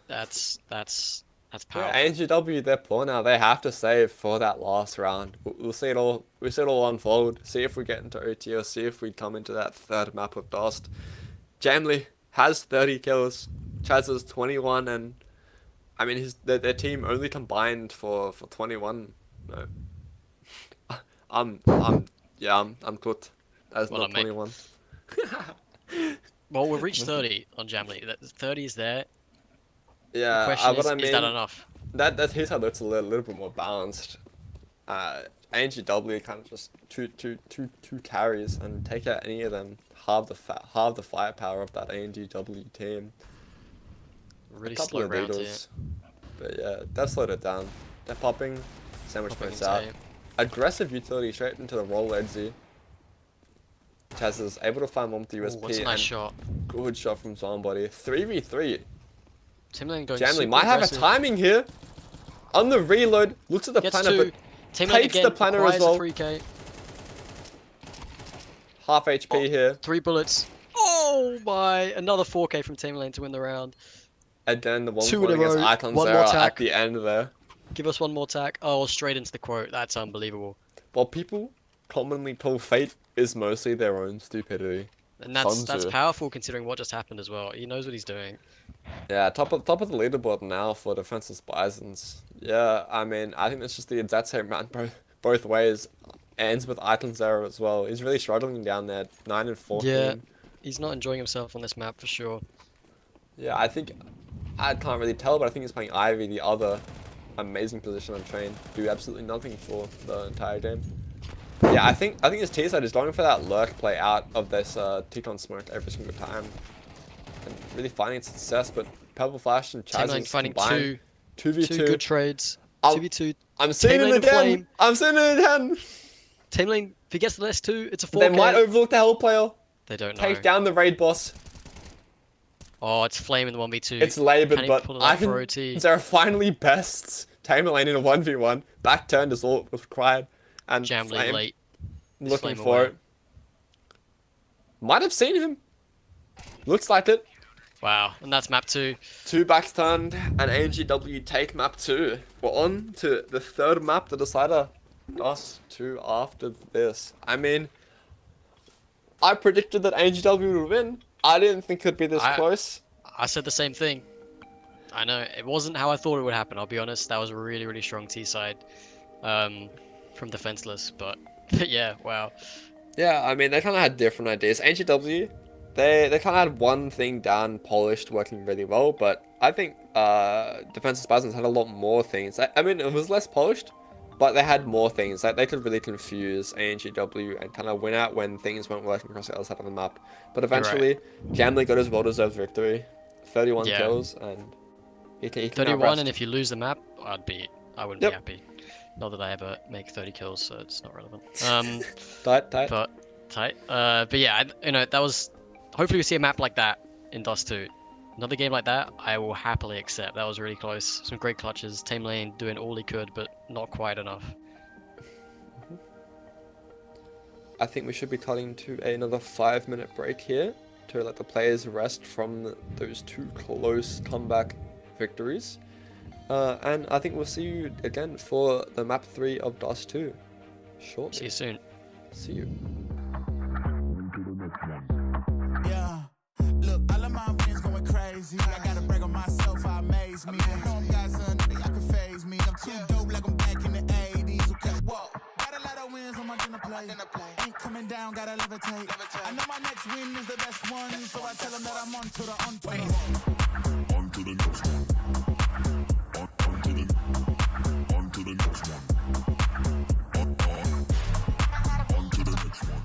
That's Yeah, powerful. ANGW, they're poor now. They have to save for that last round. We'll see it all. We'll see it all unfold. See if we get into OT or see if we come into that third map of Dust. Jamley has 30 kills. Chaz has 21, and I mean their team only combined for 21. No. I'm good. That's Well not done, mate. 21. Well, we've reached 30 on Jamley. 30 is there. The Yeah, question what is, I mean, is that enough? That his side looks a little bit more balanced. ANGW kind of just two carries, and take out any of them, halve the firepower of that ANGW team. Really A couple slow of round here. needles, but yeah, they've slowed it down. They're popping, sandwich Popping points out. into Aggressive utility straight into the roll Edzy. Chaz is able to find one with the Ooh, USP, what's a nice and shot? good shot from Zombody. 3v3. Timlin going Jamley super might have a aggressive. timing here. On the reload, looks at the Gets planner, 2. but Timlin takes again the planner as requires well. a 3k. half HP here. 3 bullets. Oh my! Another 4k from Timlin to win the round. And then the one 2 in a against row, Icon one more Zero tack. at the end there. Give us one more tack. Oh, straight into the quote. That's unbelievable. Well, people commonly call fate is mostly their own stupidity. And that's Sonzu. powerful considering what just happened as well. He knows what he's doing. Yeah, top of the leaderboard now for defenseless Bisons. Yeah, I mean, I think it's just the exact same round both ways. Ends with Item Zero as well. He's really struggling down there, 9 and 14. Yeah, he's not enjoying himself on this map for sure. Yeah, I think I can't really tell, but I think he's playing Ivy, the other amazing position on train, do absolutely nothing for the entire game. Yeah, I think his T side is going for that lurk play out of this Teton smoke every single time, and really finding success. But Purple Flash and Chaz Teamlane finding combined, two 2v2. good trades. I'll- 2v2. I'm seeing it again. I'm seeing it again. Teamlane, if he gets the last 2, it's a 4K. They might overlook the Hell player. They don't know. Take down the raid boss. Oh, it's Flame in the 1v2. It's laboured, Can he but pull it I off for can. OT? There are finally bests. Tamerlane in a 1v1. Back turned is all required. And Jamley Flame late. looking Flame for away. it. Might have seen him. Looks like it. Wow, and that's map 2. 2 backs turned and ANGW take map 2. We're on to the third map, the decider. Us 2 after this. I mean, I predicted that ANGW would win. I didn't think it'd be this close. I said the same thing. I know, it wasn't how I thought it would happen, I'll be honest. That was a really, really strong T side from Defenseless, but yeah, wow. Yeah, I mean, they kind of had different ideas. ANGW, they kind of had one thing down, polished, working really well, but I think Defenseless Spasms had a lot more things. I mean, it was less polished, but they had more things. Like, they could really confuse ANGW and kind of win out when things weren't working across the other side of the map. But eventually, Jamley got his well-deserved victory. 31 kills, and he can 31, and if you lose the map, I wouldn't be Yep. happy. Not that I ever make 30 kills, so it's not relevant. Tight. But yeah, that was. Hopefully, we see a map like that in Dust 2. Another game like that, I will happily accept. That was really close. Some great clutches. Tamerlane doing all he could, but not quite enough. I think we should be cutting to another 5-minute break here to let the players rest from those 2 close comeback victories. And I think we'll see you again for the map 3 of Dust 2 shortly. See you soon. See you. Yeah, look, all of my friends going crazy. I gotta brag on myself, I amaze me. I know I'm got something that can phase me. I'm too dope like I'm back in the 80s. Okay, whoa. Got a lot of wins on my dinner plate. Ain't coming down, gotta levitate. I know my next win is the best one, so I tell them that I'm on to the on to the on to the next one. On to the next one. On to the next one.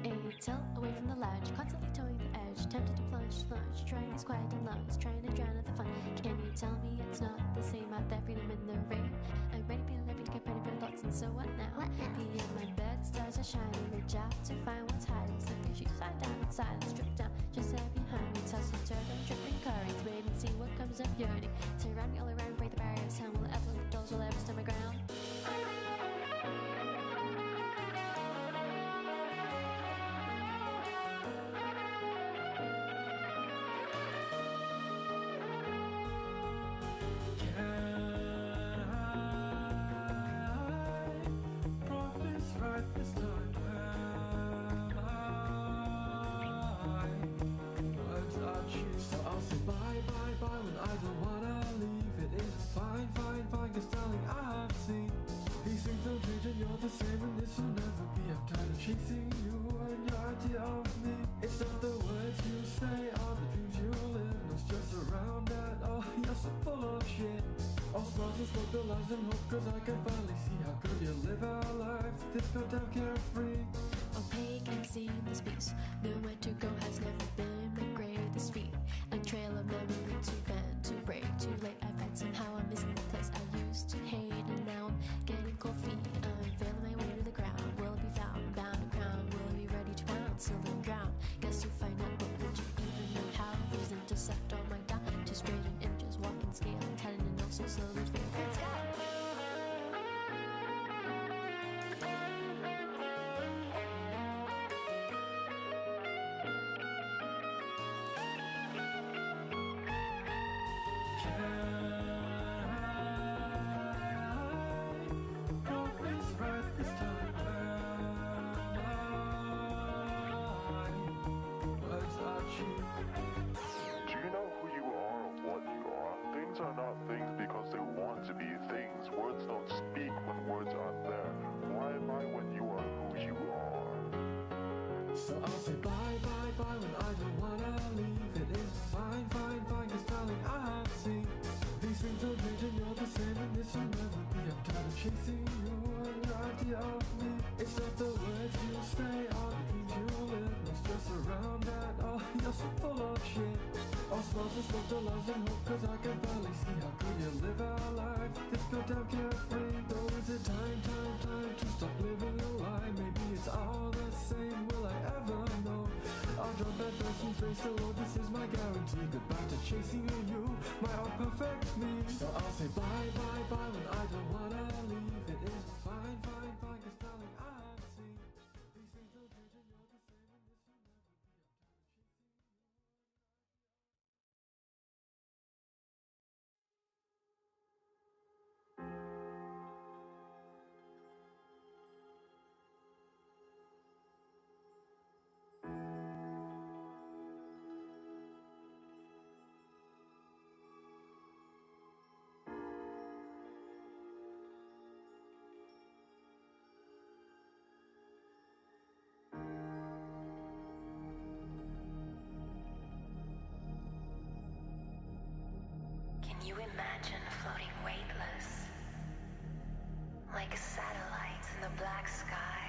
I'm a tail away from the ledge, constantly towing the edge, tempted to plunge, trying these quiet and lows, trying to drown out the fun. Can you tell me it's not the same out there, freedom in the rain? I'm ready, be living to get ready for thoughts, and so what now? Be in my bed, stars are shining, reach out to find what's hiding. Slipping sheets lie down in silence, strip down, just there behind me. Toss and turn, dripping currents, wait and see what comes up yearning. Surround me all around, break the barriers, sound will ever the dolls will ever stand my ground. So I'll say bye, bye, bye when I don't wanna leave. It is fine, fine, fine, cause darling, I have seen these things don't change and you're the same and this will never be. I'm tired of chasing you and your idea of me. It's not the words you say or the dreams you live. No stress around that, oh, you're so full of shit. All smiles and smoke the lies and hope, cause I can finally see how good you live our lives. This goddamn carefree. Opaque and seamless peace. Nowhere to go has never been my greatest feat. A trail of memory to bend, to break, too late. I find somehow I'm missing the place I used to hate, and now I'm getting cold feet. I'm feeling my way to the ground. Will it be found? Bound and crown. Will it be ready to pound? Still and drown. Guess you find out, but would you even know how? Vision intersect all my doubt. To straighten images, walking scale, and telling and also slowly fade. Let's go. Always right this time words are cheap. Do you know who you are or what you are? Things are not things because they want to be things. Words don't speak when words aren't there. Why am I when you are who you are? So I'll say bye, bye, bye when I don't wanna leave. It is fine, fine, fine, cause darling, I have seen these things don't change and you're the same, and this will never be. I'm tired of chasing you and your idea of me. It's not the words you say or the things you live. No stress around that, oh, you're so full of shit. All smiles and smoke the lies and hope, cause I can finally see how good you live our life. This goddamn carefree, though is it time to stop living a lie? Maybe it's all the same, will I ever know? I'll drop that first and face the world, this is my guarantee. Goodbye to chasing you, my all perfect me. So I'll say bye, bye, bye when I don't wanna leave. It is fine, fine, fine, cause darling, I have seen these things don't change and you're the same, and this will never be. Can you imagine floating weightless, like satellites in the black sky?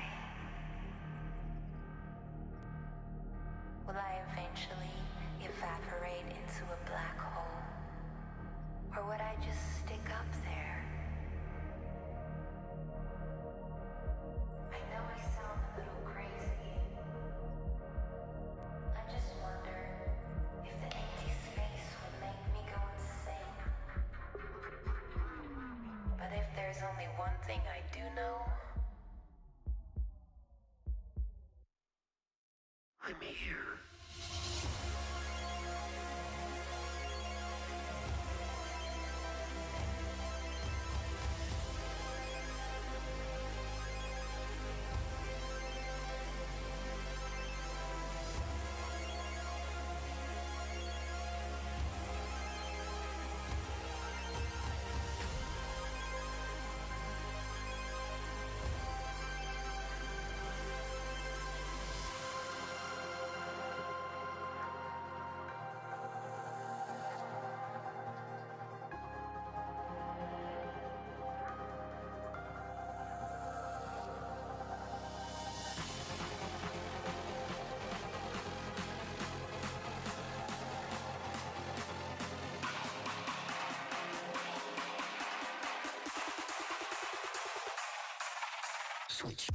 Will I eventually evaporate into a black hole? Or would I just stick up there? I know I sound a little crazy. I just wonder if the empty space would make me go insane. But if there's only one thing I do know, I'm here. Switch.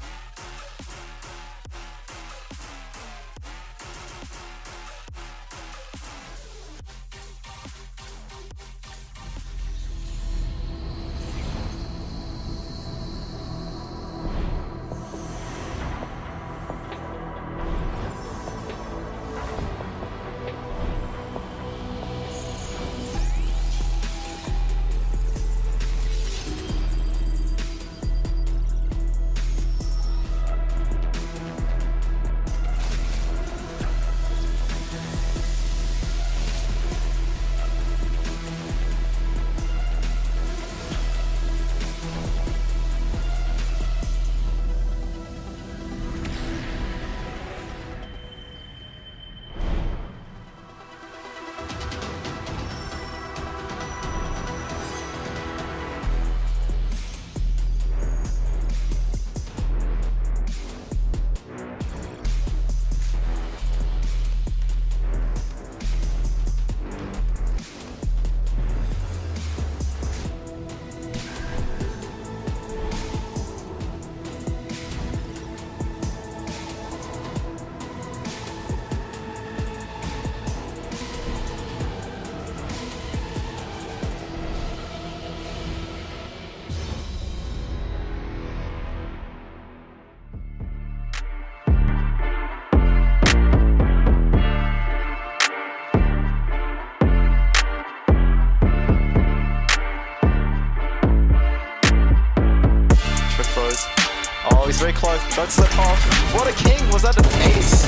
close. Don't slip off. What a king! Was that an ace?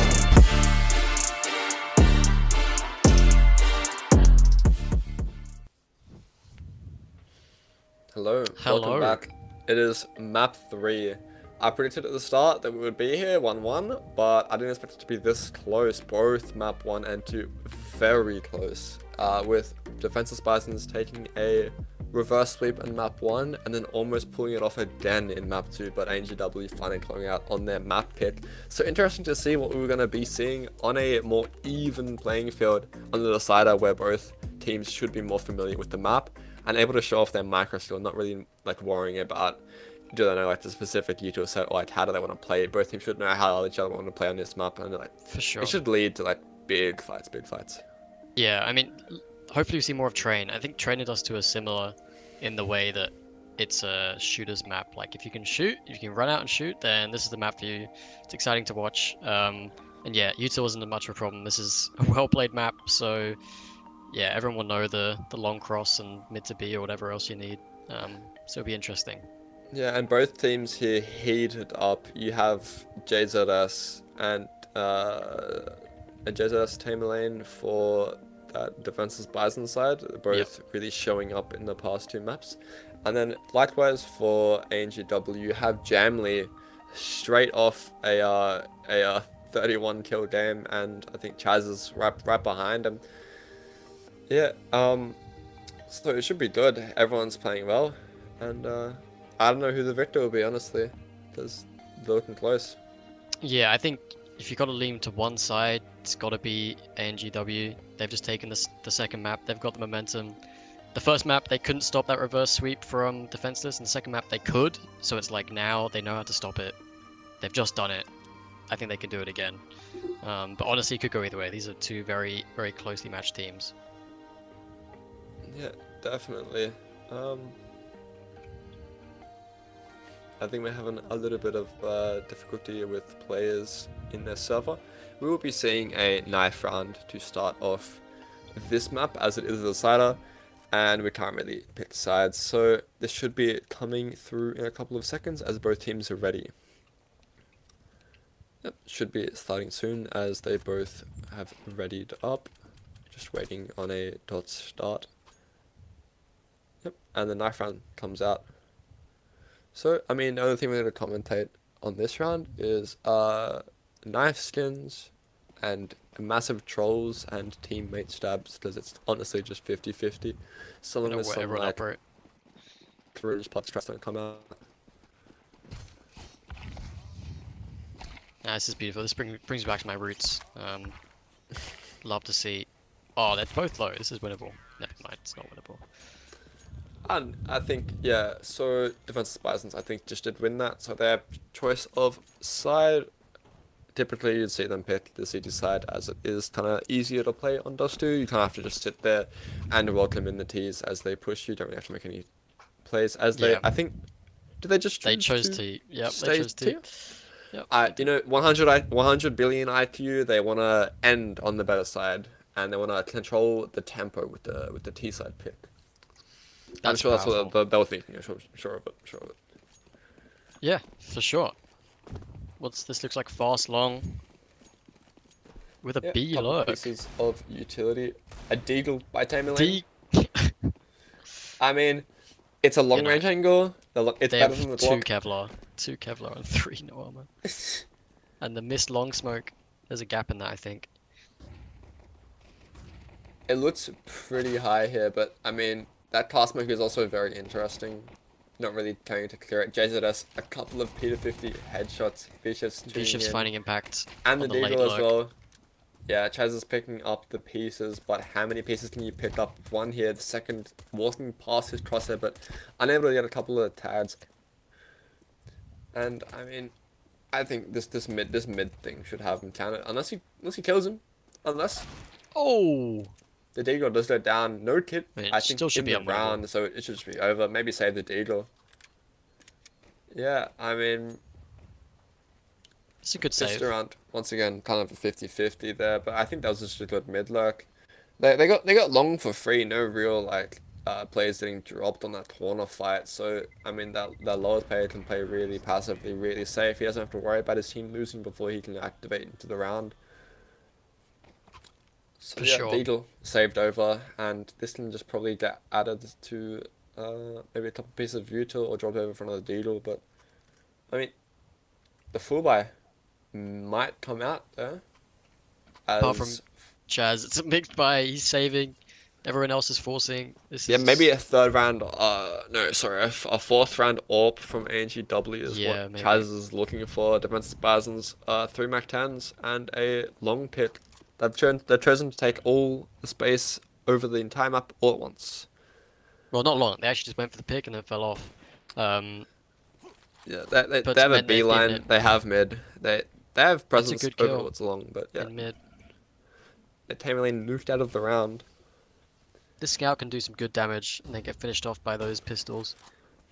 Hello, welcome back. It is map 3. I predicted at the start that we would be here 1-1, but I didn't expect it to be this close. Both map 1 and 2 very close, with Defenseless Bisons taking a reverse sweep in map 1 and then almost pulling it off again in map 2, but ANGW finally going out on their map pick. So interesting to see what we were going to be seeing on a more even playing field on the decider, where both teams should be more familiar with the map and able to show off their micro skill, not really like worrying about, do they know like the specific util set, or like how do they want to play. Both teams should know how each other want to play on this map, and like For sure. it should lead to like big fights. Yeah, I mean, hopefully we see more of Train. I think Train and Dust 2 are similar in the way that it's a shooter's map. Like if you can shoot, if you can run out and shoot, then this is the map for you. It's exciting to watch. And yeah, util isn't much of a problem. This is a well-played map, so yeah, everyone will know the long cross and mid to B or whatever else you need. So it'll be interesting. Yeah, and both teams here heated up. You have JZS and a JZS team lane for that Defenseless Bison side, both really showing up in the past 2 maps. And then likewise for ANGW, you have Jamley straight off a 31 kill game, and I think Chaz is right behind him. Yeah, so it should be good. Everyone's playing well, and I don't know who the victor will be, honestly, because they're looking close. Yeah, I think if you got to lean to one side, it's got to be ANGW. They've just taken the second map. They've got the momentum. The first map, they couldn't stop that reverse sweep from Defenseless, and the second map, they could. So it's like now they know how to stop it. They've just done it. I think they can do it again. But honestly, it could go either way. These are 2 very, very closely matched teams. Yeah, definitely. I think we're having a little bit of difficulty with players in their server. We will be seeing a knife round to start off this map, as it is a decider, and we can't really pick sides. So this should be coming through in a couple of seconds as both teams are ready. Yep, should be starting soon as they both have readied up. Just waiting on a dot start. Yep, and the knife round comes out. So, I mean, the only thing we're going to commentate on this round is knife skins and massive trolls and teammate stabs, because it's honestly just 50-50. Some of them some like through pots trust don't come out. Nah, this is beautiful. This brings me back to my roots. Love to see. Oh, they're both low. This is winnable. Never mind, it's not winnable. And I think, yeah, so Defenseless Bisons, I think, just did win that. So their choice of side, typically you'd see them pick the CT side, as it is kind of easier to play on Dust 2. You kind of have to just sit there and welcome in the Ts as they push you. Don't really have to make any plays as they, I think, did they just choose They chose to Yep, stay they chose T. Yep. You know, 100 billion IQ, they want to end on the better side, and they want to control the tempo with the T side pick. I'm sure that's what they were thinking. Sure of it. Yeah, for sure. This looks like fast long with a B low. Pieces of utility. A deagle by Tamerlane. I mean, it's a long range angle. It's better than the Glock. 2 Kevlar and 3 no armor. And the missed long smoke. There's a gap in that, I think. It looks pretty high here, but I mean, that car smoke is also very interesting. Not really trying to clear it. JZS, a couple of P250 headshots. Vicious finding impact. And the deagle as well. Yeah, Chaz is picking up the pieces, but how many pieces can you pick up? One here, the second walking past his crosshair, but unable to get a couple of tags. And I mean, I think this mid thing should have him counted, unless he kills him. Unless the deagle does go down, no kit. I think still should be in the round, so it should just be over. Maybe save the deagle. Yeah, I mean, it's a good save. Just around once again, kind of a 50-50 there, but I think that was just a good mid lurk. They got long for free, no real like players getting dropped on that corner fight. So I mean that lowest player can play really passively, really safe. He doesn't have to worry about his team losing before he can activate into the round. So For yeah, sure. Deagle saved over, and this can just probably get added to maybe a couple pieces of util or drop over for another Deagle. But I mean, the full buy might come out there. Apart from As Chaz, it's a mixed buy. He's saving. Everyone else is forcing. This yeah, is maybe a third round. No, sorry, a fourth round AWP from ANGW is Yeah, what maybe. Chaz is looking for. Defensive Spasms, 3 Mac 10s and a long pick. They've chosen to take all the space over the entire map all at once. Well, not long. They actually just went for the pick and then fell off. Yeah, they But have a meant they've B been line. it. They have mid. They have presence good over kill what's long, but yeah, in mid. they tamely nuked out of the round. This scout can do some good damage and then get finished off by those pistols.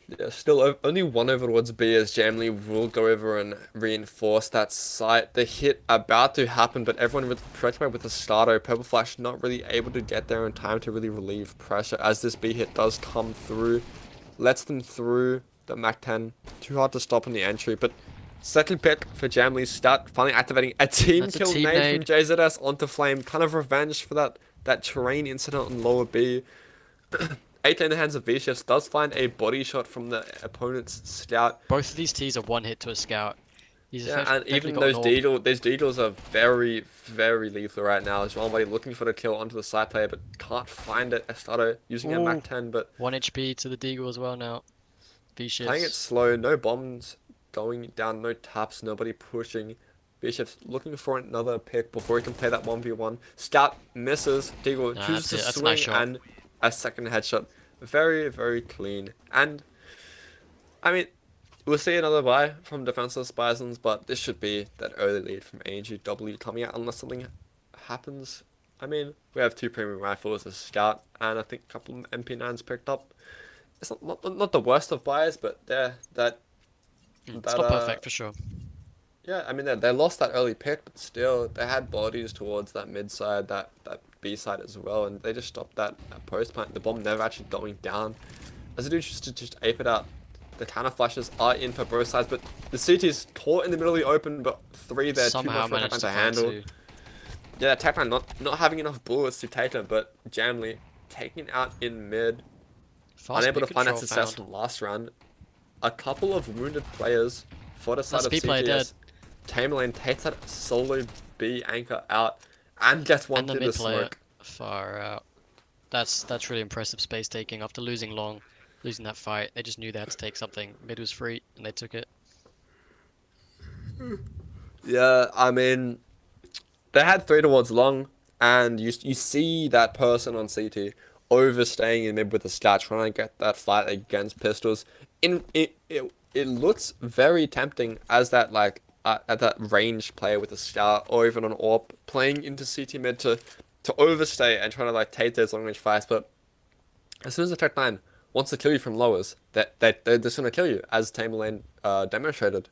Yeah, still only one over towards B as Jamley will go over and reinforce that site. The hit about to happen, but everyone preoccupied with the starter. Purple Flash not really able to get there in time to really relieve pressure as this B hit does come through. Lets them through the Mac 10. Too hard to stop on the entry, but second pick for Jamley's start. Finally activating a team That's a kill team nade nade. from JZS onto Flame. Kind of revenge for that terrain incident on lower B. 8 in the hands of V-Shifts does find a body shot from the opponent's scout. Both of these T's are one hit to a scout. He's Yeah, and effectively even got those an AWP. these Deagles are very, very lethal right now. Jean looking for the kill onto the side player, but can't find it. Estado using a Mac 10, but 1 HP to the Deagle as well now. V-Shifts. playing it slow. No bombs going down, no taps, nobody pushing. V-Shifts looking for another pick before he can play that 1v1. Scout misses. Deagle Nah, chooses to that's a swing nice shot. and a second headshot. Very, very clean. And, I mean, we'll see another buy from Defenseless Bisons, but this should be that early lead from ANGW coming out unless something happens. I mean, we have 2 premium rifles, a scout, and I think a couple of MP9s picked up. It's not the worst of buys, but It's not perfect for sure. yeah, I mean, they lost that early pick, but still, they had bodies towards that mid side, that B side as well, and they just stopped that post plant. The bomb never actually going down. As a dude just ape it out. The counter flashes are in for both sides, but the CT's caught in the middle of the open, but 3 there, too Somehow much for managed Tech9 to to find handle. 2. Yeah, Tech9 not having enough bullets to take them, but Jamley taking out in mid. Fast Unable to mid find that control success found. from last round. A couple of wounded players for the side That's of B player dead. CTS. Tamerlane takes that solo B anchor out and gets one And the through the mid player smoke. far out. That's really impressive space taking after losing long, losing that fight. They just knew they had to take something. Mid was free and they took it. Yeah, I mean, they had 3 towards long, and you see that person on CT overstaying in mid with a stat, trying to get that fight against pistols. It looks very tempting as that at that range player with a scout or even an AWP playing into CT mid to overstay and trying to take those long range fights. But as soon as the Tech9 wants to kill you from lowers, they're just gonna kill you, as Tamerlane demonstrated.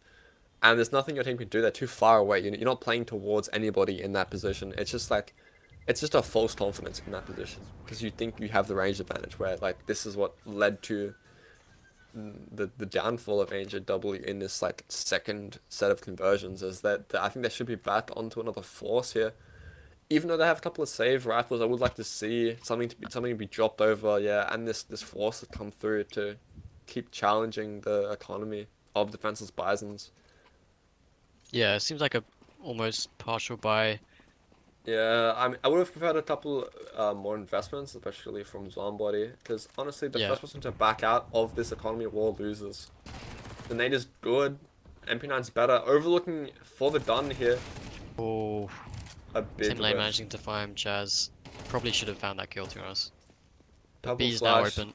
And there's nothing your team can do. They're too far away. You're not playing towards anybody in that position. It's just a false confidence in that position because you think you have the range advantage. Where this is what led to the downfall of ANGW in this second set of conversions. Is that I think they should be back onto another force here. Even though they have a couple of save rifles, I would like to see something to be dropped over. Yeah, and this force to come through to keep challenging the economy of Defenseless Bisons. Yeah, it seems like a almost partial buy. Yeah, I would have preferred a couple more investments, especially from Zombody, because honestly, the Yeah. first person to back out of this economy war loses. The nade is good, MP9's better, overlooking for the done here. Oh, A big Tim Lane whiff. managing to find Chaz. Probably should have found that kill, to be honest. Purple B is now Flash open.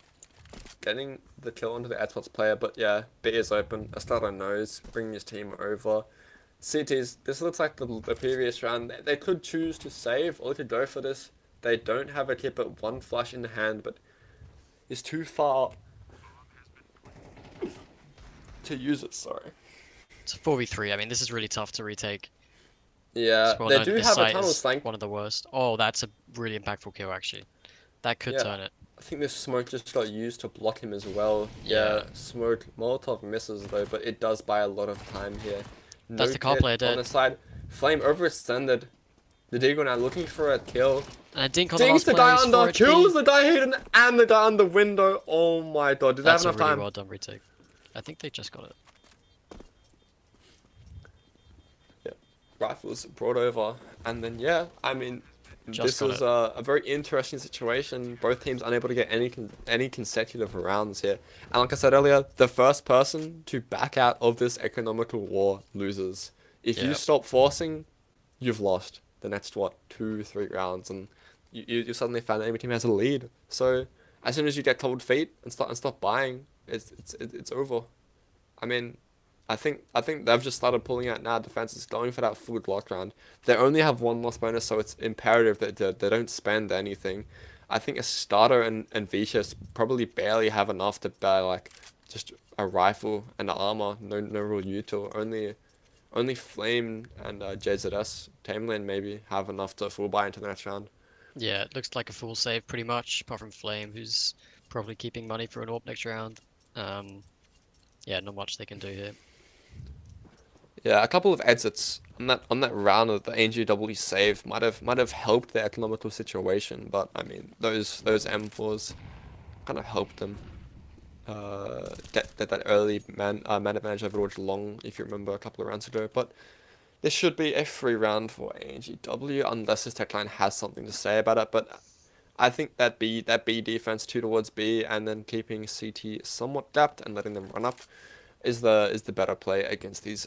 getting the kill onto the Adspots player, but yeah, B is open. Estado knows, bringing his team over. CTs, this looks like the previous round. They could choose to save or they could go for this. They don't have a kit but 1 flash in the hand, but is too far to use it, sorry. It's a 4v3. I mean, this is really tough to retake. Yeah, It's well they known do this have a site tunnel is flank. one of the worst. Oh, that's a really impactful kill, actually. That could Yeah. turn it. I think this smoke just got used to block him as well. Yeah, smoke Molotov misses though, but it does buy a lot of time here. That's the car kit player on dead. the side. Flame overextended. The Deagle now looking for a kill. And a dink on the Dings last the player, guy he's under, 4 kills HP. the guy hidden, and the guy on the window. Oh my god, did they have That's a enough really time? well done retake. I think they just got it. Yeah, rifles brought over, and then yeah, I mean, Just this is a very interesting situation. Both teams unable to get any consecutive rounds here, and like I said earlier, the first person to back out of this economical war loses. If you stop forcing, you've lost the next 2-3 rounds, and you suddenly found that enemy team has a lead. So as soon as you get cold feet and stop buying, it's over. I mean, I think they've just started pulling out now. Defense is going for that full Glock round. They only have 1 loss bonus, so it's imperative that they don't spend anything. I think a starter and Vicious probably barely have enough to buy like just a rifle and armor. No real util. Only Flame and JZS Tamerlane maybe have enough to full buy into the next round. Yeah, it looks like a full save pretty much, apart from Flame, who's probably keeping money for an AWP next round. Yeah, not much they can do here. Yeah, a couple of exits on that round of the ANGW save might have helped their economical situation, but I mean those M4s kind of helped them get that early man advantage over towards long, if you remember a couple of rounds ago. But this should be a free round for ANGW unless this tech line has something to say about it. But I think that B defense 2 towards B and then keeping CT somewhat dapped and letting them run up is the better play against these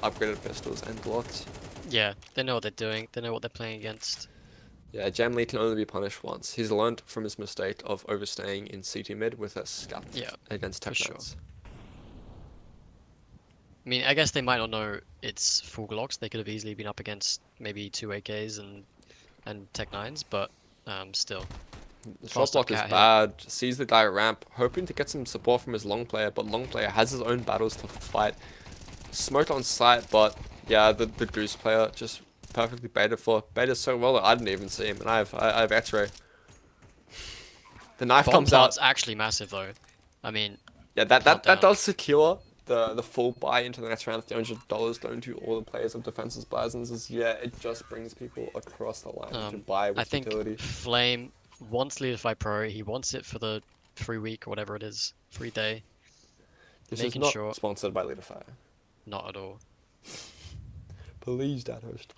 upgraded pistols and Glocks. Yeah, they know what they're doing. They know what they're playing against. Yeah, Jamley can only be punished once. He's learned from his mistake of overstaying in CT mid with a scat against tech sure. lines. I mean, I guess they might not know it's full Glocks. They could have easily been up against maybe 2 AKs and Tech 9s, but still. The shot block is bad. Sees the guy ramp, hoping to get some support from his long player, but long player has his own battles to fight. Smoked on sight, but yeah, the Goose player just perfectly baited so well that I didn't even see him, and I have X-ray. The knife Bomb comes out. It's actually massive though. I mean, yeah, that does secure the full buy into the next round of $300 going to all the players of Defense's Bisons. It just brings people across the line to buy with I think utility. Flame wants Leadify Pro. He wants it for the free week or whatever it is, free day. This is not sponsored by Leadify. Not at all. Please, Dad host.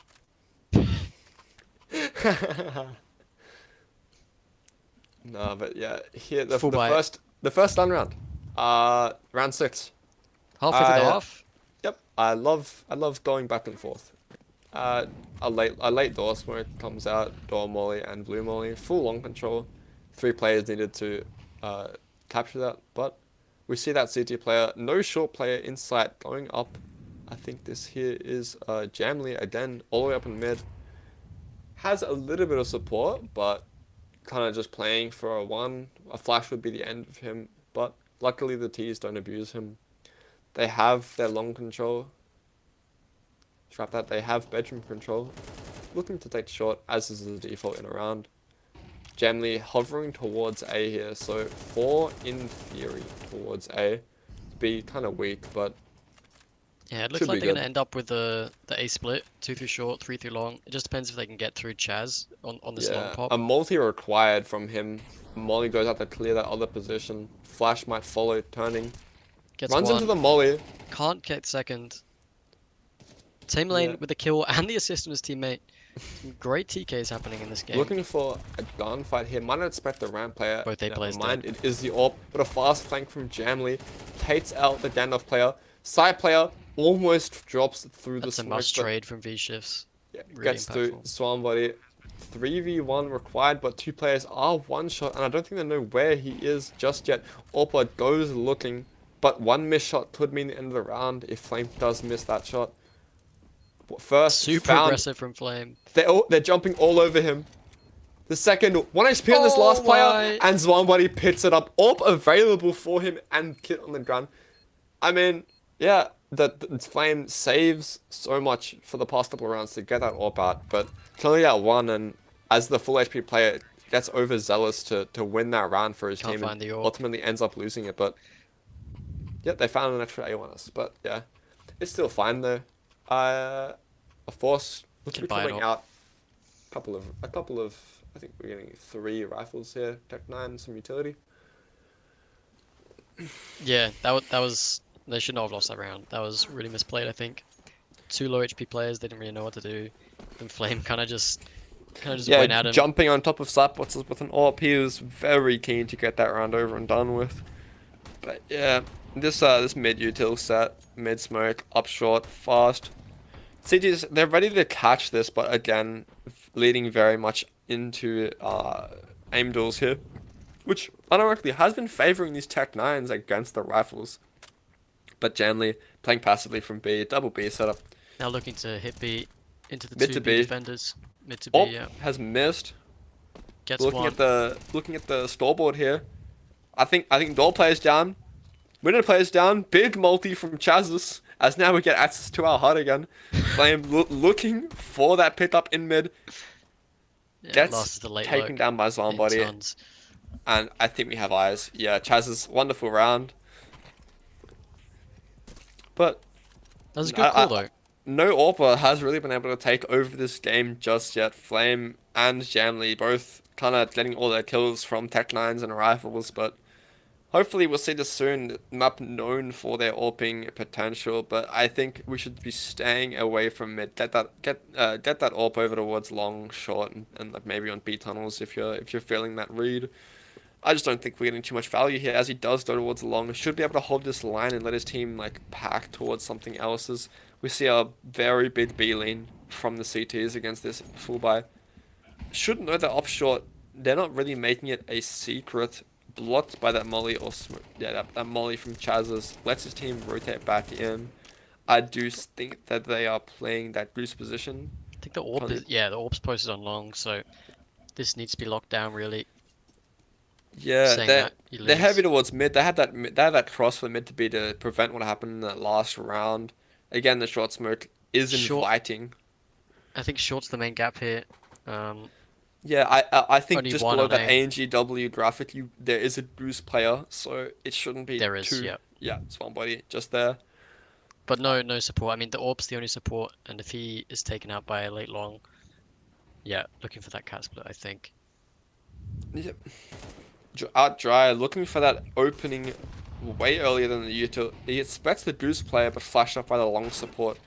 No, but yeah, here the first done round, round 6. Halfway through the half. Yep, I love going back and forth. A late door smoke comes out, door molly and blue molly, full long control. 3 players needed to capture that, but we see that CT player, no short player in sight, going up. I think this here is Jamley again, all the way up in mid. Has a little bit of support, but kind of just playing for a 1. A flash would be the end of him, but luckily the T's don't abuse him. They have their long control. Scrap that, they have bedroom control. Looking to take short, as is the default in a round. Jamley hovering towards A here, so 4 in theory towards A. Be kind of weak, but yeah, it looks like they're going to end up with the A split, 2 through short, 3 through long. It just depends if they can get through Chaz on this long pop. A multi required from him. Molly goes out to clear that other position. Flash might follow, turning. Runs into the molly. Can't get second. Tamerlane with the kill and the assist from his teammate. Some great TKs happening in this game. Looking for a gunfight here. Might not expect the ramp player. Both A players dead. It is the AWP, but a fast flank from Jamley. Tates out the Gandalf player. Side player almost drops through the smoke. That's a must trade from V-Shifts. Yeah, really gets impactful. through Swan Body. 3v1 required, but 2 players are one shot, and I don't think they know where he is just yet. Orpa goes looking, but 1 missed shot could mean the end of the round if Flame does miss that shot. First, super aggressive from Flame. They're jumping all over him. The second, 1 HP on this last player, and Zwanbody picks it up. AWP available for him and Kit on the ground. I mean, yeah, the Flame saves so much for the past couple of rounds to get that AWP out, but can only get 1, and as the full HP player, gets overzealous to win that round for his Can't team find and the orb. ultimately ends up losing it. But yeah, they found an extra A on us. But yeah, it's still fine though. A force looks to be Can buy it coming all. out. A couple of. I think we're getting 3 rifles here. Tech 9, some utility. Yeah, that was they should not have lost that round. That was really misplayed, I think. 2 low HP players, they didn't really know what to do. And Flame kind of just Yeah, went at him. jumping on top of Slapbots with an AWP. He was very keen to get that round over and done with. But yeah, this mid util set, mid smoke, up short, fast. CG's, they're ready to catch this, but again, leading very much into aim duels here, which unironically has been favoring these Tech 9s against the rifles. But generally, playing passively from B, double B setup. Now looking to hit B into the Mid 2 to B B. defenders. Mid to B, Oh, yeah. has missed. Gets Looking one. at the scoreboard here, I think Door plays down, Winner plays down. Big multi from Chazzus, as now we get access to our HUD again. Flame looking for that pick up in mid. Yeah, Gets lost the late taken look down by in Zombody, tons. and I think we have eyes. Yeah, Chazzus, wonderful round. But That was a good call though. no AWPer has really been able to take over this game just yet. Flame and Jamley both kind of getting all their kills from Tech 9s and rifles, but hopefully we'll see this soon. Map known for their AWPing potential, but I think we should be staying away from mid. Get that AWP over towards long, short, and like maybe on B tunnels if you're feeling that read. I just don't think we're getting too much value here as he does go towards long. Should be able to hold this line and let his team like pack towards something else's. We see a very big B lane from the CTs against this full buy. Should know that up short, they're not really making it a secret. Blocked by that molly or that molly from Chazzus lets his team rotate back in. I do think that they are playing that goose position. I think the AWP is, the AWP's posted on long, so this needs to be locked down really. Yeah, they're heavy towards mid. They had that cross for mid to be to prevent what happened in that last round. Again, the short smoke is inviting. I think short's the main gap here. Yeah, I think Only just one below on that A. ANGW graphic, there is a goose player, so it shouldn't be There is, too. yeah. Yeah, it's one body just there. But no support. I mean, the AWP's the only support, and if he is taken out by a late long, yeah, looking for that cat split, I think. Yep. Out dry, looking for that opening way earlier than the util. He expects the goose player, but flashed up by the long support.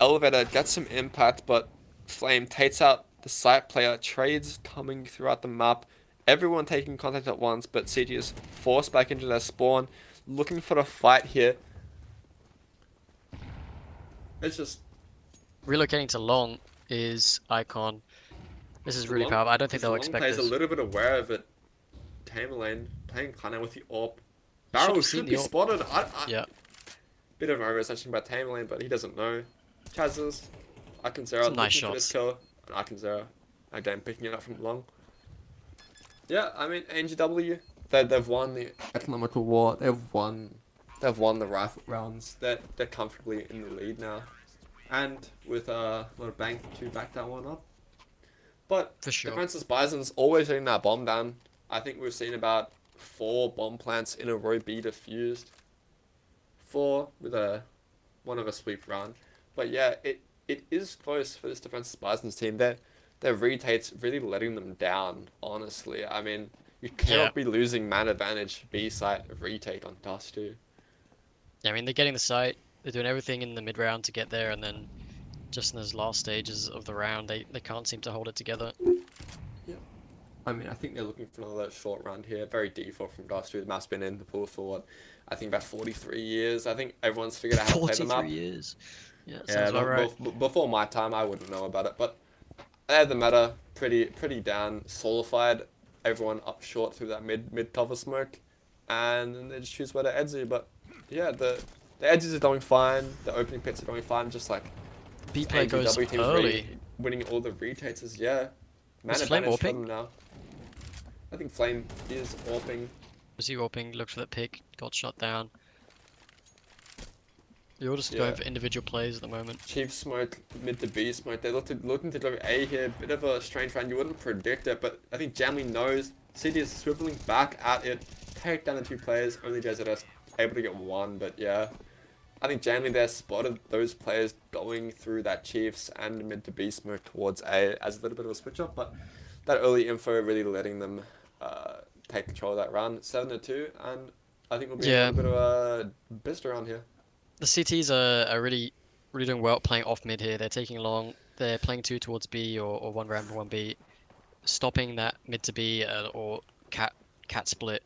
Elevator gets some impact, but Flame takes out the site player. Trades coming throughout the map. Everyone taking contact at once, but CT is forced back into their spawn. Looking for the fight here. It's just... Relocating to long is Icon. This is really powerful. I don't think they'll expect this. a little bit aware of it. Tamerlane playing kind of with the AWP. Barrel should be spotted. Yeah. Bit of an overreaction by Tamerlane, but he doesn't know. Chazzus, Iconzera Nice looking for this kill. And Iconzera, again, picking it up from long. Yeah, I mean, ANGW, they've won the economical war. They've won the rifle rounds. They're comfortably in the lead now. And with a lot of bank to back that one up. But for sure, Defenseless Bison's always getting that bomb down. I think we've seen about 4 bomb plants in a row be defused. 4 with one of a sweep round. But yeah, it is close for this Defenseless Bison's team. Their retates really letting them down, honestly. I mean, you cannot be losing man advantage B site retake on Dust 2. Yeah, I mean, they're getting the site. They're doing everything in the mid round to get there, and then just in those last stages of the round, they can't seem to hold it together. Yeah. I mean, I think they're looking for another short round here. Very default from Dust 2. The map's been in the pool for what? I think about 43 years. I think everyone's figured out how to play the map. 43 years. Yeah, sounds about right. Before my time, I wouldn't know about it, but they had the meta pretty down, solidified. Everyone up short through that mid cover smoke, and then they just choose where to edgy. But yeah, the edges are going fine. The opening pits are going fine. Just like B play goes early. Winning all the retates is man Flame advantage for AWPing? them now. I think Flame is AWPing. Was he AWPing? Looked for that pick, got shot down. You're just going for individual plays at the moment. Chief smoke, mid to B smoke. They're looking to go A here. Bit of a strange round. You wouldn't predict it, but I think Jamley knows. CT is swiveling back at it. Take down the 2 players. Only JZS able to get 1, but yeah. I think Jamley there spotted those players going through that Chiefs and mid to B smoke towards A as a little bit of a switch up, but that early info really letting them take control of that round. 7-2, and I think we'll be a little bit of a bist around here. The CTs are really doing well playing off mid here. They're taking long. They're playing 2 towards B or 1 ramp 1 B, stopping that mid to B or cat split.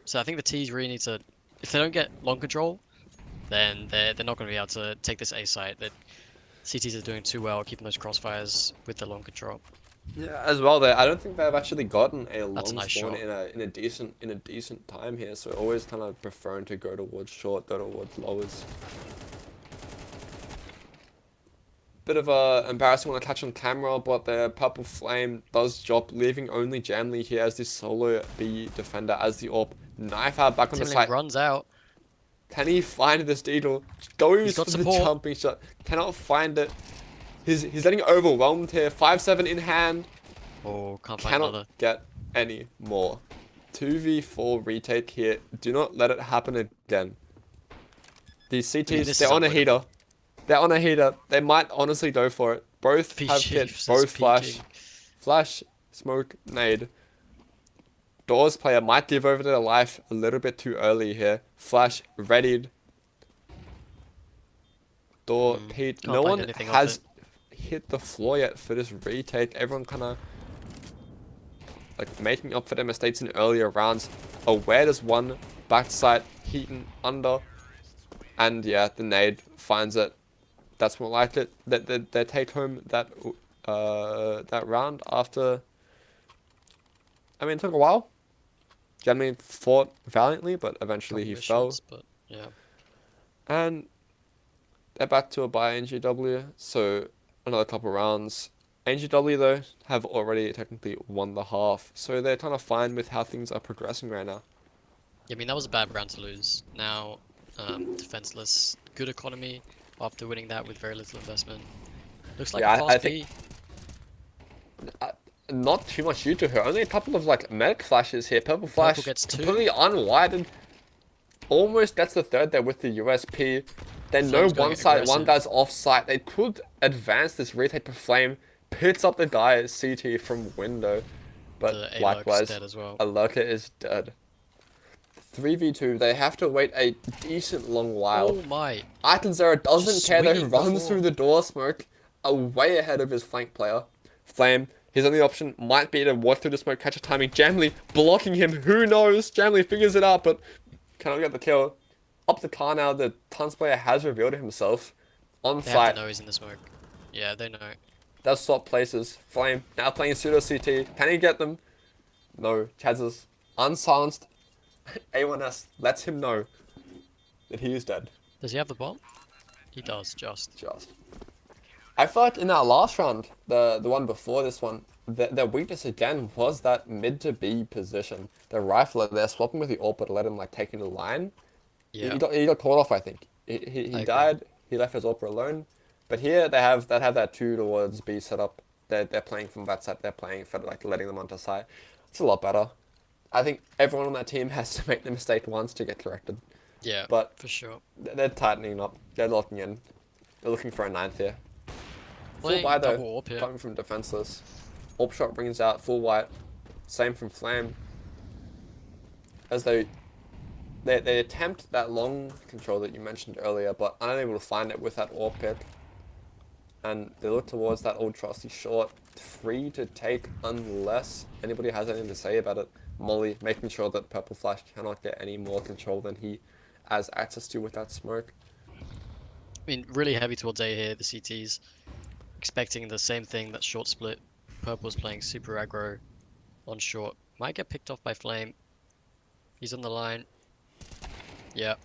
So I think the T's really need to, if they don't get long control, then they're not going to be able to take this A site. The CTs are doing too well keeping those crossfires with the long control. Yeah, as well. I don't think they've actually gotten a long nice spawn shot. in a decent time here. So always kind of preferring to go towards short, go towards lowers. Bit of a embarrassing one to catch on camera, but the purple flame does drop, leaving only Jamley here as the solo B defender as the AWP. Knife out back on the side. Runs out. Can he find this Deedle? Goes for support. the jumping shot. Cannot find it. He's getting overwhelmed here. 5-7 in hand. Oh, can't find Cannot another. get any more. 2v4 retake here. Do not let it happen again. These CTs, they're on a heater. They're on a heater. They might honestly go for it. Both have hit. Both flash. Flash, smoke, nade. Doors player might give over their life a little bit too early here. Flash, readied. Door, Pete. No one has hit the floor yet for this retake. Everyone kind of like making up for their mistakes in earlier rounds. Aware there's one backside heating under. And yeah, the nade finds it. That's more likely that they take home that round after. I mean, it took a while. Jamley fought valiantly, but eventually he fell. But yeah. And they're back to a bye NGW, so another couple rounds. NGW though have already technically won the half, so they're kind of fine with how things are progressing right now. Yeah, I mean that was a bad round to lose. Now, defenseless, good economy after winning that with very little investment. Looks like a fast B. Not too much due to her. Only a couple of like medic flashes here. Purple flash gets 2. completely unwided. Almost gets the 3rd there with the USP. Then no one side, one guy's off site. They could advance this retake per flame. Pits up the guy CT from window. But likewise, a lurker is dead. 3v2, they have to wait a decent long while. Oh my. Itonzera doesn't care though, he runs through the door smoke, way ahead of his flank player. Flame, his only option might be to walk through the smoke, catch a timing. Jamley blocking him, who knows? Jamley figures it out, but cannot get the kill. Up the car now, the Tons player has revealed himself on They site. have to know he's in the smoke. Yeah, they know. Does swap places. Flame now playing pseudo CT. Can he get them? No. Chaz is unsilenced. A1S lets him know that he is dead. Does he have the bomb? He does, just. I feel like in that last round, the one before this one, their weakness again was that mid to B position. The rifler, they're swapping with the AWP to let him like take in the line. Yeah. He got caught off, I think. He died. He left his AWP alone. But here they have that 2 towards B set up. They're playing from that side. They're playing for like letting them onto site. It's a lot better. I think everyone on that team has to make the mistake once to get corrected. Yeah, but for sure. They're tightening up. They're locking in. They're looking for a 9th here. Full buy though, AWP, yeah. coming from defenseless. AWP shot brings out full white. Same from Flame. As they attempt that long control that you mentioned earlier, but unable to find it with that AWP pick. And they look towards that old trusty short. 3 to take unless anybody has anything to say about it. Molly making sure that Purple Flash cannot get any more control than he has access to with that smoke. I mean, really heavy towards A here, the CTs. Expecting the same thing, that short split. Purple's playing super aggro on short. Might get picked off by Flame. He's on the line. Yeah.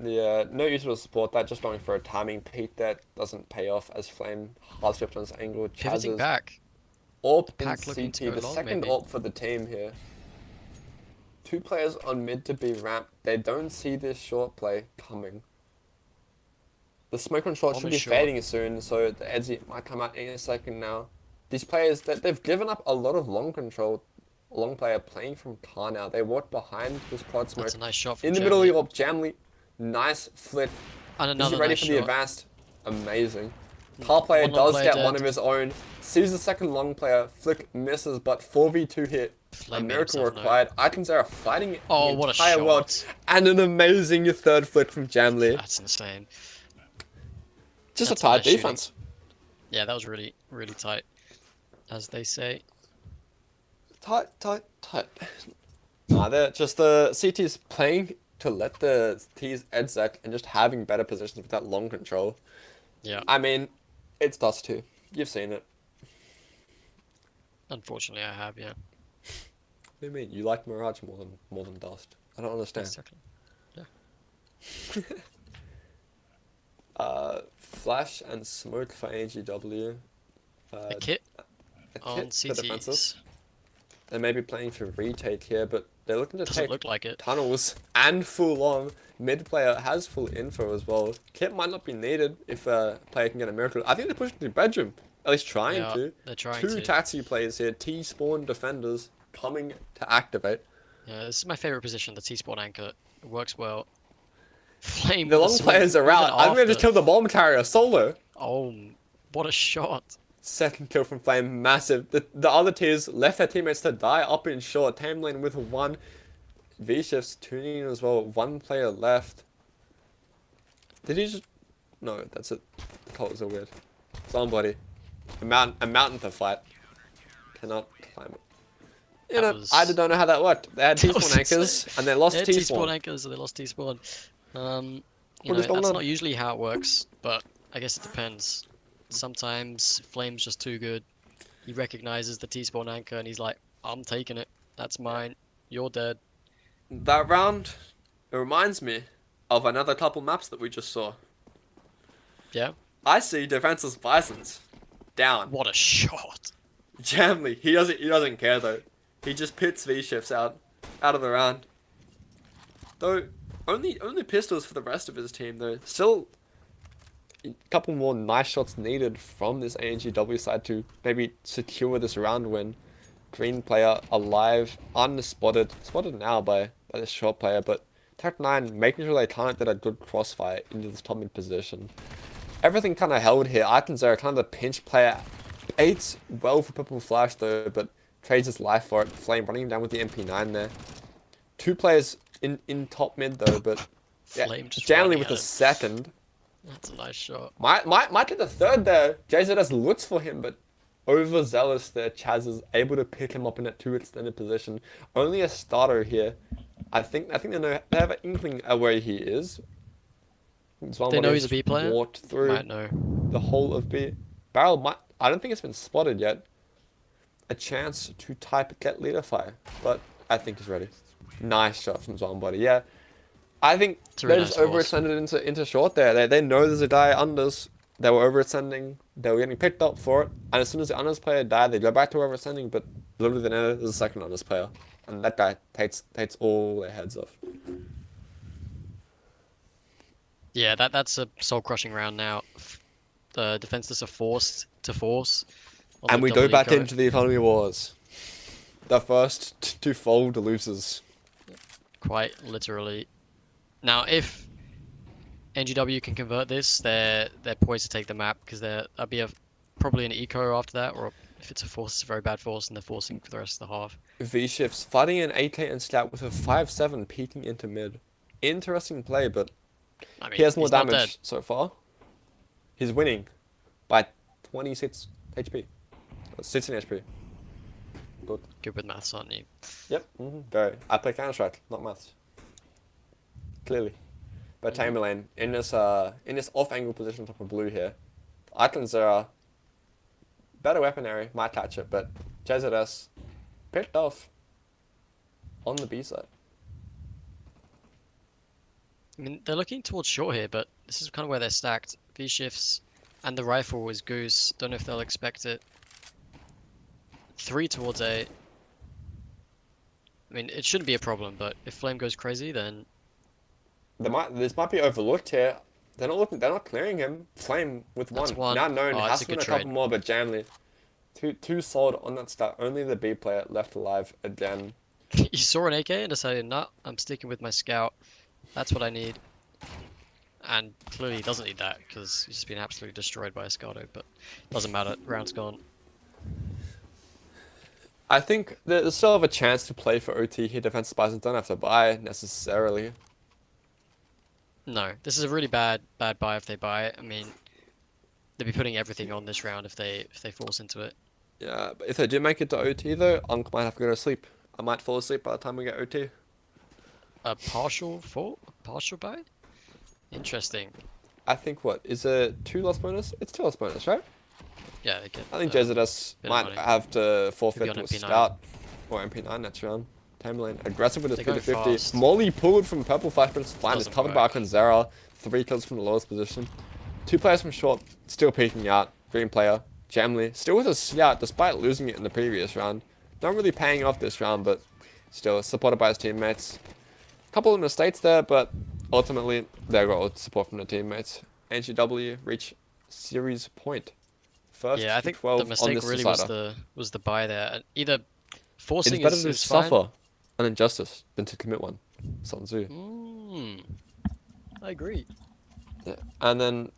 Yeah, no usual support that, just going for a timing peek that doesn't pay off as Flame hard slipped on his angle. Pivoting back. AWP in Pack looking to CT, go the long, second maybe. AWP for the team here. 2 players on mid to B ramp. They don't see this short play coming. The smoke on short should be fading soon, so the Edzy might come out any second now. These players, they've given up a lot of long control. Long player playing from car now. They walked behind this quad smoke. That's a nice shot from in the middle of Jamley. Nice flit. And Is another he ready nice for shot. the advanced? Amazing. Car player does get one of his own. Sees the second long player. Flick misses, but 4v2 hit. A miracle required. Iconzera fighting the what a entire shot. world. And an amazing third flick from Jamley. That's insane. Just That's a tight nice shooting. defense. Yeah, that was really, really tight, as they say. Tight. Nah, they're just the CT's playing to let the T's Edzek and just having better positions with that long control. Yeah. I mean, it's Dust 2. You've seen it. Unfortunately, I have, yeah. What do you mean? You like Mirage more than Dust? I don't understand. Exactly. Yeah. Flash and smoke for AGW. A kit on for defenses. CTs. They may be playing for retake here, but they're looking to Doesn't take look like it. tunnels and full on. Mid player has full info as well. Kit might not be needed if a player can get a miracle. I think they're pushing to bedroom. At least trying to. They're trying Two to. taxi players here. T-spawn defenders coming to activate. Yeah, this is my favorite position, the T-spawn anchor. It works well. Flame. The with long swing, players are even out. I'm going to after. kill the bomb carrier solo. Oh, what a shot. Second kill from Flame, massive. The other tiers left their teammates to die up in short. Tame lane with 1. V-shifts tuning in as well. 1 player left. Did he just... No, that's it. The colors are weird. Somebody. A mountain to fight. Cannot climb it. You know, I don't know how that worked. They had T-spawn anchors, and they lost T-spawn. T-spawn anchors, and they lost T-spawn. You know, is going that's on? not usually how it works, but I guess it depends. Sometimes Flame's just too good. He recognizes the T-spawn anchor, and he's like, I'm taking it. That's mine. You're dead. That round, it reminds me of another couple maps that we just saw. Yeah? I see defenseless Bisons down. What a shot. Jamley, he doesn't care though. He just pits V-shifts out of the round. Though only pistols for the rest of his team though. Still a couple more nice shots needed from this ANGW side to maybe secure this round win. Green player alive, unspotted. Spotted now by this short player, but Tech9 making sure they can't get a good crossfire into this top mid position. Everything kind of held here. Iconzera kind of the pinch player. Baits well for Purple Flash though, but trades his life for it. Flame running him down with the MP9 there. 2 players in top mid though, but yeah, Flame just Janley running with at a him. second. That's a nice shot. Might get the third there. JZ has loots for him, but overzealous there. Chaz is able to pick him up in that 2 extended position. Only a starter here. I think they have an inkling of where he is. They know he's a B player? Walked through Might know. the whole of B. Barrel might. I don't think it's been spotted yet. A chance to type get leader fire, but I think he's ready. Nice shot from Zombody. Yeah, I think It's a they really just nice force. overextended into short there. They know there's a die unders. They were overextending. They were getting picked up for it, and as soon as the unders player died, they go back to overextending. But literally, then there's a second unders player, and that guy takes all their heads off. Yeah, that's a soul-crushing round now. The defenseless are forced to force. on And the we go double back eco. into the economy wars. The first to fold loses. Quite literally. Now, if NGW can convert this, they're poised to take the map, because that'll be probably an eco after that, or if it's a force, it's a very bad force, and they're forcing for the rest of the half. V-shifts fighting an 8K and stat with a 5-7 peeking into mid. Interesting play, but I mean, he has more he's not damage dead. so far. He's winning by 26 HP. 16 HP. Good. Good with maths, aren't you? Yep. Very. I play Counter-Strike, not maths. Clearly. But Tamerlane in this off-angle position top of blue here. Iconzera, better weaponry, might catch it, but JZS picked off on the B side. I mean, they're looking towards short here, but this is kind of where they're stacked. V-shifts and the rifle is Goose. Don't know if they'll expect it. 3 towards A. I mean, it shouldn't be a problem, but if Flame goes crazy, then This might be overlooked here. They're not clearing him. Flame with That's one. one. Now known, Oh, has that's to a win good a couple trade. more, but Jamley. Two solid on that start. Only the B player left alive again. he saw an AK and decided, nah, I'm sticking with my scout. That's what I need. And clearly he doesn't need that because he's just been absolutely destroyed by Escato, but doesn't matter. Round's gone. I think there's still have a chance to play for OT here. Defensive Bisons don't have to buy necessarily. No, this is a really bad buy if they buy it. I mean, they'd be putting everything on this round if they force into it. Yeah, but if they do make it to OT though, Unc might have to go to sleep. I might fall asleep by the time we get OT. A partial buy? Interesting. I think what is it 2 loss bonus? It's 2 loss bonus, right? Yeah, they get. I think JZS bit of might money. have to forfeit on to a MP9. scout or MP9 next round. Tamerlane aggressive with his They're going 50-50. fast. Molly pulled from purple flash, but it's fine. It's Doesn't covered by work. Akonzera. 3 kills from the lowest position. 2 players from short, still peeking out. Green player, Jamley, still with a scout despite losing it in the previous round. Not really paying off this round, but still supported by his teammates. Couple of mistakes there, but ultimately they got all the support from the teammates. NGW reach series point. First Yeah, I to think 12 the on mistake this really decider. was the buy there. And either forcing It's better to is fine. suffer an injustice than to commit one. Sun Tzu. I agree. Yeah. And then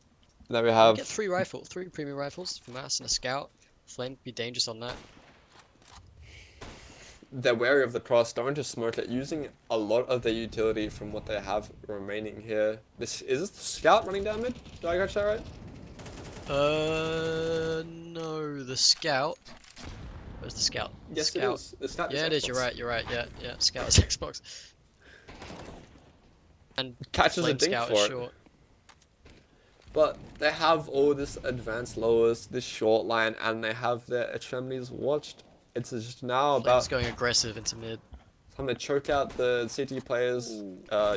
we You have get three premium rifles for Mass and a scout. Flame would be dangerous on that. they're wary of the cross, starting to smoke it, using a lot of their utility from what they have remaining here. Is this the scout running down mid? Did I catch that right? No, the scout. Where's the scout? Yes, scout. it is. The scout is Yeah, it is. Xbox. You're right. Yeah. Scout is Xbox. And Catches a Flame dink scout for is it. short. But they have all this advanced lowers, this short line, and they have their extremities watched. It's just now Flame's about going aggressive into mid. time to choke out the CT players'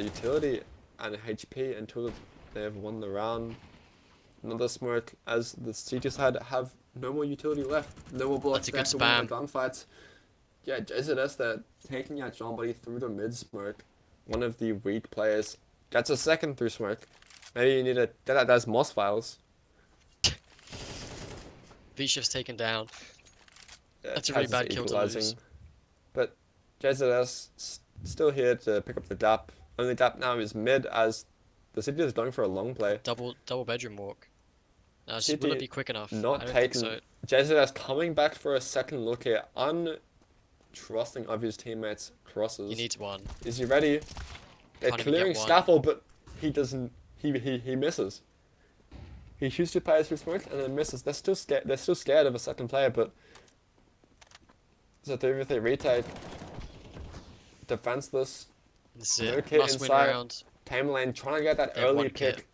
utility and HP until they have won the round. Another smoke as the CT side have no more utility left. No more blocks. That's a They good have to spam. win the gunfights. Yeah, JZS, they're taking out John Buddy through the mid smoke. One of the weak players gets a second through smoke. Maybe you need to get out those moss files. V-shift's taken down. Yeah, That's a really Kaz is bad kill to equalizing. lose. But JZS still here to pick up the DAP. Only DAP now is mid as the city is going for a long play. Double bedroom walk. No, just City will it be quick enough? Not I don't taken. think JZS coming back for a second look here, untrusting of his teammates' crosses. so. He needs one. Is he ready? They're Can't even clearing get one. scaffold, but he doesn't. He misses. He shoots 2 players through smoke and then misses. They're still scared. They're still scared of a second player, but it's a 3v3 retake. Defenseless. This is No it. kit Must win inside. round. Tamerlane trying to get that They have early one pick. kit.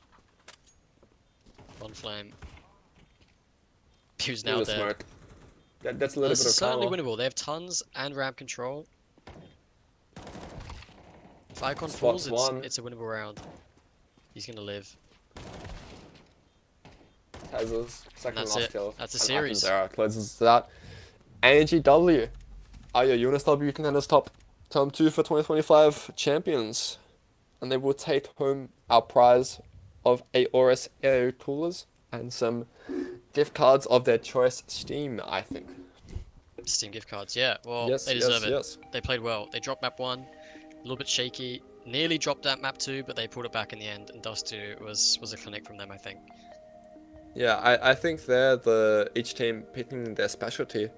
One flame. Who's Through now the dead. smoke. That's a little This bit is of certainly karma. winnable. They have tons and ramp control. If Icon Spots falls, one. it's a winnable round. He's gonna live. Tezos, second That's last it. kill. That's a And series. Akonzera closes it out. ANGW are your UNSW Contenders top 2 for 2025 champions. And they will take home our prize of a Oris Air coolers and some gift cards of their choice Steam, I think. Steam gift cards, yeah. Well, Yes, they yes, deserve it. yes. They played well. They dropped map 1, a little bit shaky. Nearly dropped that map 2, but they pulled it back in the end. And Dust 2 was a clinic from them, I think. Yeah, I think they're each team picking their specialty.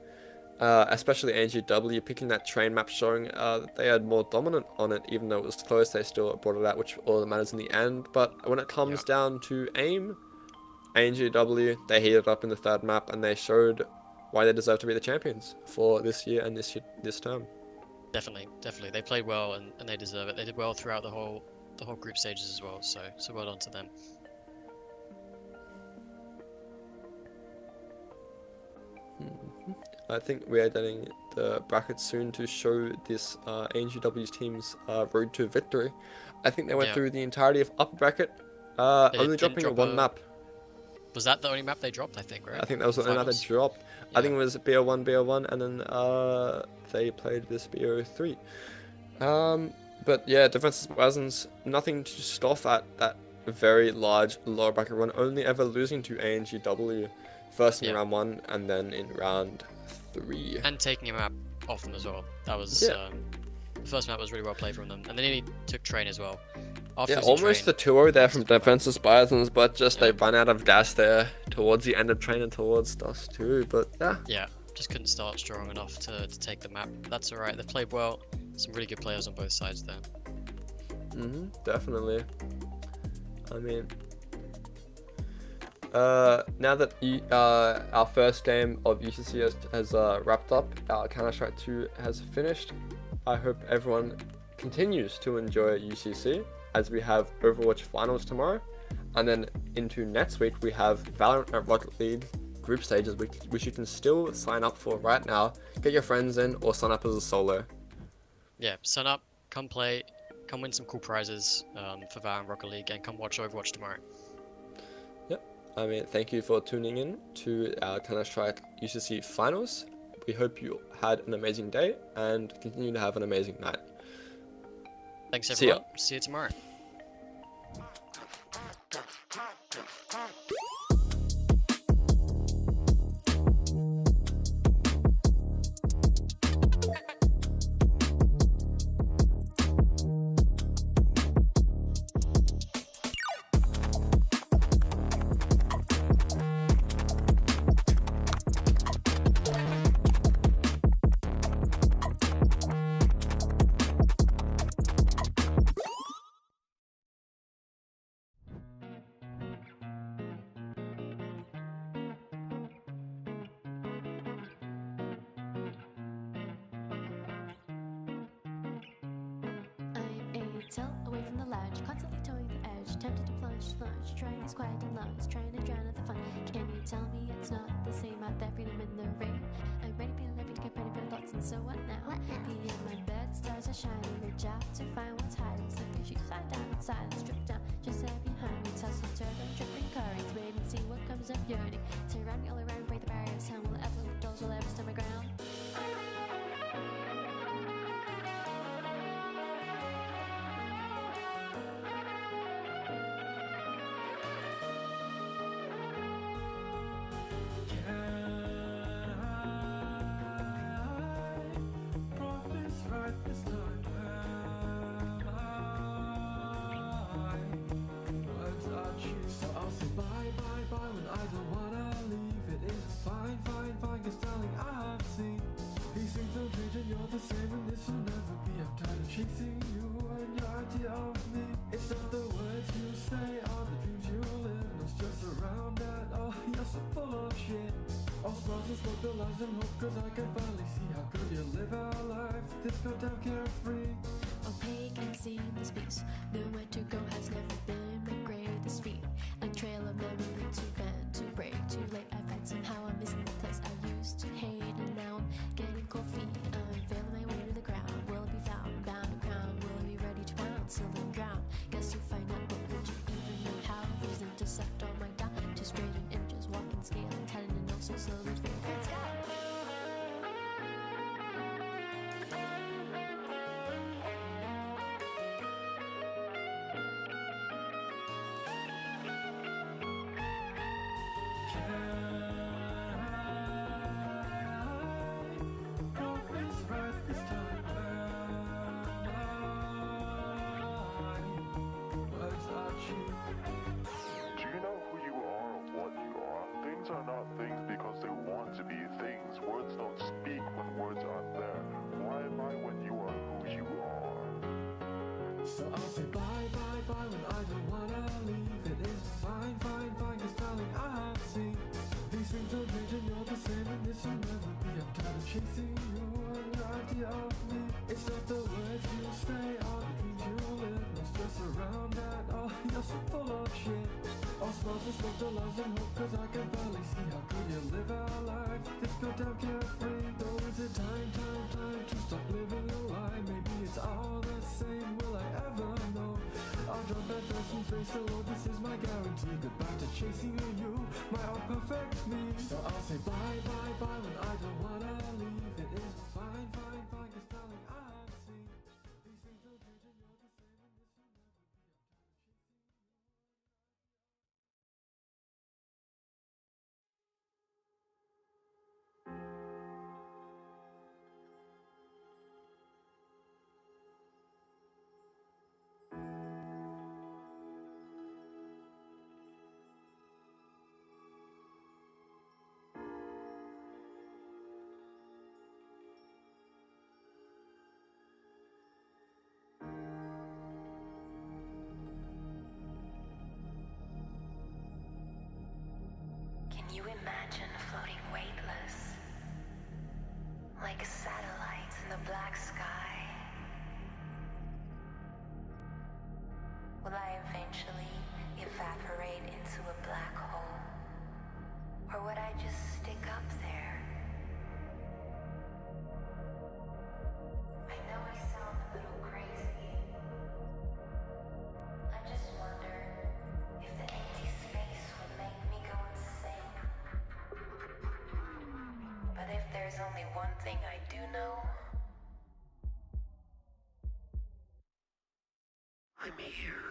Especially ANGW picking that train map, showing that they had more dominant on it, even though it was close. They still brought it out, which all that matters in the end. But when it comes down to aim, ANGW they heated up in the third map, and they showed why they deserve to be the champions for this year and this term. Definitely. They played well, and they deserve it. They did well throughout the whole group stages as well. So well done to them. I think we are getting the brackets soon to show this ANGW's team's road to victory. I think they went Yeah. through the entirety of upper bracket, They only didn't dropping drop one a- map. Was that the only map they dropped? I think, right? I think that was the only map they Finals. dropped. I think it was BO1, and then they played this BO3. But yeah, defensive Spasms, nothing to scoff at that very large lower bracket run, only ever losing to ANGW first in Yeah. round 1 and then in round 3. And taking a map off them as well. That was Yeah. the first map was really well played from them, and then he took Train as well. After Yeah, losing almost Train, the 2-0 there from defensive Spasms, but just Yeah. they ran out of gas there towards the end of Train and towards Dust too. But yeah. Yeah, just couldn't start strong enough to take the map. That's alright, they've played well. Some really good players on both sides there. Definitely. I mean, now that our first game of UCC has wrapped up, our Counter-Strike 2 has finished, I hope everyone continues to enjoy UCC as we have Overwatch Finals tomorrow, and then into next week we have Valorant and Rocket League group stages, which you can still sign up for right now. Get your friends in or sign up as a solo. Yeah, sign up, come play, come win some cool prizes for Valorant and Rocket League, and come watch Overwatch tomorrow. Yep. I mean, thank you for tuning in to our Counter-Strike UCC Finals. We hope you had an amazing day and continue to have an amazing night. Thanks See ya. everyone. See you tomorrow. Tell away from the ledge, constantly towing the edge, tempted to plunge, trying these quiet and lows, trying to drown out the fun. Can you tell me it's not the same out there, freedom in the rain? I'm ready, be ready to get ready for the thoughts, and so what now? Be in my bed, stars are shining, reach out to find what's hiding. Slip your shoes, slide down in silence, strip down, just there behind me. Toss and turn, dripping currents, wait and see what comes of yearning. Surround me all around, break the barriers, time will ever lift doors, will ever stand my ground. So I'll say bye, bye, bye when I don't wanna leave. It is fine, fine, fine, cause darling, I have seen these things don't change and you're the same, and this will never be. I'm tired of chasing you and your idea of me. It's not the words you say or the dreams you live. No stress around that, oh, you're so full of shit. All smiles and smoke the lies and hope, cause I can finally see how good you live our life. This goddamn carefree. Opaque and seamless peace. Nowhere to go has never been my greatest feat. A trail of memory to bend, to break, too late. I find somehow I'm missing the place I used to hate, and now I'm getting cold feet. I'm failing my way to the ground. Will it be found? Bound and crowned. Will it be ready to pound? Still in ground. Guess you'll find out, but would you even know how? There's intersect all my doubt. Just straighten images, walking, scaling, telling, and also slowly figure it's got. Do you know who you are or what you are? Things are not things because they want to be things. Words don't speak when words aren't there. Why am I when you are who you are? So I'll say bye, bye, bye when I don't wanna leave. It is fine, fine, fine, cause darling, I have seen these things don't change and you're the same, and this will never be. I'm tired of chasing you and your idea of me. It's not the words you say or the dreams you live. No stress around that, oh, you're so full of shit. All smiles and smoke the lies and hope, cause I can finally see how good you live our life. This goddamn carefree. Though is it time to stop living a lie? Maybe it's all the same, will I ever know? I'll drop that first and face the Lord, this is my guarantee. Goodbye to chasing you, my all perfect me. So I'll say bye, bye, bye when I don't wanna leave. It is fine, fine, fine, cause darling, I have seen You imagine floating weightless, like a satellite in the black sky. Will I eventually evaporate into a black hole? Or would I just stick up there? I know I sound a little crazy. I just wonder if the empty space would make me go insane. But if there's only one thing I do know, I'm here.